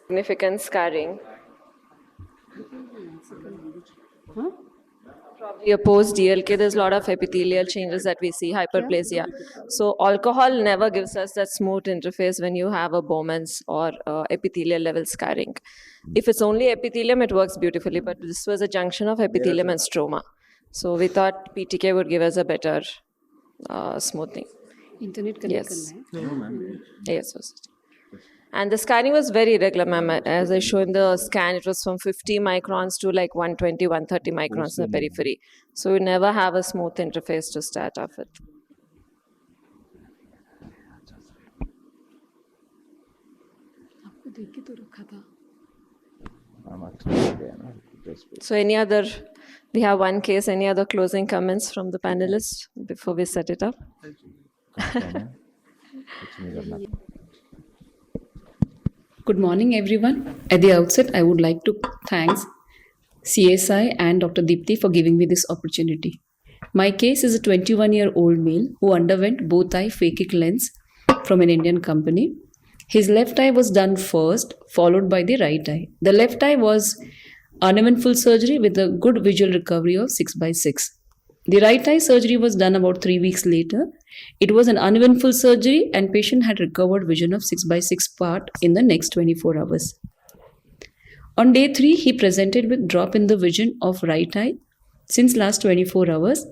Significant scarring. Probably a post DLK, there's a lot of epithelial changes that we see, hyperplasia. So alcohol never gives us that smooth interface when you have a Bowman's or epithelial level scarring. If it's only epithelium, it works beautifully, but this was a junction of epithelium and stroma. So we thought PTK would give us a better smoothing. Internet Yes. connection. Yes. And the scanning was very irregular, ma'am. As I show in the scan, it was from 50 microns to like 120, 130 microns in the periphery. So we never have a smooth interface to start off with. So any other, we have one case, any other closing comments from the panelists before we set it up? Good morning, everyone. At the outset, I would like to thank CSI and Dr. Deepthi for giving me this opportunity. My case is a 21-year-old male who underwent both eye phakic lens from an Indian company. His left eye was done first, followed by the right eye. The left eye was uneventful surgery with a good visual recovery of 6/6. The right eye surgery was done about 3 weeks later. It was an uneventful surgery and patient had recovered vision of 6/6 part in the next 24 hours. On day 3, he presented with drop in the vision of right eye since last 24 hours.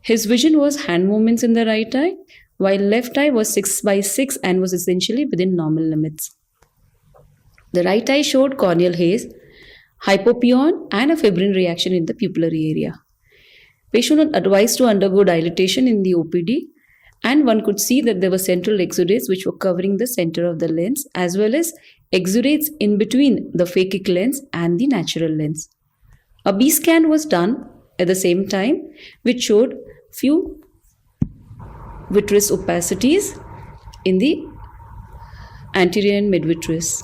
His vision was hand movements in the right eye, while left eye was 6/6 and was essentially within normal limits. The right eye showed corneal haze, hypopyon, and a fibrin reaction in the pupillary area. Patient was advised to undergo dilatation in the OPD, and one could see that there were central exudates which were covering the center of the lens, as well as exudates in between the phakic lens and the natural lens. A B scan was done at the same time, which showed few vitreous opacities in the anterior and midvitreous.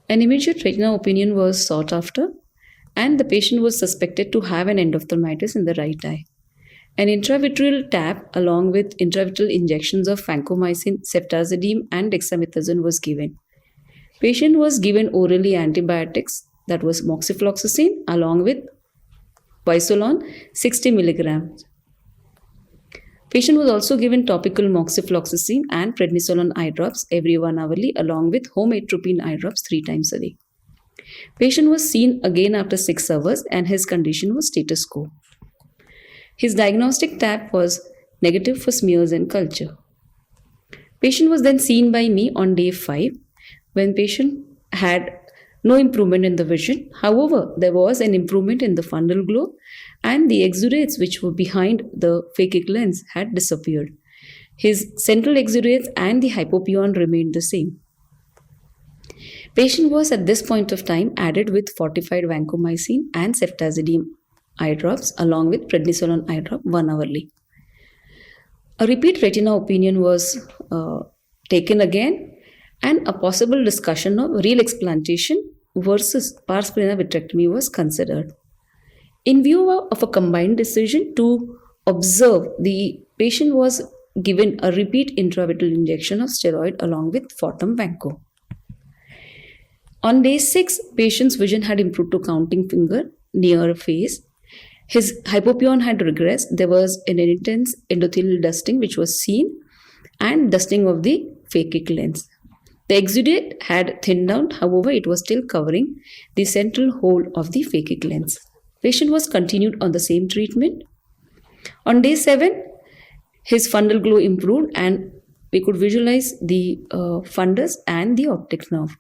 An immediate retina opinion was sought after, and the patient was suspected to have an endophthalmitis in the right eye. An intravitreal tap along with intravitreal injections of vancomycin, ceftazidime, and dexamethasone was given. Patient was given orally antibiotics, that was moxifloxacin along with Visolon 60 milligrams. Patient was also given topical moxifloxacin and prednisolone eye drops every 1 hourly along with home atropine eye drops 3 times a day. Patient was seen again after 6 hours and his condition was status quo. His diagnostic tap was negative for smears and culture. Patient was then seen by me on day 5 when patient had no improvement in the vision. However, there was an improvement in the fundal glow and the exudates which were behind the phakic lens had disappeared. His central exudates and the hypopyon remained the same. Patient was at this point of time added with fortified vancomycin and ceftazidime eye drops along with prednisolone eye drop 1 hourly. A repeat retina opinion was taken again and a possible discussion of real explantation versus pars plana vitrectomy was considered. In view of a combined decision to observe, the patient was given a repeat intravitreal injection of steroid along with Fortum Vanco. On day 6, patient's vision had improved to counting finger near face. His hypopyon had regressed. There was an intense endothelial dusting which was seen and dusting of the phakic lens. The exudate had thinned out, however, it was still covering the central hole of the phakic lens. Patient was continued on the same treatment. On day 7, his fundal glow improved and we could visualize the fundus and the optic nerve.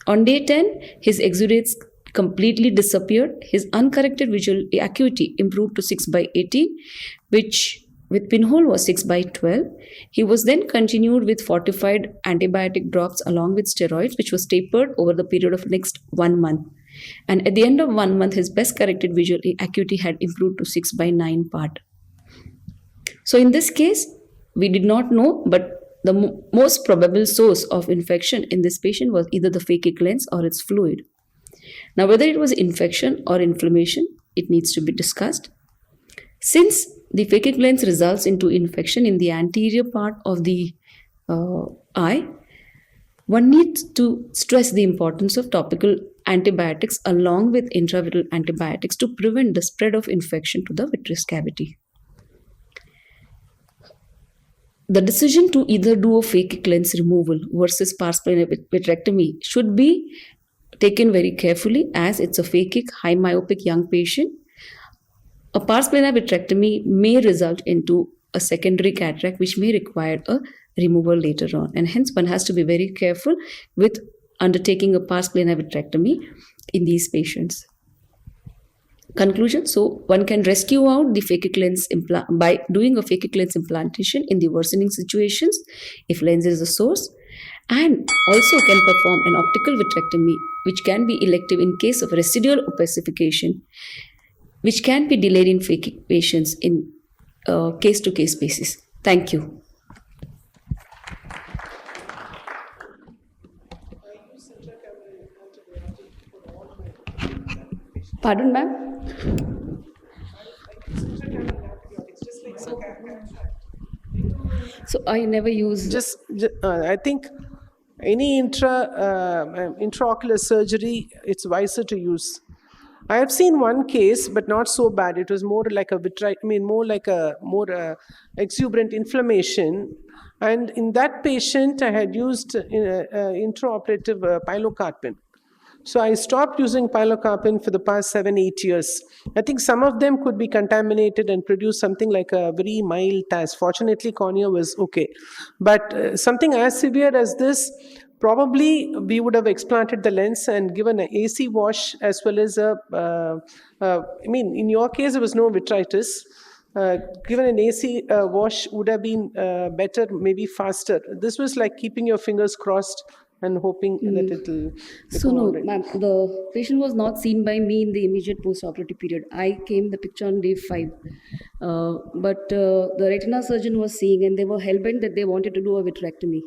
On day 10, his exudates completely disappeared. His uncorrected visual acuity improved to 6/18, which with pinhole was 6/12. He was then continued with fortified antibiotic drops along with steroids, which was tapered over the period of next 1 month. And at the end of 1 month, his best corrected visual acuity had improved to 6/9 part. So in this case, we did not know, but the most probable source of infection in this patient was either the phakic lens or its fluid. Now, whether it was infection or inflammation, it needs to be discussed. Since the phakic lens results into infection in the anterior part of the eye, one needs to stress the importance of topical antibiotics along with intravitreal antibiotics to prevent the spread of infection to the vitreous cavity. The decision to either do a phakic lens removal versus pars plana vitrectomy should be taken very carefully as it's a phakic, high myopic young patient. A pars plana vitrectomy may result into a secondary cataract which may require a removal later on, and hence one has to be very careful with undertaking a pars plana vitrectomy in these patients. Conclusion: so one can rescue out the phakic lens by doing a phakic lens implantation in the worsening situations if lens is the source, and also can perform an optical vitrectomy which can be elective in case of residual opacification, which can be delayed in phakic patients in case-to-case basis. Thank you. Pardon, ma'am? So I never use. I think any intraocular surgery, it's wiser to use. I have seen one case, but not so bad. It was more like more exuberant inflammation. And in that patient, I had used intraoperative pilocarpine. So I stopped using pilocarpine for the past 7-8 years. I think some of them could be contaminated and produce something like a very mild TAS. Fortunately, cornea was okay. But something as severe as this, probably we would have explanted the lens and given an AC wash as well as in your case, there was no vitritis. Given an AC wash would have been better, maybe faster. This was like keeping your fingers crossed and hoping that it will. So no, ma'am, the patient was not seen by me in the immediate post-operative period. I came the picture on day 5. But the retina surgeon was seeing and they were hell-bent that they wanted to do a vitrectomy.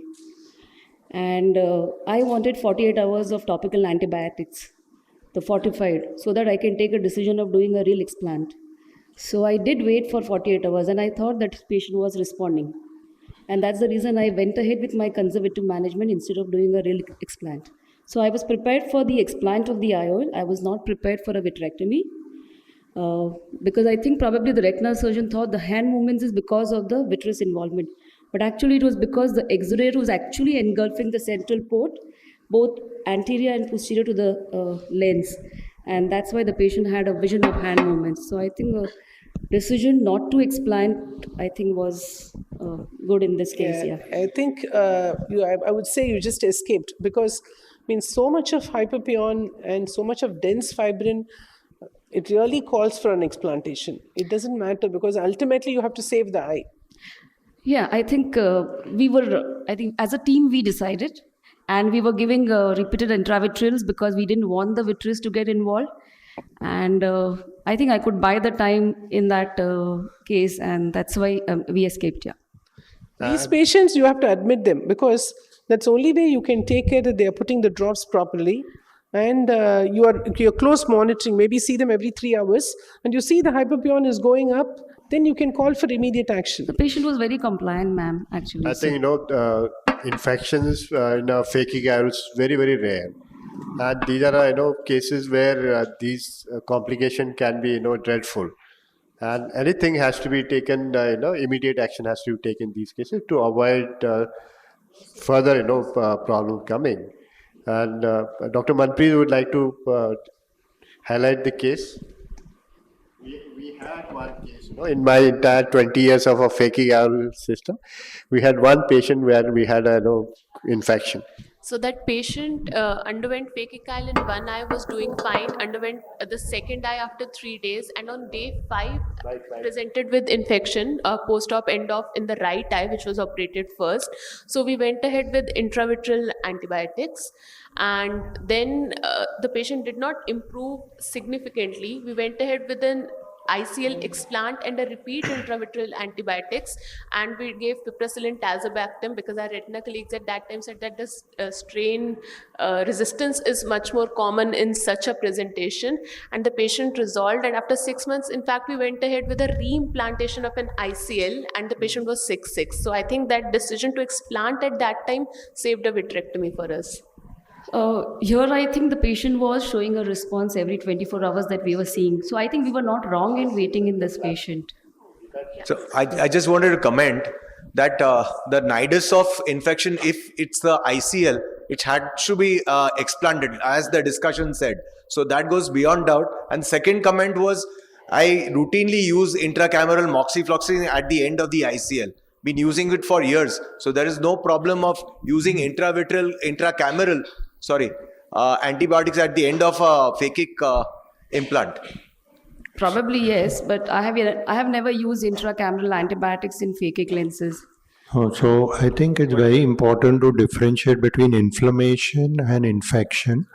And I wanted 48 hours of topical antibiotics, the fortified, so that I can take a decision of doing a real explant. So I did wait for 48 hours and I thought that patient was responding. And that's the reason I went ahead with my conservative management instead of doing a real explant. So I was prepared for the explant of the IOL. I was not prepared for a vitrectomy because I think probably the retinal surgeon thought the hand movements is because of the vitreous involvement. But actually it was because the exudate was actually engulfing the central port, both anterior and posterior to the lens. And that's why the patient had a vision of hand movements. So I think the decision not to explant, I think, was good in this case. Yeah. I think I would say you just escaped because so much of hyperpion and so much of dense fibrin, it really calls for an explantation. It doesn't matter because ultimately you have to save the eye. Yeah, I think I think as a team we decided, and we were giving repeated intravitreals because we didn't want the vitreous to get involved. And I think I could buy the time in that case, and that's why we escaped. Yeah. These patients, you have to admit them because that's the only way you can take care that they are putting the drops properly. And you're close monitoring, maybe see them every 3 hours, and you see the hyperpion is going up, then you can call for immediate action. The patient was very compliant, ma'am, actually. I think, infections in a phakic eye is very, very rare. And these are, cases where these complication can be, dreadful. And anything has to be taken, immediate action has to be taken in these cases to avoid further, problem coming. And Dr. Manpreet would like to highlight the case. We had one case, in my entire 20 years of a phakic eye system, we had one patient where we had infection. So that patient underwent phakic eye in one eye, was doing fine, underwent the second eye after 3 days, and on day 5 presented with infection, post-op end-op in the right eye, which was operated first. So we went ahead with intravitreal antibiotics, and then the patient did not improve significantly. We went ahead with an ICL explant and a repeat intravitreal antibiotics, and we gave piperacillin tazobactam because our retina colleagues at that time said that the strain resistance is much more common in such a presentation, and the patient resolved. And after 6 months, in fact, we went ahead with a reimplantation of an ICL, and the patient was 6'6". So I think that decision to explant at that time saved a vitrectomy for us. Here, I think the patient was showing a response every 24 hours that we were seeing. So I think we were not wrong in waiting in this patient. So I just wanted to comment that the nidus of infection, if it's the ICL, it had to be explanted, as the discussion said. So that goes beyond doubt. And second comment was, I routinely use intracameral moxifloxacin at the end of the ICL. Been using it for years. So there is no problem of using intracameral antibiotics at the end of a phakic implant. Probably yes, but I have never used intracameral antibiotics in phakic lenses. So I think it's very important to differentiate between inflammation and infection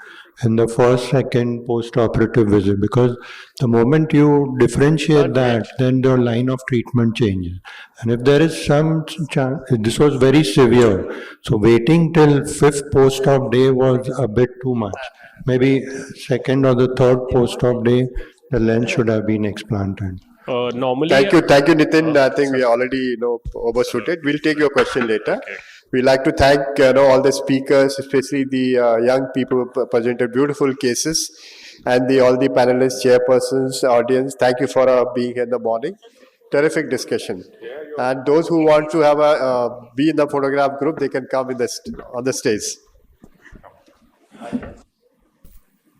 in the first, second post-operative visit, because the moment you differentiate that, then the line of treatment changes. And if there is some chance, this was very severe, so waiting till 5th post-op day was a bit too much. Maybe second or the third post-op day, the lens should have been explanted. Normally, thank you, Nitin. I think we already overshot it. We'll take your question later. Okay. We'd like to thank all the speakers, especially the young people who presented beautiful cases, and all the panelists, chairpersons, audience. Thank you for being here in the morning. Terrific discussion. And those who want to have be in the photograph group, they can come on the stage.